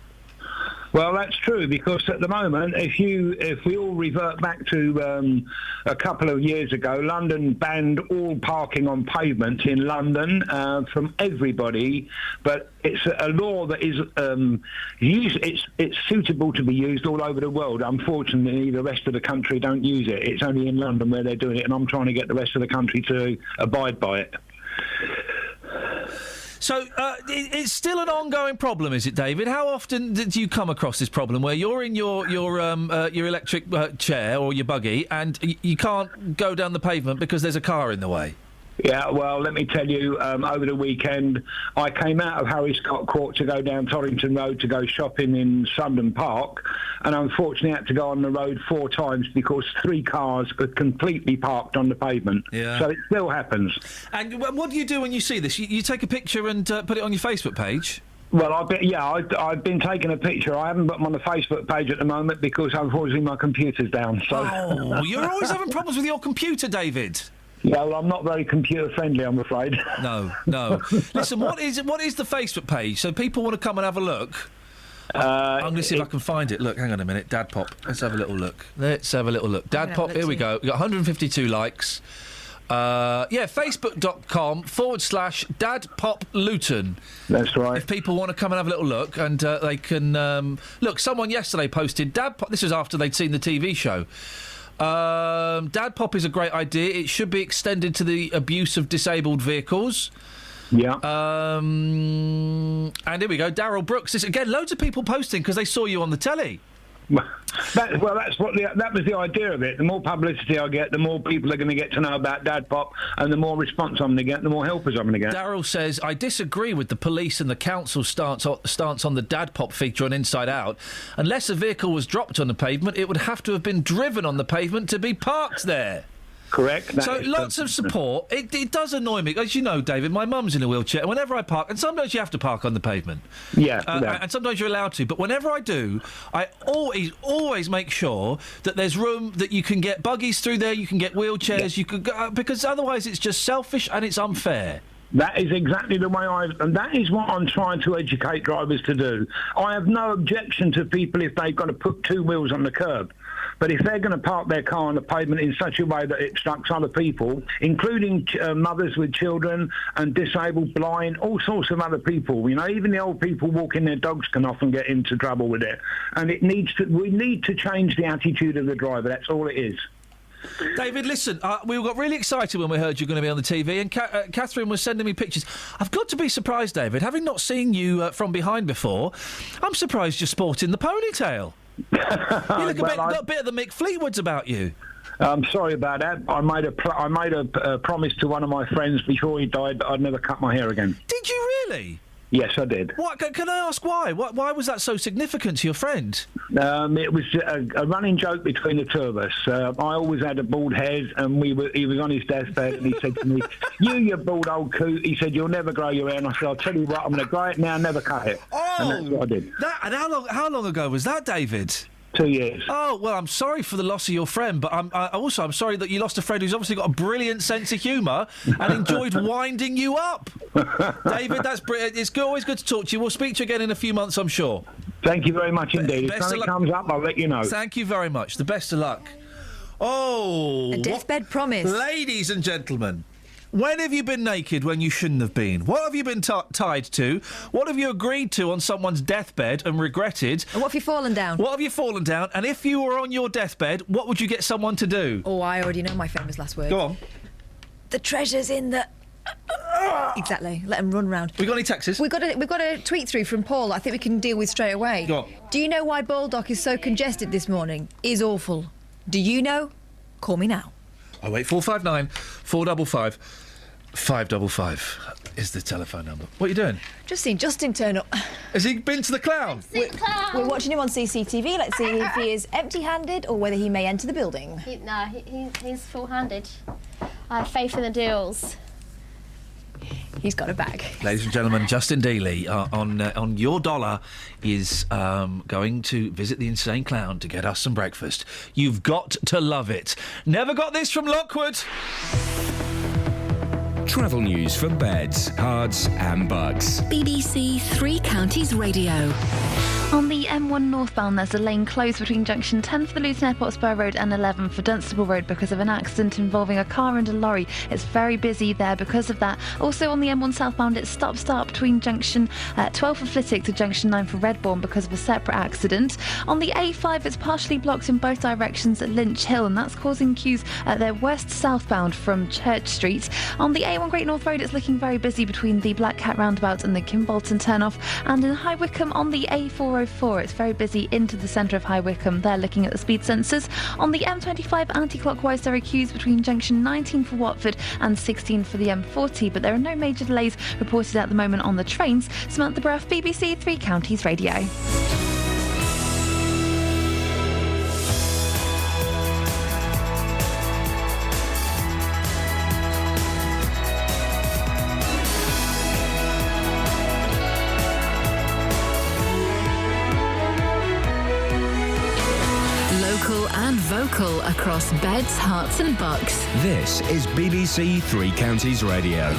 Well, that's true, because at the moment, if we all revert back to a couple of years ago, London banned all parking on pavements in London from everybody, but it's a law that is it's suitable to be used all over the world. Unfortunately, the rest of the country don't use it. It's only in London where they're doing it, and I'm trying to get the rest of the country to abide by it. So it's still an ongoing problem, is it, David? How often do you come across this problem where you're in your electric chair or your buggy and you can't go down the pavement because there's a car in the way? Yeah, well, let me tell you, over the weekend, I came out of Harry Scott Court to go down Torrington Road to go shopping in Sundon Park, and unfortunately had to go on the road 4 times because 3 cars were completely parked on the pavement. Yeah. So it still happens. And what do you do when you see this? You take a picture and put it on your Facebook page? Well, I've been taking a picture. I haven't put them on the Facebook page at the moment because, unfortunately, my computer's down. So. Oh, you're always having problems with your computer, David. Yeah, well, I'm not very computer-friendly, I'm afraid. No. Listen, what is the Facebook page? So people want to come and have a look. I'm going to see if I can find it. Look, hang on a minute. Dad Pop. Let's have a little look. Dad Pop, here we go. We've got 152 likes. Facebook.com/Dad Pop Luton. That's right. If people want to come and have a little look, and they can... look, someone yesterday posted Dad Pop... This was after they'd seen the TV show. Dad Pop is a great idea. It should be extended to the abuse of disabled vehicles. Yeah. And here we go. Daryl Brooks. This, again, loads of people posting because they saw you on the telly. That was the idea of it. The more publicity I get, the more people are going to get to know about Dad Pop, and the more response I'm going to get, the more helpers I'm going to get. Daryl says, I disagree with the police and the council's stance on the Dad Pop feature on Inside Out. Unless a vehicle was dropped on the pavement, it would have to have been driven on the pavement to be parked there. Correct. So lots of support. It does annoy me. As you know, David, my mum's in a wheelchair, and whenever I park, and sometimes you have to park on the pavement. Yeah. And sometimes you're allowed to, but whenever I do, I always make sure that there's room, that you can get buggies through there, you can get wheelchairs, you could go, because otherwise it's just selfish and it's unfair. That is exactly the way and that is what I'm trying to educate drivers to do. I have no objection to people if they've got to put 2 wheels on the curb. But if they're going to park their car on the pavement in such a way that it obstructs other people, including mothers with children and disabled, blind, all sorts of other people, you know, even the old people walking their dogs can often get into trouble with it. And we need to change the attitude of the driver. That's all it is. David, listen, we got really excited when we heard you were going to be on the TV, and Catherine was sending me pictures. I've got to be surprised, David, having not seen you from behind before, I'm surprised you're sporting the ponytail. You look got a bit of the Mick Fleetwoods about you. I'm sorry about that. I made a promise to one of my friends before he died that I'd never cut my hair again. Did you really? Yes, I did. What? Can I ask why? Why was that so significant to your friend? It was a running joke between the two of us. I always had a bald head, and he was on his deathbed, and he said to me, you bald old coot, he said, you'll never grow your hair. And I said, I'll tell you what, I'm going to grow it now, never cut it. Oh! And that's what I did. And how long ago was that, David? 2 years. Oh, well, I'm sorry for the loss of your friend, but I'm sorry that you lost a friend who's obviously got a brilliant sense of humour and enjoyed winding you up. David, that's brilliant. It's always good to talk to you. We'll speak to you again in a few months, I'm sure. Thank you very much indeed. If something comes up, I'll let you know. Thank you very much. The best of luck. Oh! A deathbed promise. Ladies and gentlemen, when have you been naked when you shouldn't have been? What have you been tied to? What have you agreed to on someone's deathbed and regretted? And what have you fallen down? What have you fallen down? And if you were on your deathbed, what would you get someone to do? Oh, I already know my famous last word. Go on. The treasure's in the... Exactly. Let them run round. We got any texts? We've got a tweet through from Paul I think we can deal with straight away. Go on. Do you know why Baldock is so congested this morning? Is awful. Do you know? Call me now. 08459 455 555 is the telephone number. What are you doing? Just seen Justin turn up. Has he been to the clown? We're watching him on CCTV. Let's see if he is empty-handed or whether he may enter the building. He's full-handed. I have faith in the deals. He's got a bag. Ladies and gentlemen, Justin Dealey on Your Dollar is going to visit the Insane Clown to get us some breakfast. You've got to love it. Never got this from Lockwood. Travel news for beds, cards and bugs. BBC Three Counties Radio. On the M1 northbound, there's a lane closed between junction 10 for the Luton Airport Spur Road and 11 for Dunstable Road because of an accident involving a car and a lorry. It's very busy there because of that. Also on the M1 southbound, it's stop-start between junction 12 for Flitwick to junction 9 for Redbourne because of a separate accident. On the A5, it's partially blocked in both directions at Lynch Hill, and that's causing queues they're west-southbound from Church Street. On the A1 Great North Road, it's looking very busy between the Black Cat roundabout and the Kimbolton turnoff. And in High Wycombe on the A404, it's very busy into the centre of High Wycombe. They're looking at the speed sensors. On the M25 anti-clockwise, there are queues between junction 19 for Watford and 16 for the M40, but there are no major delays reported at the moment on the trains. Samantha Bruff, BBC Three Counties Radio. Vocal across beds, hearts and bucks. This is BBC Three Counties Radio.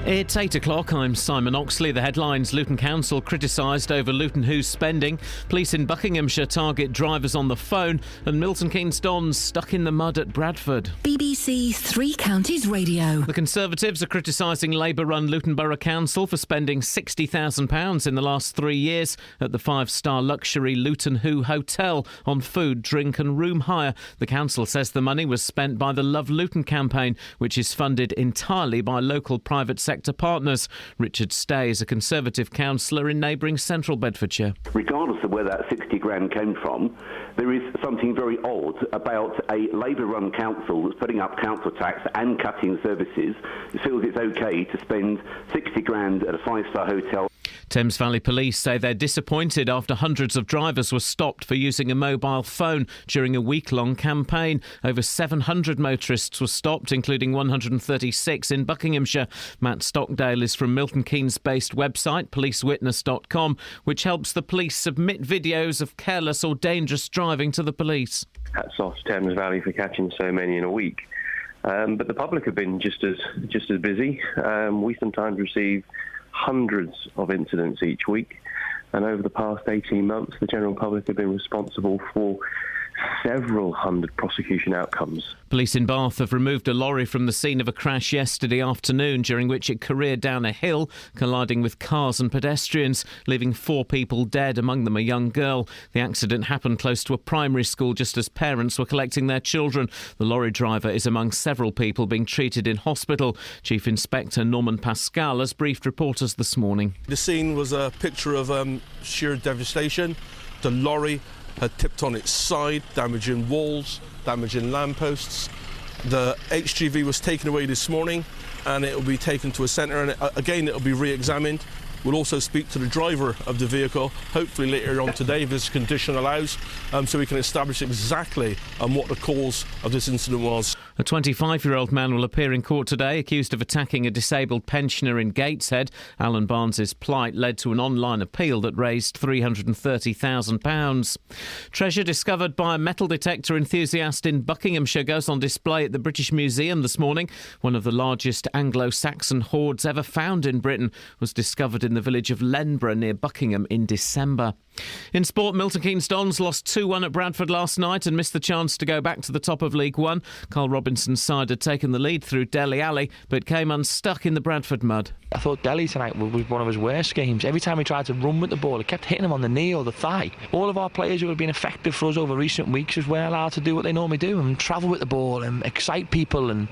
It's 8 o'clock. I'm Simon Oxley. The headlines: Luton Council criticised over Luton Who's spending. Police in Buckinghamshire target drivers on the phone. And Milton Keynes Dons stuck in the mud at Bradford. BBC Three Counties Radio. The Conservatives are criticising Labour-run Luton Borough Council for spending £60,000 in the last 3 years at the five-star luxury Luton Who Hotel on food, drink and room hire. The council says the money was spent by the Love Luton campaign, which is funded entirely by local private sector partners. Richard Stay is a Conservative councillor in neighbouring central Bedfordshire. Regardless of where that 60 grand came from, there is something very odd about a Labour-run council that's putting up council tax and cutting services. It feels it's OK to spend 60 grand at a five-star hotel. Thames Valley Police say they're disappointed after hundreds of drivers were stopped for using a mobile phone during a week-long campaign. Over 700 motorists were stopped, including 136 in Buckinghamshire. Matt Stockdale is from Milton Keynes-based website policewitness.com, which helps the police submit videos of careless or dangerous driving to the police. Hats off to Thames Valley for catching so many in a week. But the public have been just as busy. We sometimes receive hundreds of incidents each week, and over the past 18 months the general public have been responsible for several hundred prosecution outcomes. Police in Bath have removed a lorry from the scene of a crash yesterday afternoon during which it careered down a hill, colliding with cars and pedestrians, leaving 4 people dead, among them a young girl. The accident happened close to a primary school just as parents were collecting their children. The lorry driver is among several people being treated in hospital. Chief Inspector Norman Pascal has briefed reporters this morning. The scene was a picture of sheer devastation. The lorry had tipped on its side, damaging walls, damaging lampposts. The HGV was taken away this morning and it will be taken to a centre, and again it will be re-examined. We'll also speak to the driver of the vehicle, hopefully later on today if this condition allows, so we can establish exactly what the cause of this incident was. A 25-year-old man will appear in court today accused of attacking a disabled pensioner in Gateshead. Alan Barnes's plight led to an online appeal that raised £330,000. Treasure discovered by a metal detector enthusiast in Buckinghamshire goes on display at the British Museum this morning. One of the largest Anglo-Saxon hoards ever found in Britain was discovered in the village of Lenborough near Buckingham in December. In sport, Milton Keynes Dons lost 2-1 at Bradford last night and missed the chance to go back to the top of League One. Carl Robinson Robinson's side had taken the lead through Dele Alli, but came unstuck in the Bradford mud. I thought Delhi tonight was one of his worst games. Every time he tried to run with the ball, it kept hitting him on the knee or the thigh. All of our players who have been effective for us over recent weeks as well allowed to do what they normally do and travel with the ball and excite people, and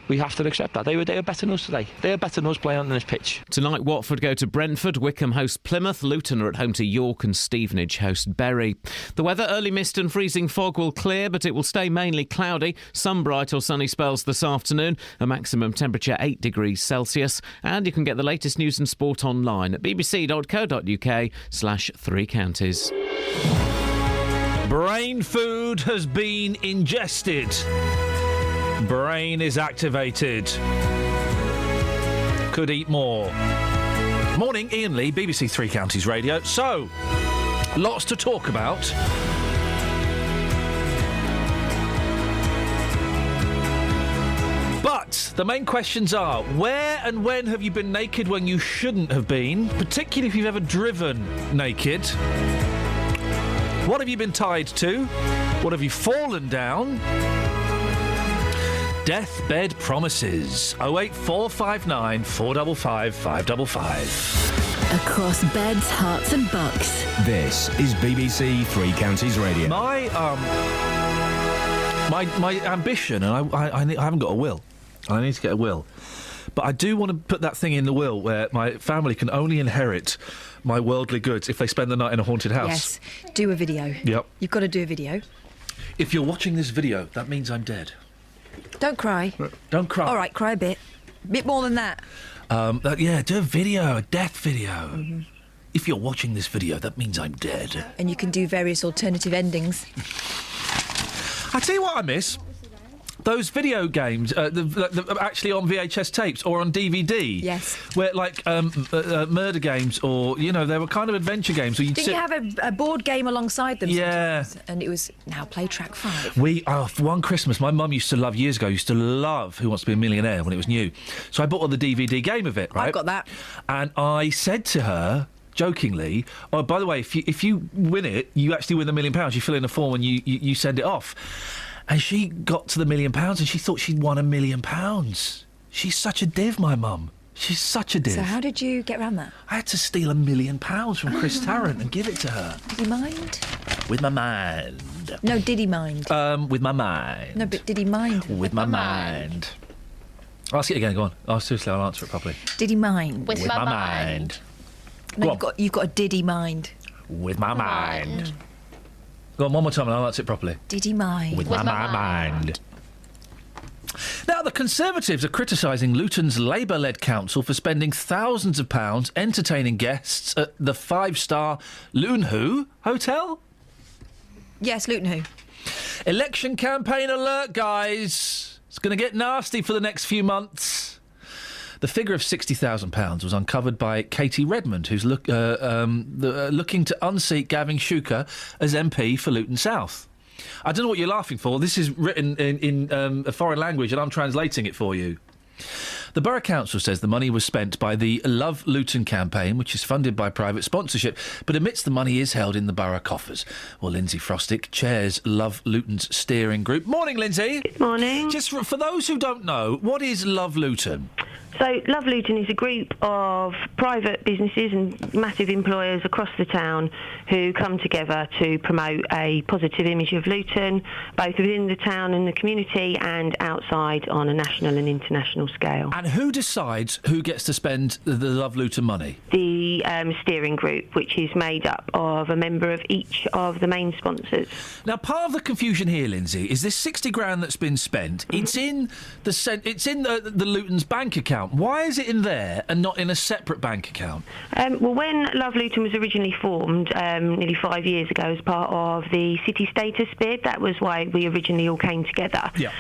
we have to accept that. They were better than us today. They were better than us playing on this pitch. Tonight, Watford go to Brentford, Wickham host Plymouth, Luton are at home to York, and Stevenage host Bury. The weather: early mist and freezing fog will clear, but it will stay mainly cloudy. Some bright or sunny spells this afternoon. A maximum temperature 8 degrees Celsius. And you can get the latest news and sport online at bbc.co.uk/3 counties. Brain food has been ingested. Brain is activated. Could eat more. Morning, Iain Lee, BBC Three Counties Radio. So, lots to talk about. But the main questions are, where and when have you been naked when you shouldn't have been, particularly if you've ever driven naked? What have you been tied to? What have you fallen down? Deathbed promises. 08459 455 555. Across beds, hearts and bucks. This is BBC Three Counties Radio. My ambition, and I haven't got a will. I need to get a will. But I do want to put that thing in the will where my family can only inherit my worldly goods if they spend the night in a haunted house. Yes, do a video. Yep. You've got to do a video. If you're watching this video, that means I'm dead. Don't cry. Don't cry. All right, cry a bit. A bit more than that. Yeah, do a video, a death video. Mm-hmm. If you're watching this video, that means I'm dead. And you can do various alternative endings. I tell you what I miss. Those video games, actually on VHS tapes or on DVD. Yes. Where, like, murder games or, they were kind of adventure games. Where you'd Didn't you have a board game alongside them? Yeah. Sometimes? And it was, now play track 5. For one Christmas, my mum used to love Who Wants to Be a Millionaire when it was new. So I bought her the DVD game of it, right? I've got that. And I said to her, jokingly, oh, by the way, if you win it, you actually win £1 million. You fill in a form and you send it off. And she got to the £1 million and she thought she'd won £1 million. She's such a div, my mum. She's such a div. So how did you get around that? I had to steal £1 million from Chris Tarrant and give it to her. Did he mind? With my mind. No, did he mind? With my mind. No, but did he mind? With my mind. Ask it again, go on. Seriously, I'll answer it properly. Did he mind? With my mind. No, you've got a did he mind? With my mind. Go on, one more time and I'll answer it properly. Did he mind? With my mind. Now, the Conservatives are criticising Luton's Labour-led council for spending thousands of pounds entertaining guests at the 5-star Luton Who Hotel. Yes, Luton Who. Election campaign alert, guys. It's going to get nasty for the next few months. The figure of £60,000 was uncovered by Katie Redmond, who's looking to unseat Gavin Shuker as MP for Luton South. I don't know what you're laughing for. This is written in a foreign language and I'm translating it for you. The Borough Council says the money was spent by the Love Luton campaign, which is funded by private sponsorship, but admits the money is held in the borough coffers. Well, Lindsay Frostick chairs Love Luton's steering group. Morning, Lindsay. Good morning. Just for those who don't know, what is Love Luton? So Love Luton is a group of private businesses and massive employers across the town who come together to promote a positive image of Luton, both within the town and the community and outside on a national and international scale. And who decides who gets to spend the Love Luton money? The steering group, which is made up of a member of each of the main sponsors. Now, part of the confusion here, Lindsay, is this 60 grand that's been spent. Mm-hmm. It's in the Luton's bank account. Why is it in there and not in a separate bank account? Well, when Love Luton was originally formed nearly 5 years ago as part of the city status bid, that was why we originally all came together. Yeah.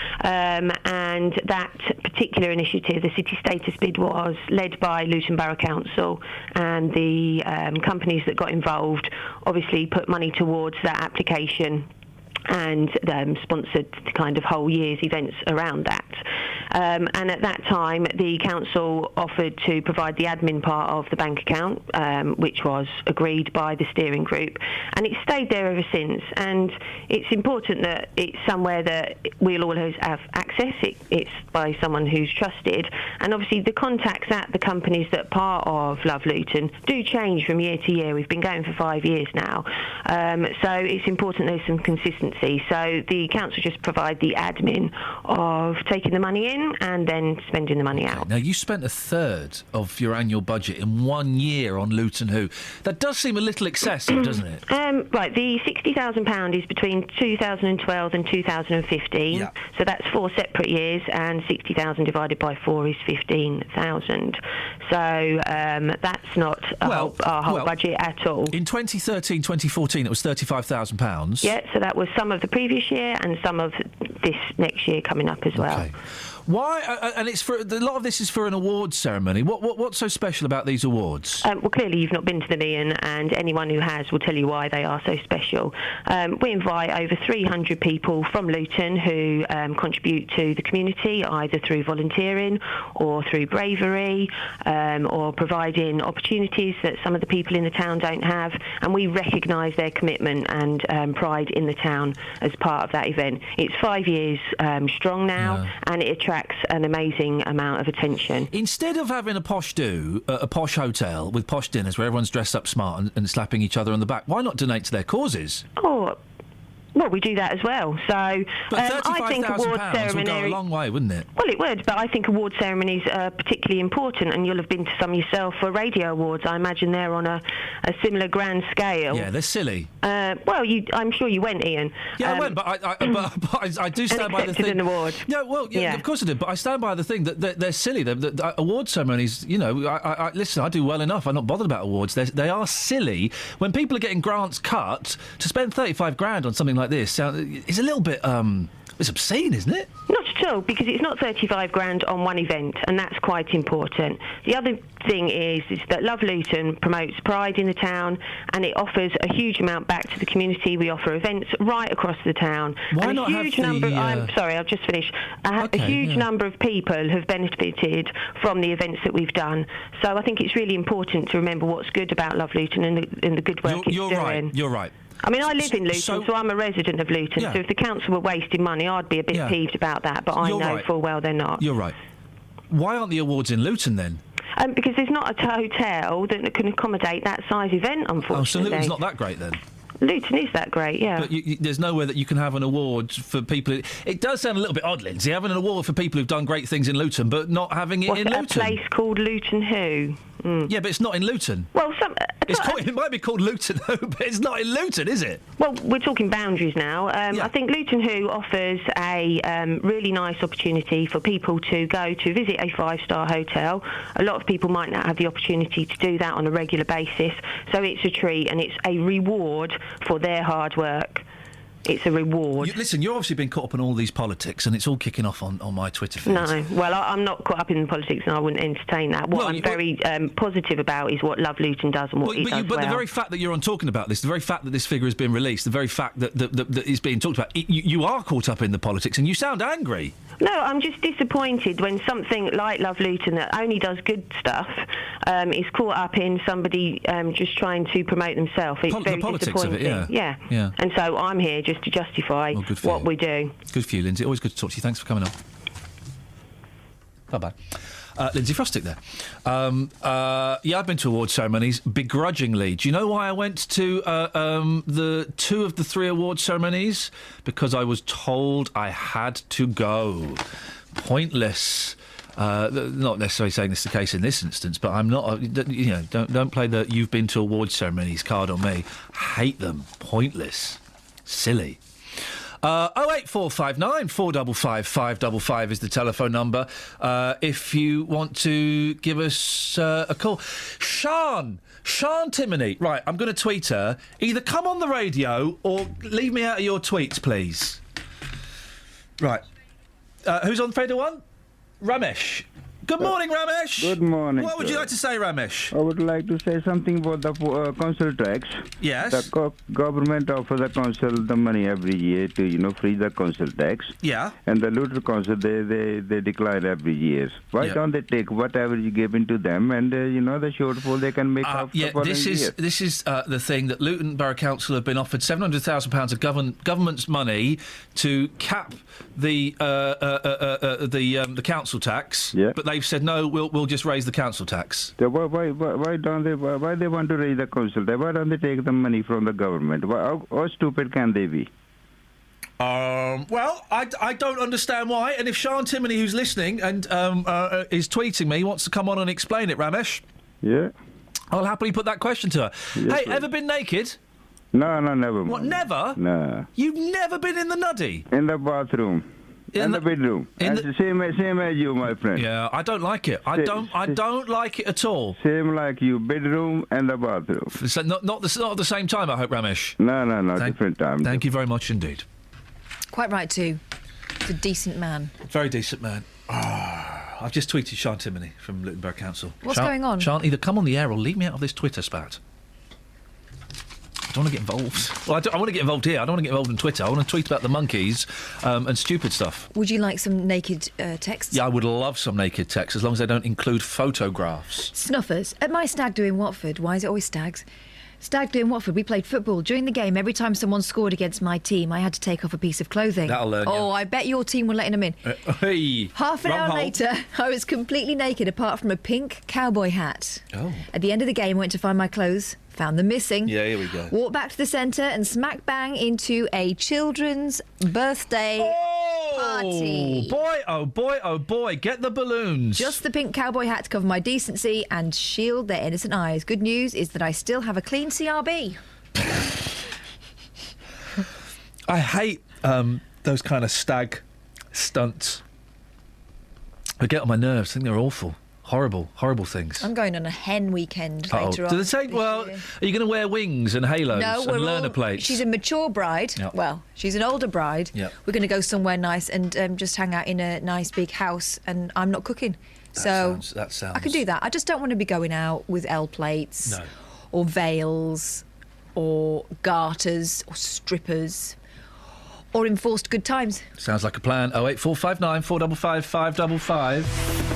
And that particular initiative, the city status bid, was led by Luton Borough Council, and the companies that got involved obviously put money towards that application and sponsored the kind of whole year's events around that. And at that time, the council offered to provide the admin part of the bank account, which was agreed by the steering group, and it's stayed there ever since. And it's important that it's somewhere that we'll always have access. It's by someone who's trusted, and obviously the contacts at the companies that are part of Love Luton do change from year to year. We've been going for 5 years now, so it's important there's some consistency. So the council just provide the admin of taking the money in and then spending the money out. Now, you spent a third of your annual budget in 1 year on Luton Who. That does seem a little excessive, doesn't it? Right, the £60,000 is between 2012 and 2015, so that's 4 separate years, and 60,000 divided by 4 is 15,000. So that's not our whole budget at all. In 2013, 2014, it was £35,000. Yeah, so that was some of the previous year and some of this next year coming up as well. Okay. Why? And it's for a lot of this is for an awards ceremony. What's so special about these awards? Well, clearly you've not been to them, Iain, and anyone who has will tell you why they are so special. We invite over 300 people from Luton who contribute to the community, either through volunteering or through bravery, or providing opportunities that some of the people in the town don't have, and we recognise their commitment and pride in the town as part of that event. It's 5 years strong now, and it attracts an amazing amount of attention. Instead of having a posh a posh hotel with posh dinners where everyone's dressed up smart and slapping each other on the back, why not donate to their causes? Well, we do that as well. So but I think award ceremonies would go a long way, wouldn't it? Well, it would, but I think award ceremonies are particularly important, and you'll have been to some yourself for radio awards. I imagine they're on a similar grand scale. Yeah, they're silly. Well, I'm sure you went, Iain. Yeah, I went, but I do stand by the thing. An award. Yeah, well, yeah, of course I did, but I stand by the thing that they're silly. The award ceremonies, you know, listen, I do well enough. I'm not bothered about awards. They are silly. When people are getting grants cut, to spend 35 grand on something like this is a little bit it's obscene, isn't it? Not at all, because it's not 35 grand on one event, and that's quite important. The other thing is that Love Luton promotes pride in the town, and it offers a huge amount back to the community. We offer events right across the town. Why and not a huge have number. the, I'm sorry, I'll just finish. A huge number of people have benefited from the events that we've done. So I think it's really important to remember what's good about Love Luton and the good work it's doing. Right. You're right. I mean, I live in Luton, so I'm a resident of Luton, so if the council were wasting money, I'd be a bit peeved about that, but I know full well they're not. You're right. Why aren't the awards in Luton, then? Because there's not a hotel that can accommodate that size event, unfortunately. Oh, so Luton's not that great, then? Luton is that great, yeah. But there's nowhere that you can have an award for people... It does sound a little bit odd, Lindsay, having an award for people who've done great things in Luton, but not having it in Luton. A place called Luton Who? Yeah, but it's not in Luton. Well, it might be called Luton Who, but it's not in Luton, is it? Well, we're talking boundaries now. I think Luton Who offers a really nice opportunity for people to go to visit a 5-star hotel. A lot of people might not have the opportunity to do that on a regular basis, so it's a treat and it's a reward for their hard work. It's a reward. Listen, you've obviously been caught up in all these politics, and it's all kicking off on my Twitter feed. No, well, I'm not caught up in the politics, and I wouldn't entertain that. What I'm very positive about is what Love Luton does and what it does well. But the very fact that you're on talking about this, the very fact that this figure has been released, the very fact that it's being talked about, you are caught up in the politics, and you sound angry. No, I'm just disappointed when something like Love Luton that only does good stuff is caught up in somebody just trying to promote themselves. It's very disappointing. Of it, yeah. And so I'm here just to justify what we do. Good for you, Lindsay. Always good to talk to you. Thanks for coming on. Bye-bye. Lindsay Frostick there. I've been to award ceremonies begrudgingly. Do you know why I went to the 2 of the 3 award ceremonies? Because I was told I had to go. Pointless. Not necessarily saying this is the case in this instance, but I'm not. Don't play the "you've been to award ceremonies" card on me. Hate them. Pointless. Silly. 08459 455 555 is the telephone number. If you want to give us a call. Sean Timoney. Right, I'm going to tweet her. Either come on the radio or leave me out of your tweets, please. Right. Who's on fader 1? Ramesh. Good morning, Ramesh. Good morning. What would you like to say, Ramesh? I would like to say something about the council tax. Yes. The government offers the council the money every year to, free the council tax. Yeah. And the Luton Council, they decline every year. Why don't they take whatever you give into them and, the shortfall they can make up the following year? This is the thing that Luton Borough Council have been offered £700,000 of government's money to cap the council tax. Yeah. But they've said no, we'll just raise the council tax. So why don't they? Why they want to raise the council tax? Why don't they take the money from the government? How stupid can they be? Well, I don't understand why. And if Sian Timoney, who's listening and is tweeting me, wants to come on and explain it, Ramesh. Yeah. I'll happily put that question to her. Yes, hey, ever been naked? No, never. What, never? No. You've never been in the nuddy? In the bathroom. In the bedroom. Same as you, my friend. Yeah, I don't like it. I don't like it at all. Same like you, bedroom and the bathroom. So not at the same time, I hope, Ramesh. No, different time. Thank you very much indeed. Quite right too. He's a decent man. Very decent man. I've just tweeted Sian Timoney from Luton Borough Council. What's going on? Sian, either come on the air or leave me out of this Twitter spat. I don't want to get involved. Well, I want to get involved here. I don't want to get involved in Twitter. I want to tweet about the monkeys and stupid stuff. Would you like some naked texts? Yeah, I would love some naked text, as long as they don't include photographs. Snuffers. At my stag do in Watford, why is it always stags? Stag do in Watford, we played football. During the game, every time someone scored against my team, I had to take off a piece of clothing. That'll learn you. Oh, I bet your team were letting them in. Hey, Half an hour later, I was completely naked, apart from a pink cowboy hat. Oh. At the end of the game, I went to find my clothes, found them missing. Yeah, here we go. Walked back to the centre and smack bang into a children's birthday party. Oh boy, get the balloons. Just the pink cowboy hat to cover my decency and shield their innocent eyes. Good news is that I still have a clean CRB. I hate those kind of stag stunts. They get on my nerves. I think they're awful. Horrible things. I'm going on a hen weekend later on. Do they say, well, are you going to wear wings and halos and learner plates? She's a mature bride. Yep. Well, she's an older bride. Yep. We're going to go somewhere nice and just hang out in a nice big house, and I'm not cooking. That sounds... I can do that. I just don't want to be going out with L plates or veils or garters or strippers or enforced good times. Sounds like a plan. 08459 455 555.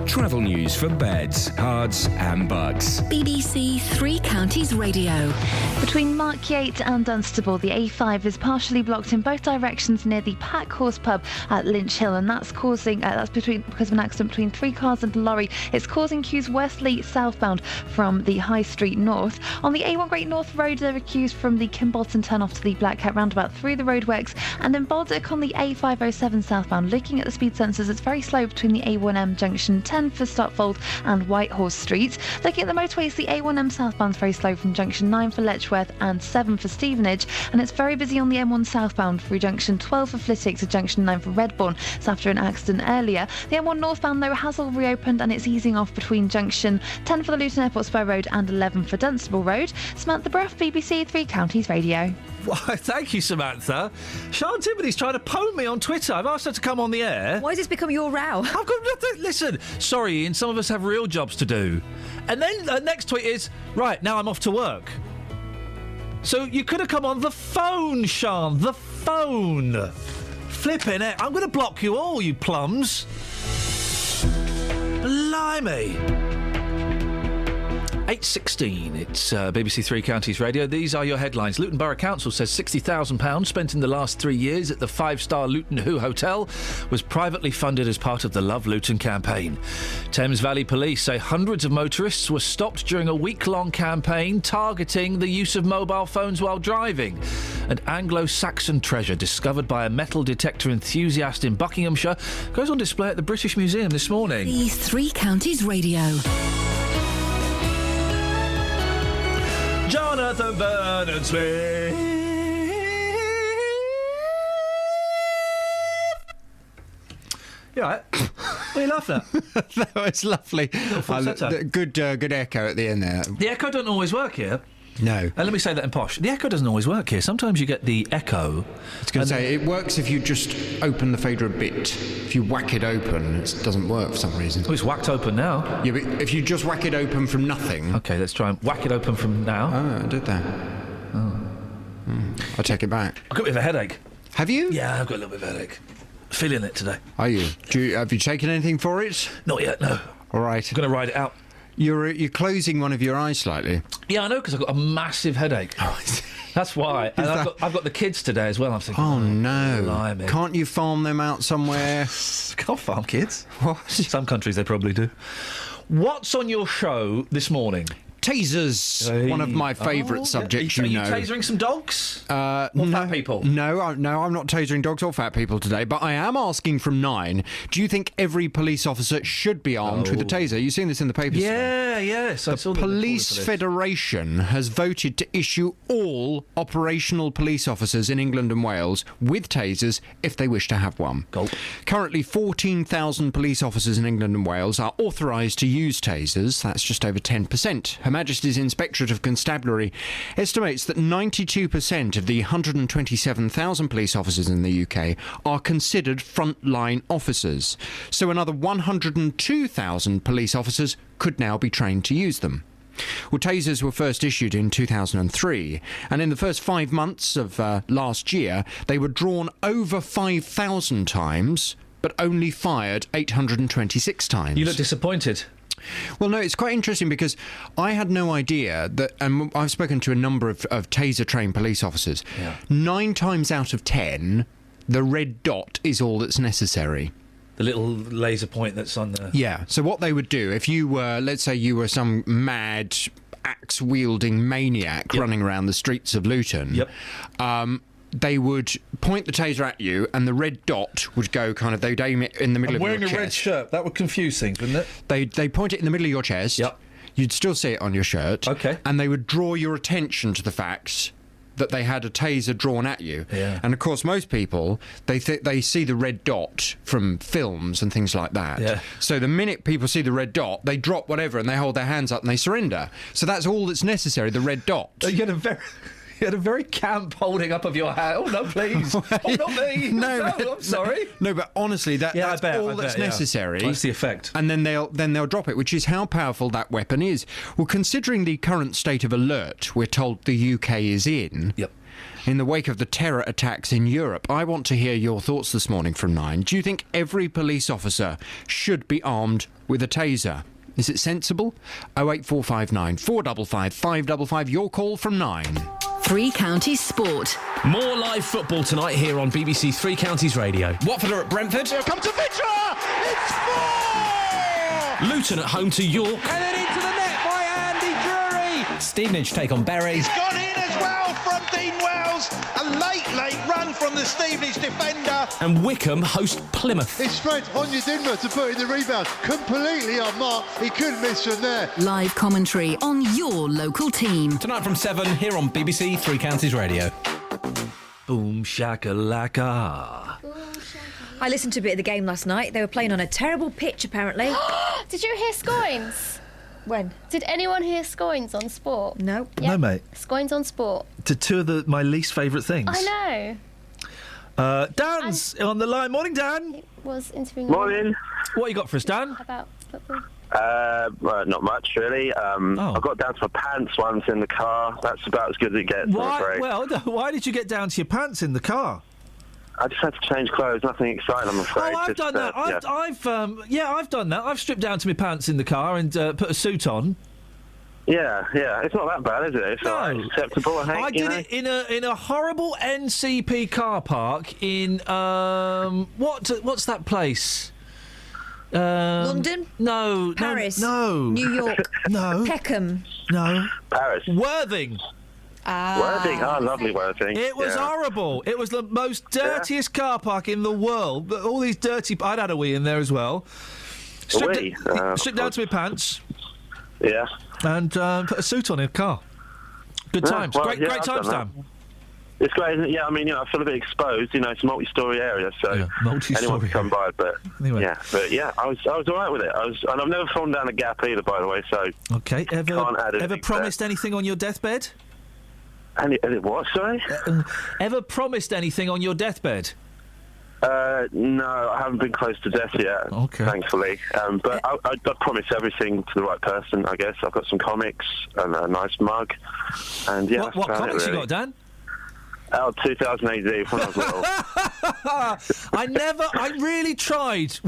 Travel news for beds, cards and bugs. BBC Three Counties Radio. Between Markyate and Dunstable, the A5 is partially blocked in both directions near the Pack Horse pub at Lynch Hill, and that's because of an accident between three cars and a lorry. It's causing queues westleigh southbound from the High Street North. On the A1 Great North Road, there are queues from the Kimbolton turn off to the Black Cat roundabout through the roadworks, and in Baldock on the A507 southbound. Looking at the speed sensors, it's very slow between the A1M junction 10 for Stotfold and Whitehorse Streets. Looking at the motorways, the A1M southbound is very slow from junction 9 for Letchworth and 7 for Stevenage, and it's very busy on the M1 southbound through junction 12 for Flitwick to junction 9 for Redbourne. It's after an accident earlier. The M1 northbound, though, has all reopened and it's easing off between junction 10 for the Luton Airport Spur Road and 11 for Dunstable Road. Samantha Bruff, BBC Three Counties Radio. Why, thank you, Samantha. Sian Timoney's trying to pwn me on Twitter. I've asked her to come on the air. Why has this become your row? I've got nothing. Listen, sorry, Iain, some of us have real jobs to do. And then the next tweet is, right, now I'm off to work. So you could have come on the phone, Sian, the phone. Flipping it. I'm going to block you all, you plums. Blimey. 8:16, it's BBC Three Counties Radio. These are your headlines. Luton Borough Council says £60,000 spent in the last 3 years at the five-star Luton Who Hotel was privately funded as part of the Love Luton campaign. Thames Valley Police say hundreds of motorists were stopped during a week-long campaign targeting the use of mobile phones while driving. And Anglo-Saxon treasure discovered by a metal detector enthusiast in Buckinghamshire goes on display at the British Museum this morning. These Three Counties Radio. Jonathan Vernon Smith. You all right? What are you laughing at? No, it's lovely. Good good echo at the end there. The echo don't always work here. No. And let me say that in posh. The echo doesn't always work here. Sometimes you get the echo. I was going to say, it works if you just open the fader a bit. If you whack it open, it doesn't work for some reason. Oh, it's whacked open now. Yeah, but if you just whack it open from nothing... OK, let's try and whack it open from now. Oh, I did that. Oh. I take it back. I've got a bit of a headache. Have you? Yeah, I've got a little bit of a headache. Feeling it today. Are you? Have you taken anything for it? Not yet, no. All right. I'm going to ride it out. You're closing one of your eyes slightly. Yeah, I know, because I've got a massive headache. That's why. And I've got the kids today as well. I'm thinking, oh no. Blimey. Can't you farm them out somewhere? Can't farm kids. What? Some countries they probably do. What's on your show this morning? Tasers, one of my favourite subjects. Are you tasering some dogs? Or fat people? No, I'm not tasering dogs or fat people today, but I am asking from 9, do you think every police officer should be armed with a taser? You've seen this in the papers. Yeah, yes. The Police Federation has voted to issue all operational police officers in England and Wales with tasers if they wish to have one. Cool. Currently, 14,000 police officers in England and Wales are authorised to use tasers. That's just over 10%. Her Majesty's Inspectorate of Constabulary estimates that 92% of the 127,000 police officers in the UK are considered frontline officers. So another 102,000 police officers could now be trained to use them. Well, tasers were first issued in 2003, and in the first 5 months of last year, they were drawn over 5,000 times, but only fired 826 times. You look disappointed. Well, no, it's quite interesting because I had no idea that, and I've spoken to a number of taser-trained police officers, 9 times out of 10, the red dot is all that's necessary. The little laser point that's on the... Yeah, so what they would do, if you were, let's say you were some mad axe-wielding maniac running around the streets of Luton... they would point the taser at you, and the red dot would go they'd aim it in the middle of your chest. I'm wearing a red shirt. That would confuse things, wouldn't it? They point it in the middle of your chest. Yep. You'd still see it on your shirt. Okay. And they would draw your attention to the fact that they had a taser drawn at you. Yeah. And, of course, most people, they see the red dot from films and things like that. Yeah. So the minute people see the red dot, they drop whatever and they hold their hands up and they surrender. So that's all that's necessary, the red dot. You had a very camp holding up of your hand. Oh, no, please. Oh, not me. No, I'm sorry. No, but honestly, that's all that's necessary. That's the effect. And then they'll drop it, which is how powerful that weapon is. Well, considering the current state of alert we're told the UK is in... Yep. In the wake of the terror attacks in Europe, I want to hear your thoughts this morning from 9. Do you think every police officer should be armed with a taser? Is it sensible? 08459 455 555. Your call from 9. Three Counties Sport. More live football tonight here on BBC Three Counties Radio. Watford are at Brentford. Here comes a Vitra! It's 4! Luton at home to York. And then into the net by Andy Drury. Stevenage take on Bury. He's gone in as well from Dean Wells. A late run from the Stevenage defender. And Wickham host Plymouth. It's Fred Onyedinma to put in the rebound. Completely unmarked. He couldn't miss from there. Live commentary on your local team. Tonight from 7 here on BBC Three Counties Radio. Boom shakalaka. I listened to a bit of the game last night. They were playing on a terrible pitch, apparently. Did you hear Scoins? When? Did anyone hear Scoins on Sport? No. Yep. No, mate. Scoins on Sport. To two of my least favourite things. I know. Dan's on the line. Morning, Dan. It was interviewing. Morning. What you got for us, Dan? About football. Well, not much really. I got down to my pants once in the car. That's about as good as it gets. Why did you get down to your pants in the car? I just had to change clothes. Nothing exciting, I'm afraid. Oh, I've done that. I've done that. I've stripped down to my pants in the car and put a suit on. Yeah. It's not that bad, is it? It's it's acceptable, I think. I did it in a horrible NCP car park in what's that place? London? No. Paris? No. New York? No. Peckham? No. Paris? Worthing. Worthing, lovely Worthing. It was horrible. It was the most dirtiest car park in the world. All these dirty... I'd had a wee in there as well. Stripped down to my pants. Yeah. And put a suit on in a car. Good times. Great times, Dan. It's great, isn't it? Yeah, I mean, I feel a bit exposed. It's a multi-storey area, so anyone can come by. But anyway. I was all right with it. And I've never fallen down a gap either, by the way. So okay, ever promised anything on your deathbed? What, sorry? Ever promised anything on your deathbed? No, I haven't been close to death yet, thankfully. But I'd promise everything to the right person, I guess. I've got some comics and a nice mug. And yeah, what comics you got, Dan? 2000 AD when I was little. I really tried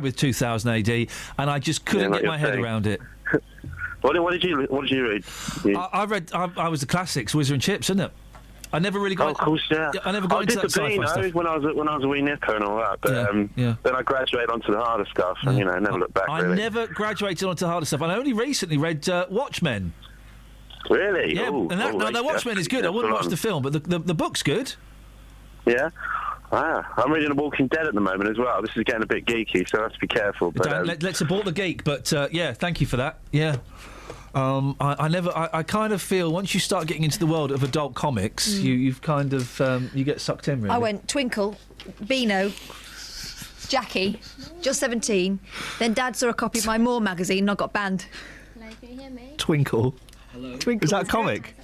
with 2000 AD, and I just couldn't get my head around it. What did you read? I was the classics, Whizzer and Chips, isn't it? I never really got. Oh, of course, yeah. I never got into that sci-fi stuff. when I was a wee nipper and all that. But then I graduated onto the harder stuff, and never looked back. I never graduated onto the harder stuff. And I only recently read Watchmen. Really? Yeah. Now Watchmen is good. I wouldn't watch the film, but the book's good. Yeah. I'm reading The Walking Dead at the moment as well. This is getting a bit geeky, so I have to be careful. But let's abort the geek. But thank you for that. Yeah. I kind of feel once you start getting into the world of adult comics, you've kind of you get sucked in. Really. I went Twinkle, Beano, Jackie, just 17. Then Dad saw a copy of my More magazine and I got banned. Hello, can you hear me? Twinkle. Hello. Twinkle. Is that a comic?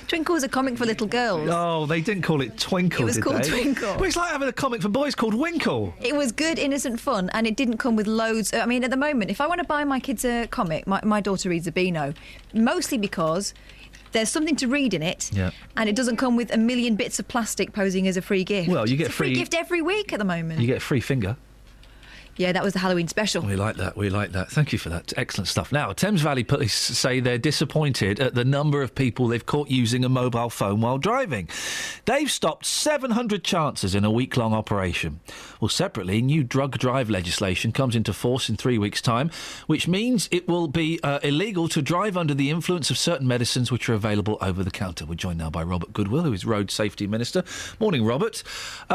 Twinkle was a comic for little girls. Oh, they didn't call it Twinkle, It was did called they? Twinkle. Well, it's like having a comic for boys called Winkle. It was good, innocent fun, and it didn't come with loads. I mean, at the moment, if I want to buy my kids a comic, my daughter reads a Beano, mostly because there's something to read in it, and it doesn't come with a million bits of plastic posing as a free gift. Well, you get it's a free gift every week at the moment. You get a free finger. Yeah, that was the Halloween special. We like that. Thank you for that. Excellent stuff. Now, Thames Valley Police say they're disappointed at the number of people they've caught using a mobile phone while driving. They've stopped 700 chances in a week-long operation. Well, separately, new drug drive legislation comes into force in 3 weeks' time, which means it will be illegal to drive under the influence of certain medicines which are available over the counter. We're joined now by Robert Goodwill, who is Road Safety Minister. Morning, Robert.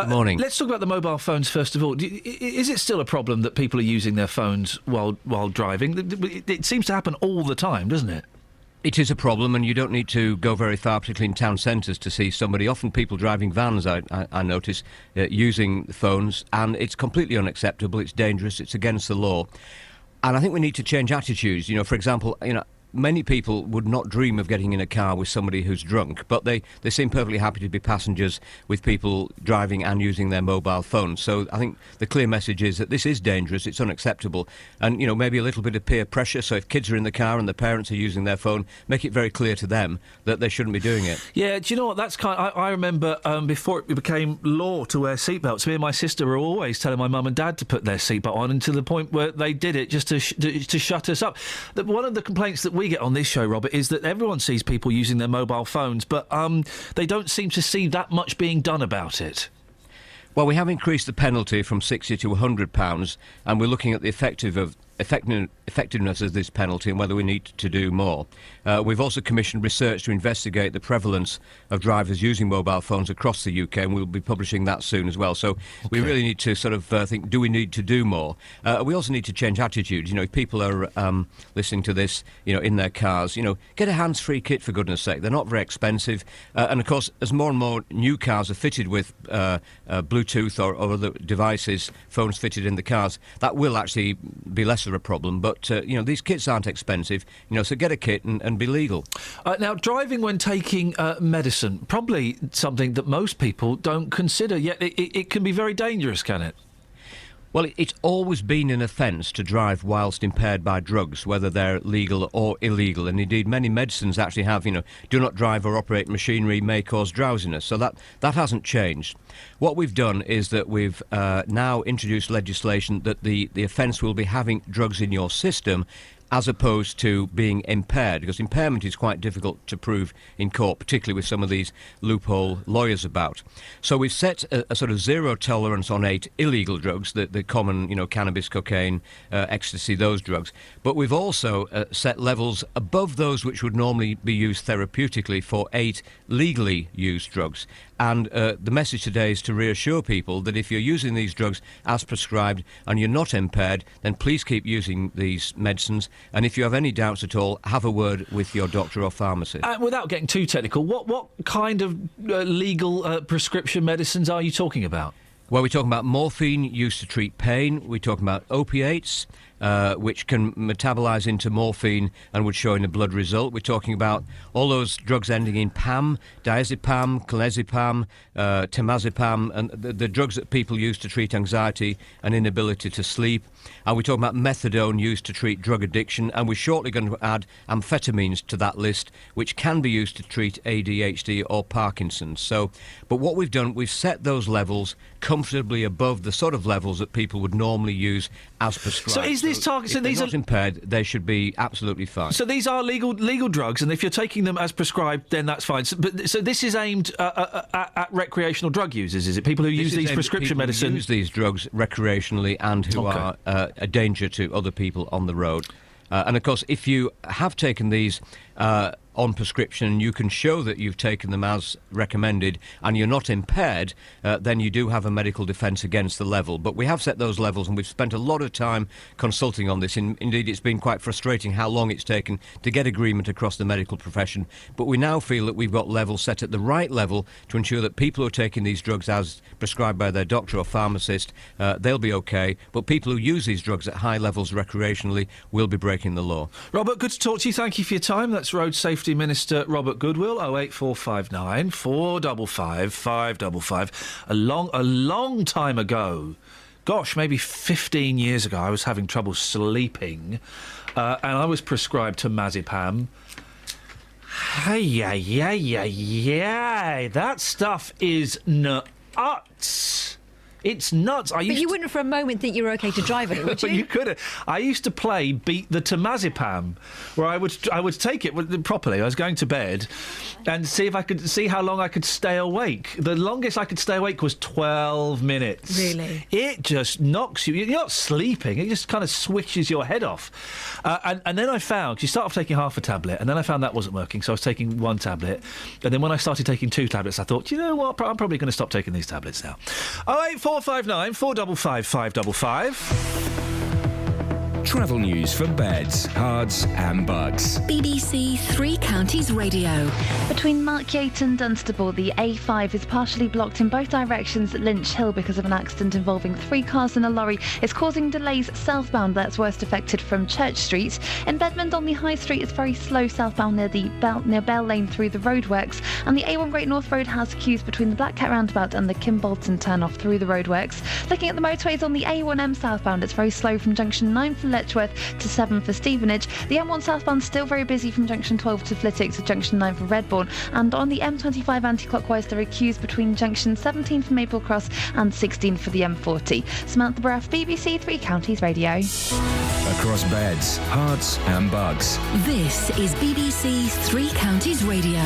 Morning. Let's talk about the mobile phones first of all. Is it still a problem that people are using their phones while driving? It seems to happen all the time, doesn't it? It is a problem, and you don't need to go very far, particularly in town centres, to see somebody. Often people driving vans, I notice, using phones, and it's completely unacceptable. It's dangerous. It's against the law. And I think we need to change attitudes. For example, many people would not dream of getting in a car with somebody who's drunk, but they seem perfectly happy to be passengers with people driving and using their mobile phones. So I think the clear message is that this is dangerous, it's unacceptable, and maybe a little bit of peer pressure. So if kids are in the car and the parents are using their phone, make it very clear to them that they shouldn't be doing it. Yeah, do you know what? That's I remember before it became law to wear seatbelts, me and my sister were always telling my mum and dad to put their seatbelt on, and to the point where they did it just to shut us up. One of the complaints that we get on this show, Robert, is that everyone sees people using their mobile phones, but they don't seem to see that much being done about it. Well, we have increased the penalty from £60 to £100, and we're looking at the effectiveness of this penalty and whether we need to do more. We've also commissioned research to investigate the prevalence of drivers using mobile phones across the UK, and we'll be publishing that soon as well. So we really need to sort of think, do we need to do more? We also need to change attitudes. If people are listening to this, in their cars, get a hands-free kit, for goodness sake. They're not very expensive. And, of course, as more and more new cars are fitted with Bluetooth or other devices, phones fitted in the cars, that will actually be less of a problem. But, these kits aren't expensive, so get a kit and be legal. Now, driving when taking medicine, probably something that most people don't consider, yet it can be very dangerous, can it? Well, it's always been an offence to drive whilst impaired by drugs, whether they're legal or illegal. And indeed, many medicines actually have, do not drive or operate machinery may cause drowsiness. So that hasn't changed. What we've done is that we've now introduced legislation that the offence will be having drugs in your system, as opposed to being impaired, because impairment is quite difficult to prove in court, particularly with some of these loophole lawyers about. So we've set a sort of zero tolerance on 8 illegal drugs, the common, cannabis, cocaine, ecstasy, those drugs. But we've also set levels above those which would normally be used therapeutically for 8 legally used drugs. And the message today is to reassure people that if you're using these drugs as prescribed and you're not impaired, then please keep using these medicines. And if you have any doubts at all, have a word with your doctor or pharmacist. Without getting too technical, what kind of legal prescription medicines are you talking about? Well, we're talking about morphine used to treat pain. We're talking about opiates. which can metabolise into morphine and would show in a blood result. We're talking about all those drugs ending in PAM, diazepam, clonazepam, temazepam, and the drugs that people use to treat anxiety and inability to sleep. And we're talking about methadone used to treat drug addiction, and we're shortly going to add amphetamines to that list, which can be used to treat ADHD or Parkinson's. So, but what we've done, we've set those levels comfortably above the sort of levels that people would normally use as prescribed. So is this target? So these are not impaired. They should be absolutely fine. So these are legal drugs, and if you're taking them as prescribed, then that's fine. So this is aimed at recreational drug users, is it? People who use these prescription medicines. Use these drugs recreationally and who are a danger to other people on the road. And of course, if you have taken these on prescription, you can show that you've taken them as recommended and you're not impaired, then you do have a medical defence against the level. But we have set those levels, and we've spent a lot of time consulting on this. Indeed, it's been quite frustrating how long it's taken to get agreement across the medical profession. But we now feel that we've got levels set at the right level to ensure that people who are taking these drugs as prescribed by their doctor or pharmacist, they'll be OK. But people who use these drugs at high levels recreationally will be breaking the law. Robert, good to talk to you. Thank you for your time. That's Road Safety Minister Robert Goodwill. 08459 455 555. A long time ago, gosh, maybe 15 years ago, I was having trouble sleeping, and I was prescribed temazepam. Hey, that stuff is nuts. It's nuts. But you wouldn't for a moment think you were OK to drive it, would you? But you could. I used to play Beat the Temazepam, where I would take it properly. I was going to bed and see how long I could stay awake. The longest I could stay awake was 12 minutes. Really? It just knocks you. You're not sleeping. It just kind of switches your head off. And then I found, 'cause you start off taking half a tablet, and then I found that wasn't working, so I was taking one tablet. And then when I started taking 2 tablets, I thought, you know what, I'm probably going to stop taking these tablets now. 08459 455 555. Travel news for beds, cards and bugs. BBC Three Counties Radio. Between Markyate and Dunstable, the A5 is partially blocked in both directions at Lynch Hill because of an accident involving 3 cars and a lorry. It's causing delays southbound. That's worst affected from Church Street. In Bedmond on the High Street, it's very slow southbound near Bell Lane through the roadworks. And the A1 Great North Road has queues between the Black Cat roundabout and the Kimbolton turn-off through the roadworks. Looking at the motorways on the A1M southbound, it's very slow from junction 9 for Letchworth to 7 for Stevenage. The M1 southbound still very busy from junction 12 to Flitwick to junction 9 for Redbourne. And on the M25 anti-clockwise, there are queues between junction 17 for Maple Cross and 16 for the M40. Samantha Braff, BBC Three Counties Radio. Across beds, hearts and bugs. This is BBC Three Counties Radio.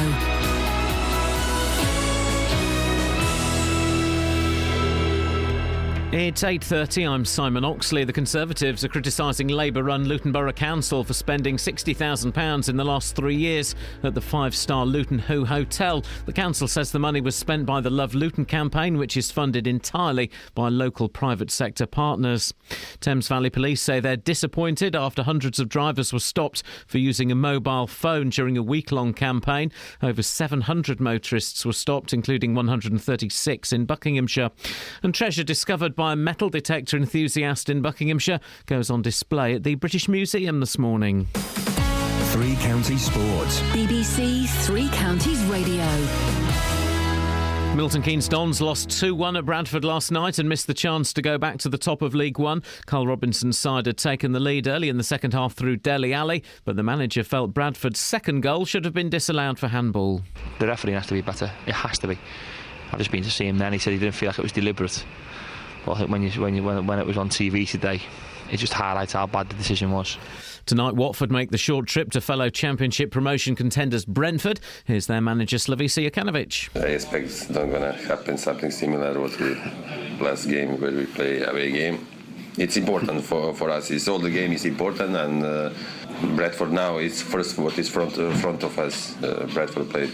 It's 8:30. I'm Simon Oxley. The Conservatives are criticising Labour-run Luton Borough Council for spending £60,000 in the last 3 years at the 5-star Luton Hoo Hotel. The council says the money was spent by the Love Luton campaign, which is funded entirely by local private sector partners. Thames Valley Police say they're disappointed after hundreds of drivers were stopped for using a mobile phone during a week-long campaign. Over 700 motorists were stopped, including 136 in Buckinghamshire. And treasure discovered by a metal detector enthusiast in Buckinghamshire goes on display at the British Museum this morning. Three Counties Sports. BBC Three Counties Radio. Milton Keynes Dons lost 2-1 at Bradford last night and missed the chance to go back to the top of League One. Carl Robinson's side had taken the lead early in the second half through Dele Alli, but the manager felt Bradford's second goal should have been disallowed for handball. The refereeing has to be better. It has to be. I've just been to see him then. He said he didn't feel like it was deliberate. But I think when it was on TV today, it just highlights how bad the decision was. Tonight, Watford make the short trip to fellow Championship promotion contenders Brentford. Here's their manager Slavisa Jokanovic. I expect it's not going to happen something similar to what we last game where we play away game. It's important for us. It's all the game is important, and Bradford now is first what is front of us. Bradford played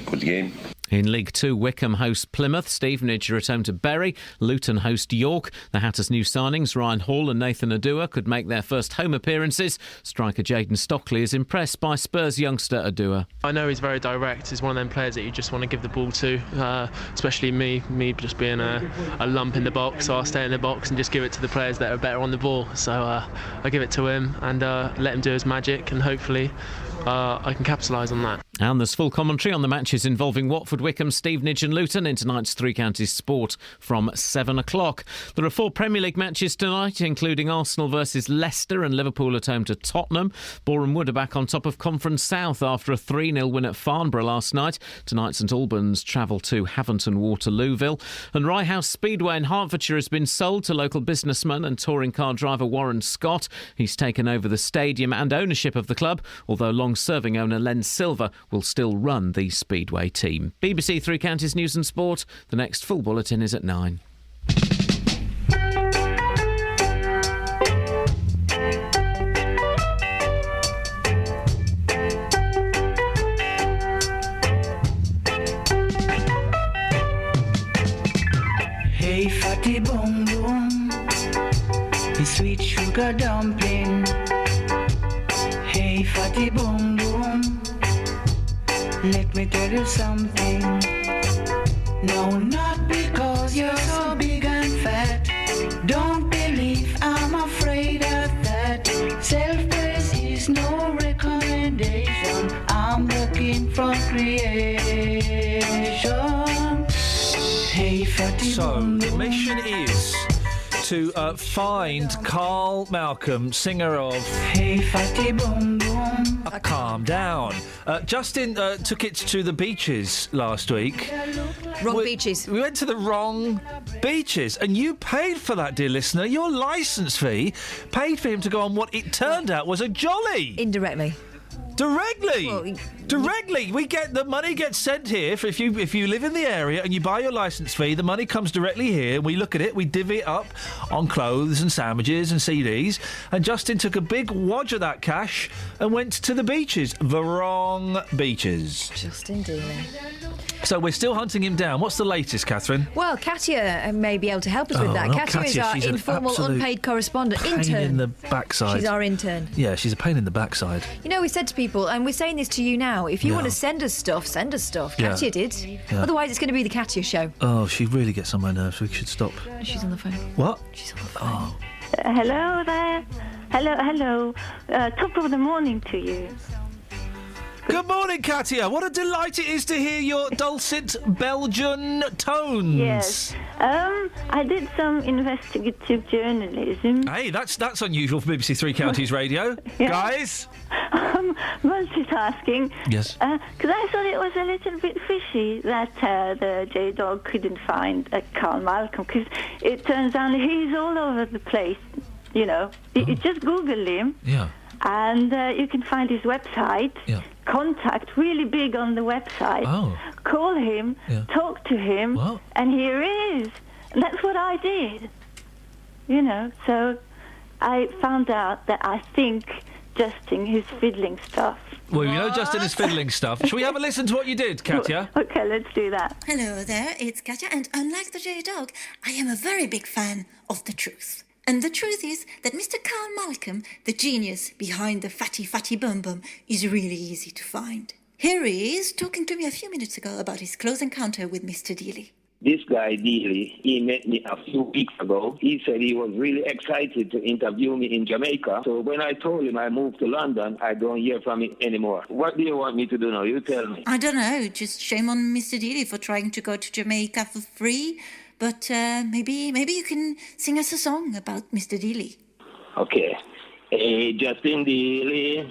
good game. In League 2, Wycombe host Plymouth, Stevenage are at home to Bury, Luton host York. The Hatters' new signings, Ryan Hall and Nathan Adua, could make their first home appearances. Striker Jayden Stockley is impressed by Spurs youngster Adua. I know he's very direct. He's one of them players that you just want to give the ball to, especially me just being a lump in the box. So I'll stay in the box and just give it to the players that are better on the ball. So I give it to him and let him do his magic, and hopefully I can capitalise on that. And there's full commentary on the matches involving Watford, Wycombe, Stevenage and Luton in tonight's Three Counties Sport from 7 o'clock. There are 4 Premier League matches tonight, including Arsenal versus Leicester and Liverpool at home to Tottenham. Boreham Wood are back on top of Conference South after a 3-0 win at Farnborough last night. Tonight St Albans travel to Haventon Waterlooville. And Rye House Speedway in Hertfordshire has been sold to local businessman and touring car driver Warren Scott. He's taken over the stadium and ownership of the club, although long-serving owner Len Silver will still run the Speedway team. BBC Three Counties News and Sport. The next full bulletin is at 9. Hey, fatty boom boom, the sweet sugar dumpling. Hey, fatty boom boom, let me tell you something. No, not because you're so big and fat. Don't believe I'm afraid of that. Self-praise is no recommendation. I'm looking for creation. Hey, fatty So, the mission is to find Carl Malcolm, singer of Hey, fatty boom boom. Calm Down. Justin took it to the beaches last week. Wrong beaches. We went to the wrong beaches, and you paid for that, dear listener. Your licence fee paid for him to go on what it turned out was a jolly. Indirectly. Directly. Well, Directly. We get the money gets sent here. If you live in the area and you buy your licence fee, the money comes directly here. We look at it, we divvy it up on clothes and sandwiches and CDs. And Justin took a big wodge of that cash and went to the beaches. The wrong beaches. Justin dealing. So we're still hunting him down. What's the latest, Catherine? Well, Katya may be able to help us with that. not Katya is Katya. our She's an informal, absolute unpaid correspondent. Pain Intern. in the backside. She's our intern. Yeah, she's a pain in the backside. You know, we said to people, and we're saying this to you now, if you Yeah. want to send us stuff, send us stuff. Yeah. Katya did. Yeah. Otherwise, it's going to be the Katya show. Oh, she really gets on my nerves. We should stop. She's on the phone. What? She's on the phone. Oh. Hello there. Hello. Top of the morning to you. Good morning, Katya. What a delight it is to hear your dulcet Belgian tones. Yes. I did some investigative journalism. Hey, that's unusual for BBC Three Counties Radio. Yeah. Guys? Multitasking. Yes. Because I thought it was a little bit fishy that the J-Dog couldn't find Carl Malcolm, because it turns out he's all over the place, you know. You just Google him. Yeah. And you can find his website. Yeah. Contact, really big on the website. Oh. Call him, Yeah. talk to him, and here he is. And that's what I did. You know, so I found out that I think Justin is fiddling stuff. Well, you know Justin is fiddling stuff. Shall we have a listen to what you did, Katya? Okay, let's do that. Hello there, it's Katya, and unlike the J-Dog, I am a very big fan of the truth. And the truth is that Mr. Carl Malcolm, the genius behind the fatty bum bum, is really easy to find. Here he is talking to me a few minutes ago about his close encounter with Mr. Dealey. This guy, Dealey, he met me a few weeks ago. He said he was really excited to interview me in Jamaica. So when I told him I moved to London, I don't hear from him anymore. What do you want me to do now? You tell me. I don't know, just shame on Mr. Dealey for trying to go to Jamaica for free. But maybe you can sing us a song about Mr. Dealey. Okay. Hey, Justin Dealey,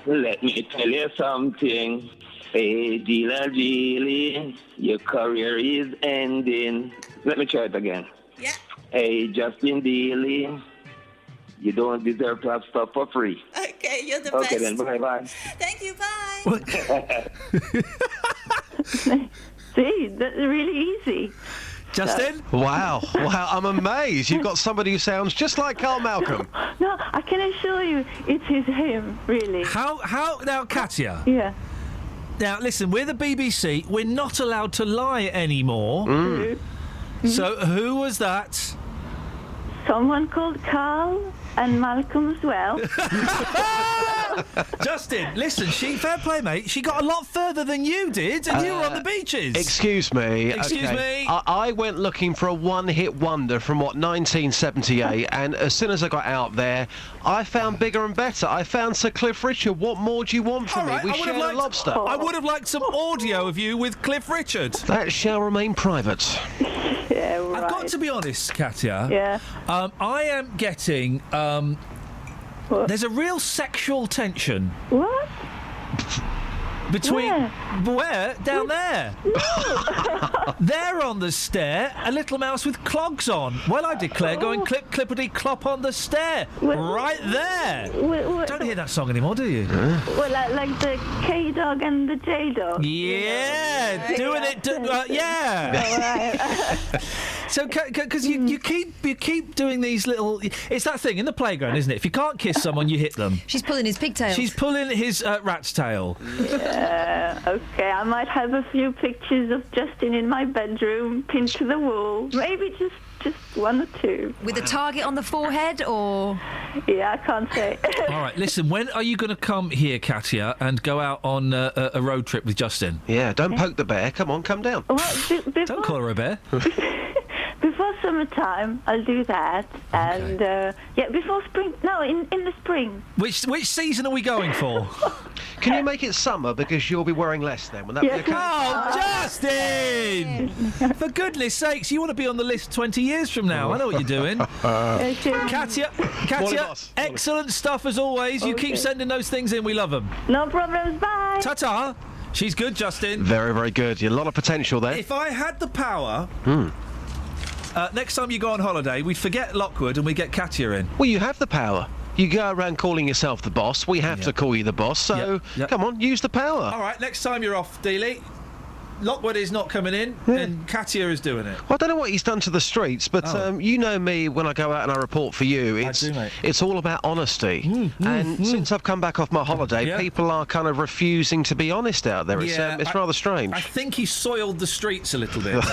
let me tell you something. Hey, Dealey, your career is ending. Let me try it again. Yeah. Hey, Justin Dealey, you don't deserve to have stuff for free. Okay, you're the Okay, best. then, bye-bye. Thank you, bye. See, that's really easy. Justin? Wow, I'm amazed. You've got somebody who sounds just like Carl Malcolm. No, I can assure you it is him, really. How now, Katya? Yeah. Now, listen, we're the BBC. We're not allowed to lie anymore. So, who was that? Someone called Carl and Malcolm as well. Justin, listen, fair play, mate. She got a lot further than you did, and you were on the beaches. Excuse me. Excuse me. I went looking for a one-hit wonder from, 1978, and as soon as I got out there, I found bigger and better. I found Sir Cliff Richard. What more do you want from me? We shared a lobster. I would have liked some audio of you with Cliff Richard. That shall remain private. Yeah, right. I've got to be honest, Katya. Yeah. I am getting... there's a real sexual tension. What? Between... Where? Down there. There on the stair, a little mouse with clogs on. Well, I declare, going clip, clippity, clop on the stair. Right there. Don't hear that song anymore, do you? Well, like the K-Dog and the J-Dog. Yeah, doing it. Yeah. So, because you keep doing these little... It's that thing in the playground, isn't it? If you can't kiss someone, you hit them. She's pulling his pigtail. She's pulling his rat's tail. Okay, I might have a few pictures of Justin in my bedroom pinned to the wall. Maybe just one or two. With a target on the forehead, or...? Yeah, I can't say. All right, listen, when are you going to come here, Katya, and go out on a road trip with Justin? Yeah, don't poke the bear. Come on, come down. Don't call her a bear. Before summertime, I'll do that. And, before spring... No, in the spring. Which season are we going for? Can you make it summer, because you'll be wearing less then? Will that be okay? Oh, Justin! For goodness sakes, you want to be on the list 20 years from now. I know what you're doing. Katya, excellent stuff as always. You keep sending those things in. We love them. No problems. Bye. Ta-ta. She's good, Justin. Very, very good. You're a lot of potential there. If I had the power... next time you go on holiday, we'd forget Lockwood and we get Katya in. Well, you have the power. You go around calling yourself the boss. We have to call you the boss, so come on, use the power. All right, next time you're off, Dealey, Lockwood is not coming in, and Katya is doing it. Well, I don't know what he's done to the streets, but you know me, when I go out and I report for you, it's all about honesty. Since I've come back off my holiday, people are kind of refusing to be honest out there. It's rather strange. I think he soiled the streets a little bit.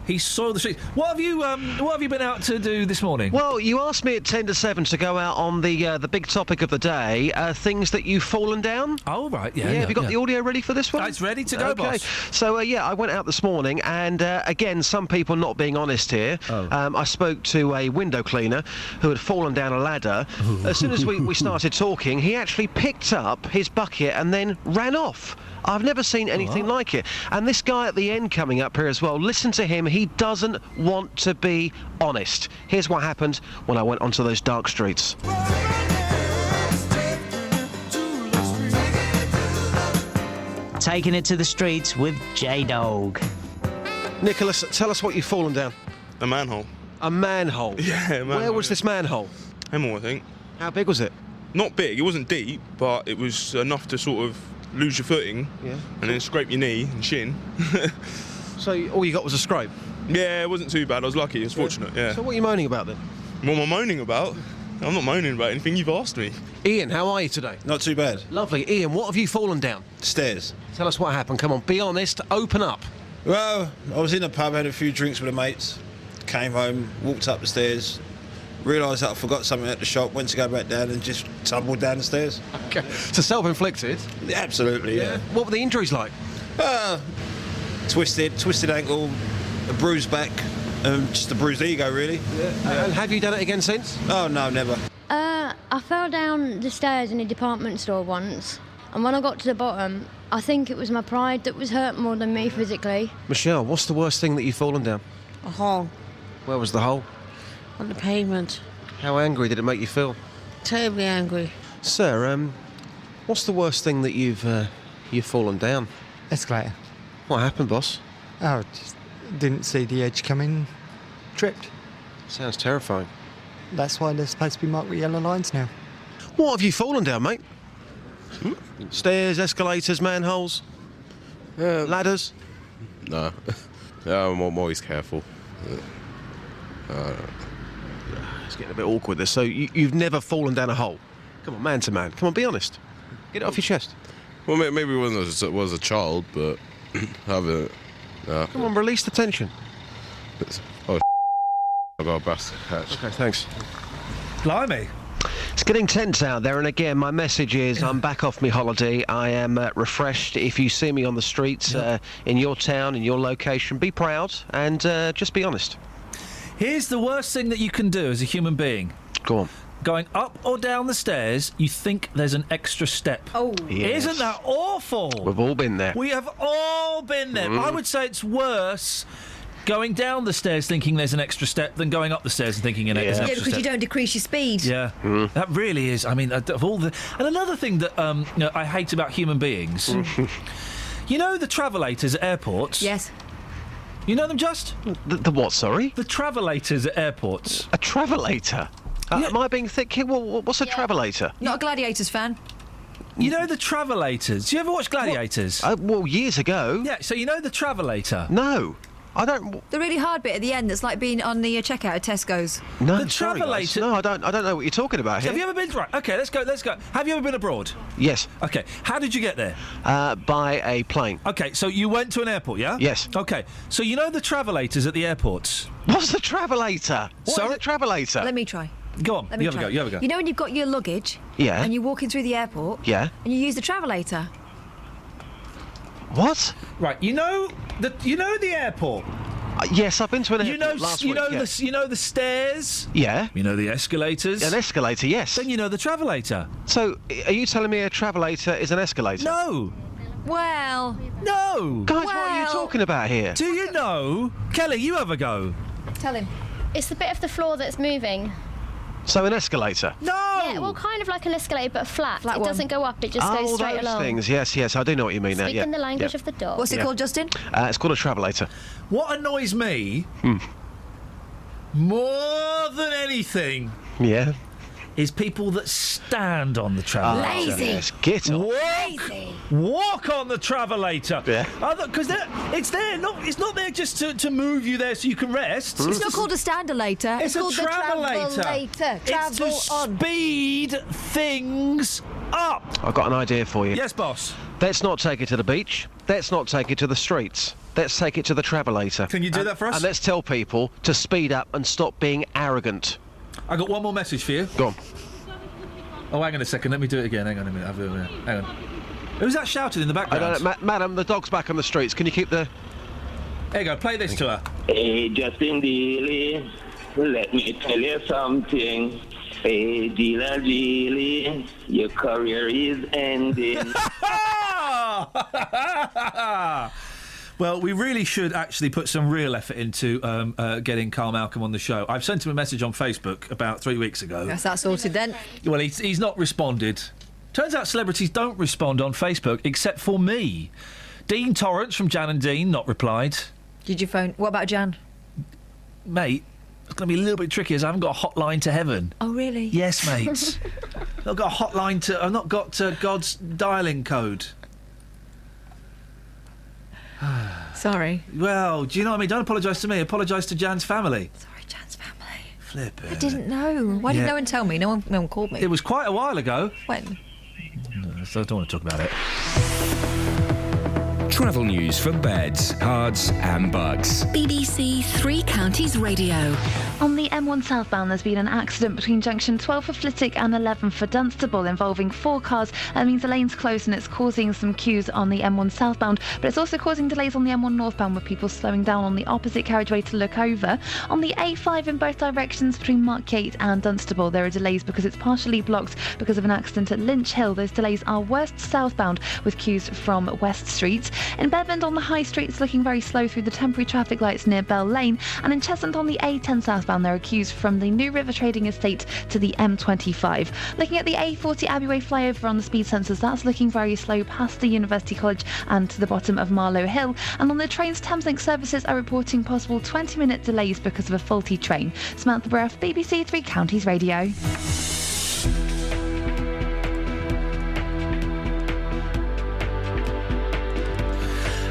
He soiled the streets. What have you been out to do this morning? Well, you asked me at 10 to 7 to go out on the big topic of the day, things that you've fallen down. Oh, right, yeah. Have you got the audio ready for this one? It's ready to go, boss. So, I went out this morning, and again, some people not being honest here. I spoke to a window cleaner who had fallen down a ladder. As soon as we started talking, he actually picked up his bucket and then ran off. I've never seen anything like it. And this guy at the end coming up here as well, listen to him. He doesn't want to be honest. Here's what happened when I went onto those dark streets. Taking it to the streets with J-Dog. Nicholas, tell us what you've fallen down. A manhole. A manhole? Yeah, a manhole. Where was this manhole? Hemel, I think. How big was it? Not big, it wasn't deep, but it was enough to sort of lose your footing and then scrape your knee and shin. So all you got was a scrape? Yeah, it wasn't too bad. I was lucky. It was fortunate, So what are you moaning about then? What am I moaning about? I'm not moaning about anything. You've asked me. Ian, how are you today? Not too bad. Lovely. Ian, what have you fallen down? Stairs. Tell us what happened. Come on, be honest. Open up. Well, I was in a pub, had a few drinks with the mates, came home, walked up the stairs, realised that I forgot something at the shop, went to go back down and just tumbled down the stairs. Okay. So self-inflicted? Yeah, absolutely, yeah. What were the injuries like? Twisted ankle, a bruised back, just a bruised ego, really. And have you done it again since? Oh, no, never. I fell down the stairs in a department store once, and when I got to the bottom, I think it was my pride that was hurt more than me physically. Michelle, what's the worst thing that you've fallen down? A hole. Where was the hole? On the pavement. How angry did it make you feel? Terribly angry. Sir, what's the worst thing that you've fallen down? Escalator. What happened, boss? Oh, just didn't see the edge coming. Tripped. Sounds terrifying. That's why they're supposed to be marked with yellow lines now. What have you fallen down, mate? Stairs, escalators, manholes? Ladders? No. I'm always careful. It's getting a bit awkward there. So you've never fallen down a hole? Come on, man to man. Come on, be honest. Get it off your chest. Well, maybe when I was a child, but I haven't. No. Come on, release the tension. Oh, I got a basket catch. Okay, thanks. Blimey. It's getting tense out there, and again, my message is I'm back off my holiday. I am refreshed. If you see me on the streets in your town, in your location, be proud and just be honest. Here's the worst thing that you can do as a human being. Go on. Going up or down the stairs, you think there's an extra step. Oh. Yes. Isn't that awful? We've all been there. We have all been there. I would say it's worse going down the stairs thinking there's an extra step than going up the stairs and thinking there's an extra step. Yeah, because you don't decrease your speed. Yeah, that really is. I mean, of all the... And another thing that I hate about human beings... You know the travellators at airports? Yes. You know them, Just? The what, sorry? The travellators at airports. A travelator? Am I being thick here? What's a travelator? Not a Gladiators fan. You know the travellators? Do you ever watch Gladiators? Well, years ago. Yeah, so you know the travelator? No. I don't... The really hard bit at the end that's like being on the checkout at Tesco's. No, the sorry, guys. travelator... No, I don't know what you're talking about here. Have you ever been... Right, OK, let's go. Have you ever been abroad? Yes. OK, how did you get there? By a plane. OK, so you went to an airport, yeah? Yes. OK, so you know the travellators at the airports? What's the travelator? What is a travelator? Let me try. Go on, you have a go. You know when you've got your luggage? Yeah. And you're walking through the airport? Yeah. And you use the travelator? What? Right, you know the airport? Yes, I've been to an airport last week. You know the stairs? Yeah. You know the escalators? An escalator, yes. Then you know the travelator. So, are you telling me a travelator is an escalator? No. Well... No. Guys, what are you talking about here? Do you know? Kelly, you have a go. Tell him. It's the bit of the floor that's moving. So an escalator? No! Yeah, well, kind of like an escalator, but flat. It doesn't go up, it just goes all straight those along. things. Yes, I do know what you mean now. Speaking the language of the dog. What's it called, Justin? It's called a travelator. What annoys me more than anything is people that stand on the travelator. Lazy. Yes, get on. Walk on the travelator. Yeah. Because it's not there just to move you there so you can rest. It's not called a standalator. It's called a travelator. Travel it's to on. speed things up. I've got an idea for you. Yes, boss. Let's not take it to the beach. Let's not take it to the streets. Let's take it to the travelator. Can you do that for us? And let's tell people to speed up and stop being arrogant. I got one more message for you. Go on. Oh, hang on a second. Let me do it again. Hang on a minute. Hang on. Who's that shouting in the background? I don't know. Madam, the dog's back on the streets. Can you keep the... There you go. Play this to her. Hey, Justin Dealey, let me tell you something. Hey, Dealer Dealey, your career is ending. Well, we really should actually put some real effort into getting Carl Malcolm on the show. I've sent him a message on Facebook about 3 weeks ago. That's that sorted then. Well, he's not responded. Turns out celebrities don't respond on Facebook except for me. Dean Torrance from Jan and Dean not replied. Did you phone? What about Jan? Mate, it's going to be a little bit tricky as I haven't got a hotline to heaven. Oh, really? Yes, mate. I've got a hotline to... I've not got God's dialing code. Sorry. Well, do you know what I mean? Don't apologise to me. Apologise to Jan's family. Sorry, Jan's family. Flip it. I didn't know. Why didn't no one tell me? No one called me. It was quite a while ago. When? No, so I don't want to talk about it. Travel news for beds, cards and bugs. BBC Three Counties Radio. On the M1 southbound, there's been an accident between junction 12 for Flitwick and 11 for Dunstable involving 4 cars. That means the lane's closed and it's causing some queues on the M1 southbound, but it's also causing delays on the M1 northbound with people slowing down on the opposite carriageway to look over. On the A5 in both directions between Markyate and Dunstable, there are delays because it's partially blocked because of an accident at Lynch Hill. Those delays are west southbound with queues from West Street. In Bedmond on the High Street, it's looking very slow through the temporary traffic lights near Bell Lane, and in Cheshunt on the A10 southbound there are queues from the New River Trading Estate to the M25. Looking at the A40 Abbey Way flyover on the speed sensors, that's looking very slow past the University College and to the bottom of Marlow Hill, and on the trains Thameslink services are reporting possible 20-minute delays because of a faulty train. Samantha Breath, BBC Three Counties Radio.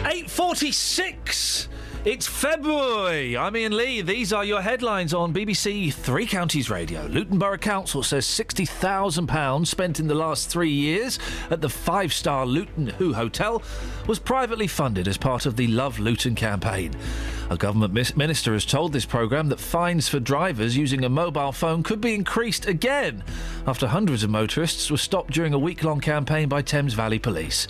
8:46 It's February. I'm Iain Lee. These are your headlines on BBC Three Counties Radio. Luton Borough Council says £60,000 spent in the last 3 years at the five-star Luton Who Hotel was privately funded as part of the Love Luton campaign. A government minister has told this programme that fines for drivers using a mobile phone could be increased again after hundreds of motorists were stopped during a week-long campaign by Thames Valley Police.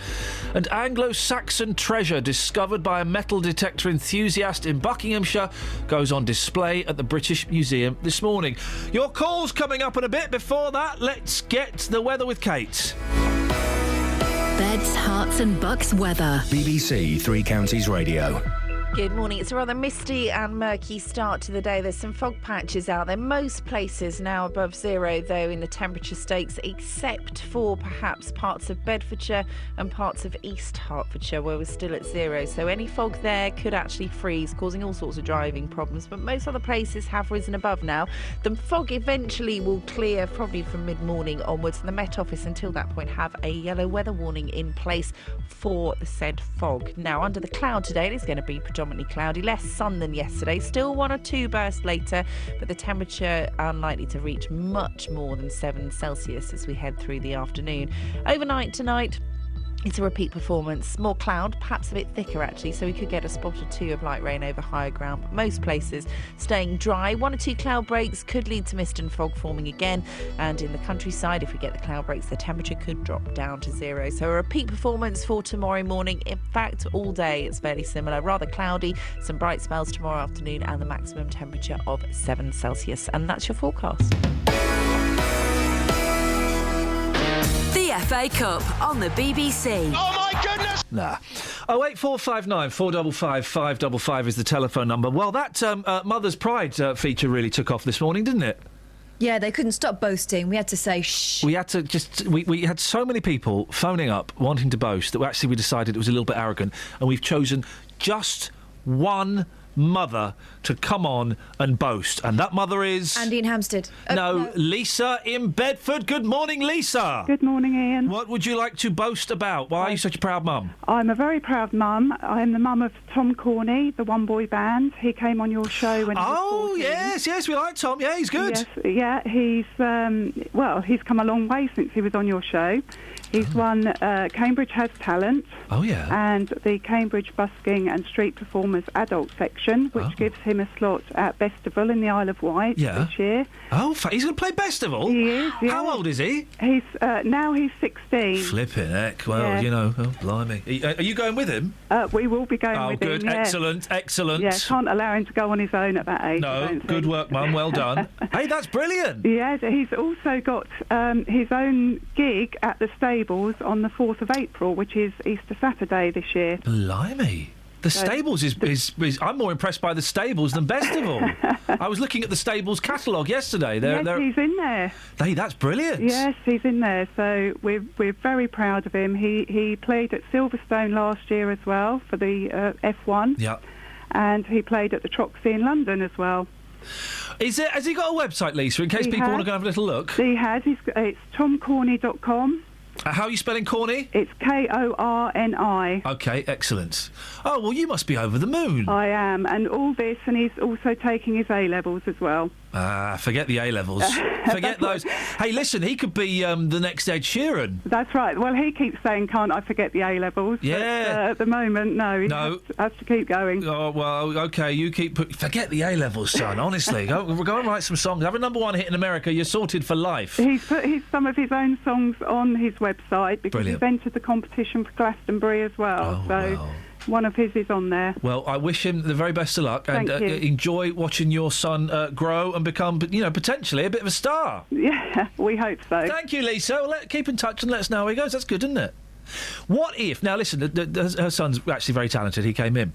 And Anglo-Saxon treasure discovered by a metal detector enthusiast in Buckinghamshire goes on display at the British Museum this morning. Your call's coming up in a bit. Before that, let's get the weather with Kate. Beds, Herts and Bucks weather. BBC Three Counties Radio. Good morning. It's a rather misty and murky start to the day. There's some fog patches out there. Most places now above zero, though, in the temperature stakes, except for perhaps parts of Bedfordshire and parts of East Hertfordshire, where we're still at zero. So any fog there could actually freeze, causing all sorts of driving problems. But most other places have risen above now. The fog eventually will clear, probably from mid-morning onwards. The Met Office, until that point, have a yellow weather warning in place for the said fog. Now, under the cloud today, it is going to be predominantly cloudy, less sun than yesterday, still 1 or 2 bursts later, but the temperature unlikely to reach much more than 7 Celsius as we head through the afternoon. Overnight tonight, it's a repeat performance. More cloud, perhaps a bit thicker actually, so we could get a spot or two of light rain over higher ground. But most places staying dry. 1 or 2 cloud breaks could lead to mist and fog forming again. And in the countryside, if we get the cloud breaks, the temperature could drop down to 0. So a repeat performance for tomorrow morning. In fact, all day it's fairly similar. Rather cloudy, some bright spells tomorrow afternoon, and the maximum temperature of 7 Celsius. And that's your forecast. The FA Cup on the BBC. Oh my goodness! Nah. 08459 455 555 is the telephone number. Well, that Mother's Pride feature really took off this morning, didn't it? Yeah, they couldn't stop boasting. We had to say shh. We had to just... We had so many people phoning up wanting to boast that we decided it was a little bit arrogant, and we've chosen just one mother to come on and boast, and that mother is... Andy in Hampstead. No, Lisa in Bedford. Good morning, Lisa. Good morning, Ian. What would you like to boast about? Why are you such a proud mum? I'm a very proud mum. I'm the mum of Tom Corney, the one-boy band. He came on your show when he was 14. yes, we like Tom. Yeah, he's good. Yes, yeah, he's he's come a long way since he was on your show. He's won Cambridge Has Talent. Oh, yeah. And the Cambridge Busking and Street Performers Adult Section, which gives him a slot at Festival in the Isle of Wight this year. Oh, he's going to play Festival? He is, yeah. How old is he? He's now he's 16. Flipping heck. Well, Yeah. you know, oh, blimey. Are you going with him? We will be going Oh, with good. him, yeah. Excellent. Yeah, can't allow him to go on his own at that age. I No, don't good think. work, Mum. Well done. Hey, that's brilliant. Yeah, he's also got his own gig at the Stables on the 4th of April, which is Easter Saturday this year. Blimey. The Stables is I'm more impressed by the Stables than Festival. I was looking at the Stables catalogue yesterday. He's in there. Hey, that's brilliant. Yes, he's in there. So we're very proud of him. He played at Silverstone last year as well for the F1. Yeah. And he played at the Troxy in London as well. Has he got a website, Lisa, in case people want to go have a little look? He has. It's tomcorney.com. How are you spelling Corny? It's Korni. OK, excellent. Oh, well, you must be over the moon. I am. And all this, and he's also taking his A-levels as well. Forget the A-levels. Forget those. Hey, listen, he could be the next Ed Sheeran. That's right. Well, he keeps saying, can't I forget the A-levels? Yeah. But, at the moment, no. He has to keep going. Oh, well, OK, you forget the A-levels, son, honestly. Go and write some songs. Have a #1 hit in America. You're sorted for life. He's put some of his own songs on his website because he's entered the competition for Glastonbury as well. One of his is on there. Well, I wish him the very best of luck and Thank you. enjoy watching your son grow and become, potentially a bit of a star. Yeah, we hope so. Thank you, Lisa. Well, keep in touch and let us know how he goes. That's good, isn't it? What if... Now, listen, her son's actually very talented. He came in.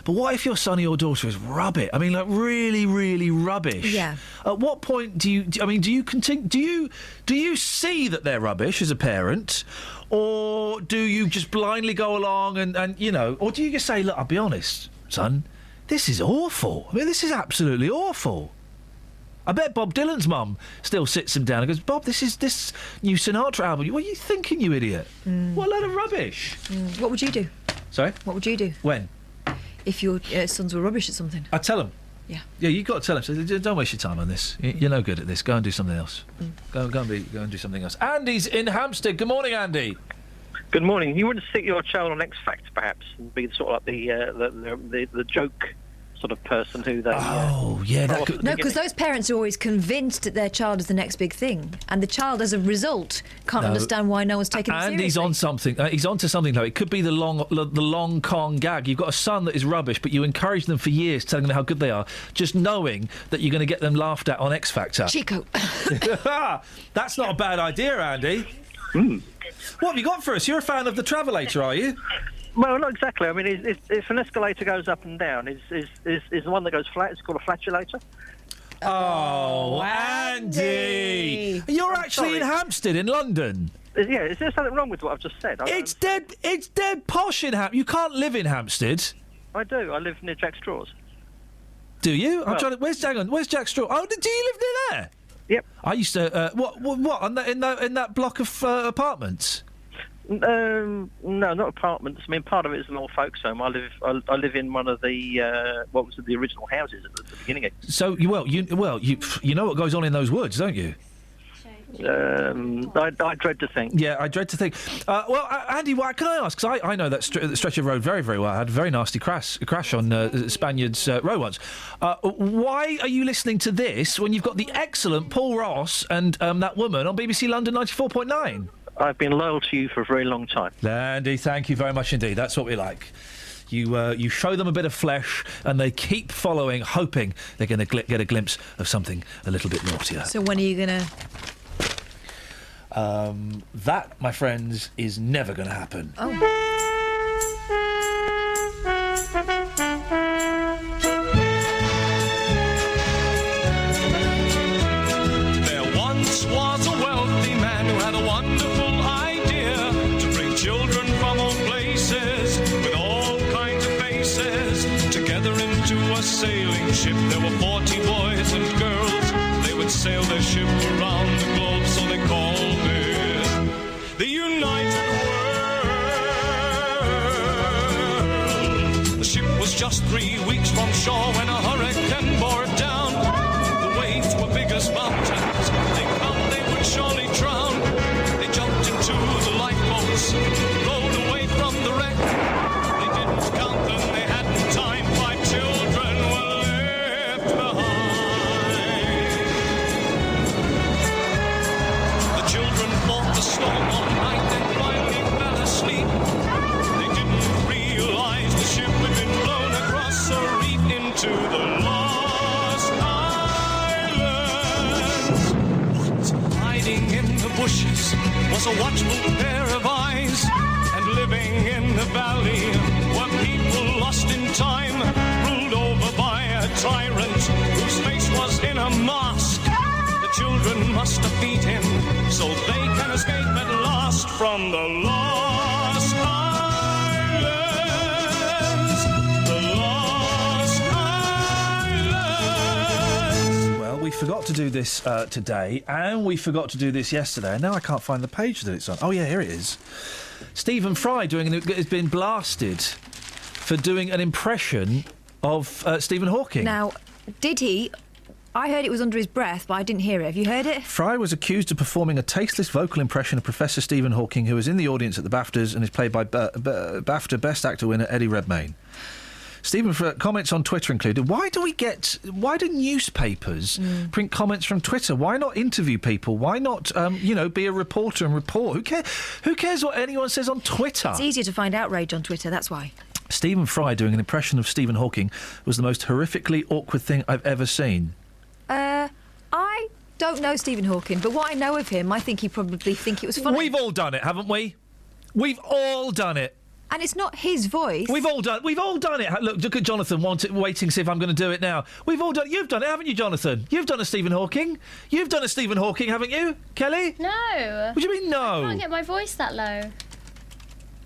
But what if your son or your daughter is rubbish? I mean, like really, really rubbish. Yeah. At what point do you continue? Do you see that they're rubbish as a parent, or do you just blindly go along and or do you just say, look, I'll be honest, son, this is awful. I mean, this is absolutely awful. I bet Bob Dylan's mum still sits him down and goes, Bob, this new Sinatra album. What are you thinking, you idiot? What a load of rubbish. What would you do? Sorry? What would you do? When? if your sons were rubbish at something. I tell them. Yeah. Yeah, you've got to tell them. So don't waste your time on this. You're no good at this. Go and do something else. Go and do something else. Andy's in Hampstead. Good morning, Andy. Good morning. You wouldn't stick your child on X Factor, perhaps, and be sort of like the joke sort of person who they... No, because those parents are always convinced that their child is the next big thing, and the child, as a result, can't understand why no one's taking it seriously. Andy's on something. He's onto something, though. It could be the long con gag. You've got a son that is rubbish, but you encourage them for years, telling them how good they are, just knowing that you're going to get them laughed at on X Factor. Chico. That's not a bad idea, Andy. What have you got for us? You're a fan of the Travelator, are you? Well, not exactly. I mean, if an escalator goes up and down, is the one that goes flat, it's called a flatulator. Oh, Andy! You're actually in Hampstead, in London. Yeah, is there something wrong with what I've just said? It's dead posh in Hampstead. You can't live in Hampstead. I do. I live near Jack Straw's. Do you? Well, Where's Jack Straw? Oh, do you live near there? Yep. I used to. What? In that block of apartments? No, not apartments. I mean, part of it is an old folks' home. I live in one of the what was the original houses at the beginning. So you know what goes on in those woods, don't you? I dread to think. Yeah, I dread to think. Andy, what can I ask? Because I know that stretch of road very, very well. I had a very nasty crash on Spaniards Row once. Why are you listening to this when you've got the excellent Paul Ross and that woman on BBC London 94.9? I've been loyal to you for a very long time. Andy, thank you very much indeed. That's what we like. You show them a bit of flesh and they keep following, hoping they're going to get a glimpse of something a little bit naughtier. So when are you going to... That, my friends, is never going to happen. Oh. There once was a wealthy man who had a wonderful idea to bring children from all places with all kinds of faces together into a sailing ship. There were 40 boys and girls. They would sail their ship around the globe, so they called it the United World. The ship was just 3 weeks from shore when a hurricane bore it down. The waves were big as mountains. They thought they would surely drown. They jumped into the lifeboats, rowed away from the wreck. They didn't count them, they hadn't time. 5 children were left behind. The children fought the storm all night, then finally fell asleep. They didn't realize the ship had been blown across a reef into the Lost Islands. What? Hiding in the bushes was a watchful pair of eyes, and living in the valley were people lost in time, ruled over by a tyrant whose face was in a mask. The children must defeat him so they can escape at last from the Lost Islands. The Lost Islands. Well, we forgot to do this today, and we forgot to do this yesterday, and now I can't find the page that it's on. Oh, yeah, here it is. Stephen Fry has been blasted for doing an impression of Stephen Hawking. Now, did he... I heard it was under his breath, but I didn't hear it. Have you heard it? Fry was accused of performing a tasteless vocal impression of Professor Stephen Hawking, who was in the audience at the BAFTAs and is played by BAFTA Best Actor winner Eddie Redmayne. Stephen comments on Twitter included, why do newspapers print comments from Twitter? Why not interview people? Why not, be a reporter and report? Who cares what anyone says on Twitter? It's easier to find outrage on Twitter, that's why. Stephen Fry doing an impression of Stephen Hawking was the most horrifically awkward thing I've ever seen. I don't know Stephen Hawking, but what I know of him, I think he probably think it was funny. We've all done it, haven't we? We've all done it. And it's not his voice. We've all done it. Look at Jonathan waiting to see if I'm going to do it now. We've all done it. You've done it, haven't you, Jonathan? You've done a Stephen Hawking. You've done a Stephen Hawking, haven't you, Kelly? No. What do you mean, no? I can't get my voice that low.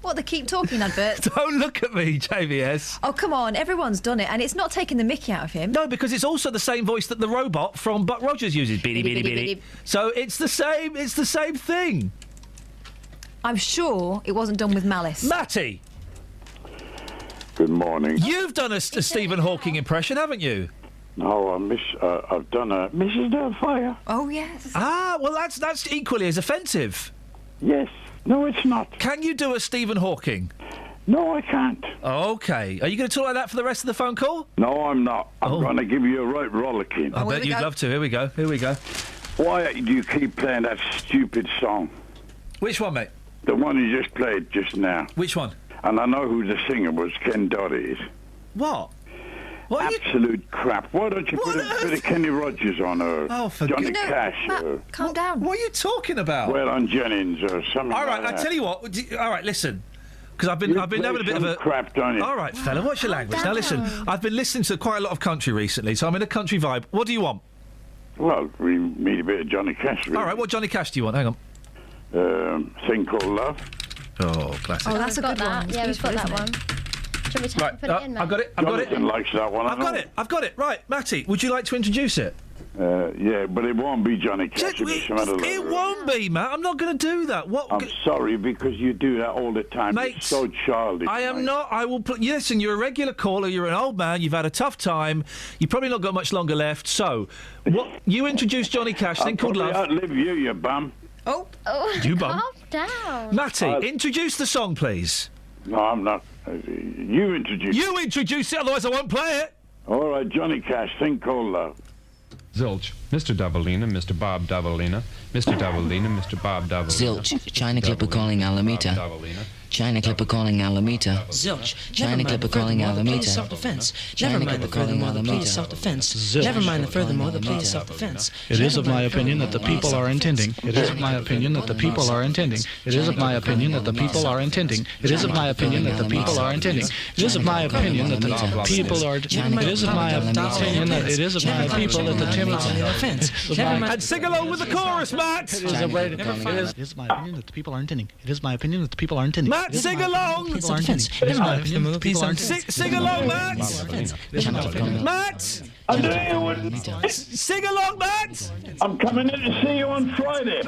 What, the keep talking advert? Don't look at me, JVS. Oh, come on, everyone's done it, and it's not taking the mickey out of him. No, because it's also the same voice that the robot from Buck Rogers uses. Beady, beady, beady. So it's the same thing. I'm sure it wasn't done with malice. Matty! Good morning. You've done a Stephen Hawking impression, haven't you? No, I've done a Mrs. Doubtfire. Oh, yes. Ah, well, that's equally as offensive. Yes. No, it's not. Can you do a Stephen Hawking? No, I can't. OK. Are you going to talk like that for the rest of the phone call? No, I'm not. I'm going to give you a right rollicking. I bet you'd love to. Here we go. Why do you keep playing that stupid song? Which one, mate? The one you just played just now. Which one? And I know who the singer was, Ken Doherty. What? Absolute crap. Why don't you put a bit of Kenny Rogers on her? Oh, for Johnny goodness. Cash. Calm down. What are you talking about? Well, on Jennings or something All right, like that. I tell you what. All right, listen. Because I've been having a bit of a crap, don't you? All right, fella, what's your language? Now listen, I've been listening to quite a lot of country recently, so I'm in a country vibe. What do you want? Well, we need a bit of Johnny Cash. Really. All right, what Johnny Cash do you want? Hang on. Thing Called Love. Oh, classic. Oh, that's a good one. Yeah, we've got that one. Shall we Right, put it in, mate? I've got it. Jonathan likes that one. I've got it. Right, Matty, would you like to introduce it? Yeah, but it won't be Johnny Cash. It won't be, Matt. I'm not going to do that. What? I'm sorry, because you do that all the time. Mate, it's so childish. I am not. I will put. Listen, you're a regular caller. You're an old man. You've had a tough time. You've probably not got much longer left. So, what? You introduce Johnny Cash, Thing Called Love. I'll outlive you, you bum. Oh, you bum. Calm down. Matty, introduce the song, please. No, I'm not. You introduce. You introduce it, otherwise I won't play it. All right, Johnny Cash, Thing Called Love. Zilch, Mr. Davalina, Mr. Bob Davalina, Mr. Davalina, Mr. Bob Davalina. Zilch, China Clipper calling Alameda. China Clipper calling Alameda. Zilch, China Clipper calling Alameda. self-defense. Never mind the furthermore, the plea is self-defense. Never mind the furthermore, the plea is self-defense. It is of my opinion that the people are intending. It is of my opinion that the people are intending. It is of my opinion that the people are intending. It is of my opinion that the people are intending. It is of my opinion that the people are. It is of my opinion that it is of my people that the And sing along with the chorus, Matt. It is my opinion that the people are intending. It is my opinion that the people are intending. Matt, sing along. People are intending. It is my opinion that the people are intending. Sing along, Matt. Matt. I'm doing it. Sing along, Matt. I'm coming in to see you on Friday.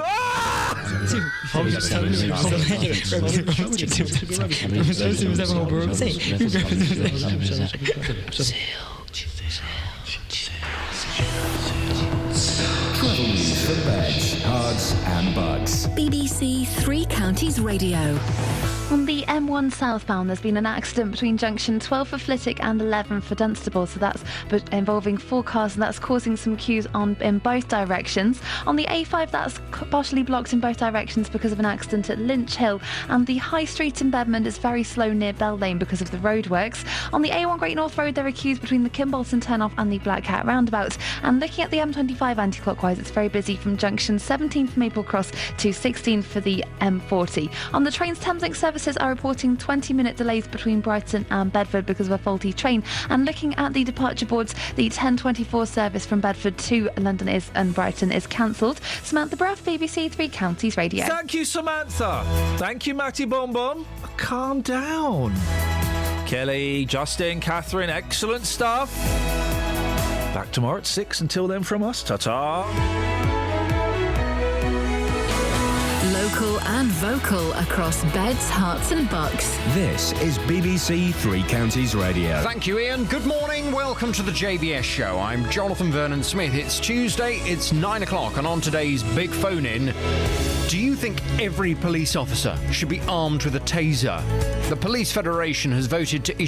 Travel news for beds, cards and bugs. BBC Three Counties Radio. On the M1 southbound, there's been an accident between junction 12 for Flitwick and 11 for Dunstable, so that's involving 4 cars, and that's causing some queues in both directions. On the A5, that's partially blocked in both directions because of an accident at Lynch Hill, and the High Street in Bedmond is very slow near Bell Lane because of the roadworks. On the A1 Great North Road, there are queues between the Kimbolton turnoff and the Black Cat roundabout, and looking at the M25 anti-clockwise, it's very busy from junction 17 for Maple Cross to 16 for the M40. On the trains, Thameslink services are reporting 20-minute delays between Brighton and Bedford because of a faulty train. And looking at the departure boards, the 10:24 service from Bedford to London and Brighton is cancelled. Samantha Bruff, BBC Three Counties Radio. Thank you, Samantha. Thank you, Matty Bonbon. Calm down. Kelly, Justin, Catherine, excellent stuff. Back tomorrow at 6. Until then, from us, ta-ta. Local and vocal across Beds, Herts and Bucks. This is BBC Three Counties Radio. Thank you, Ian. Good morning. Welcome to the JVS show. I'm Jonathan Vernon Smith. It's Tuesday. It's 9 o'clock. And on today's big phone-in, do you think every police officer should be armed with a taser? The Police Federation has voted to issue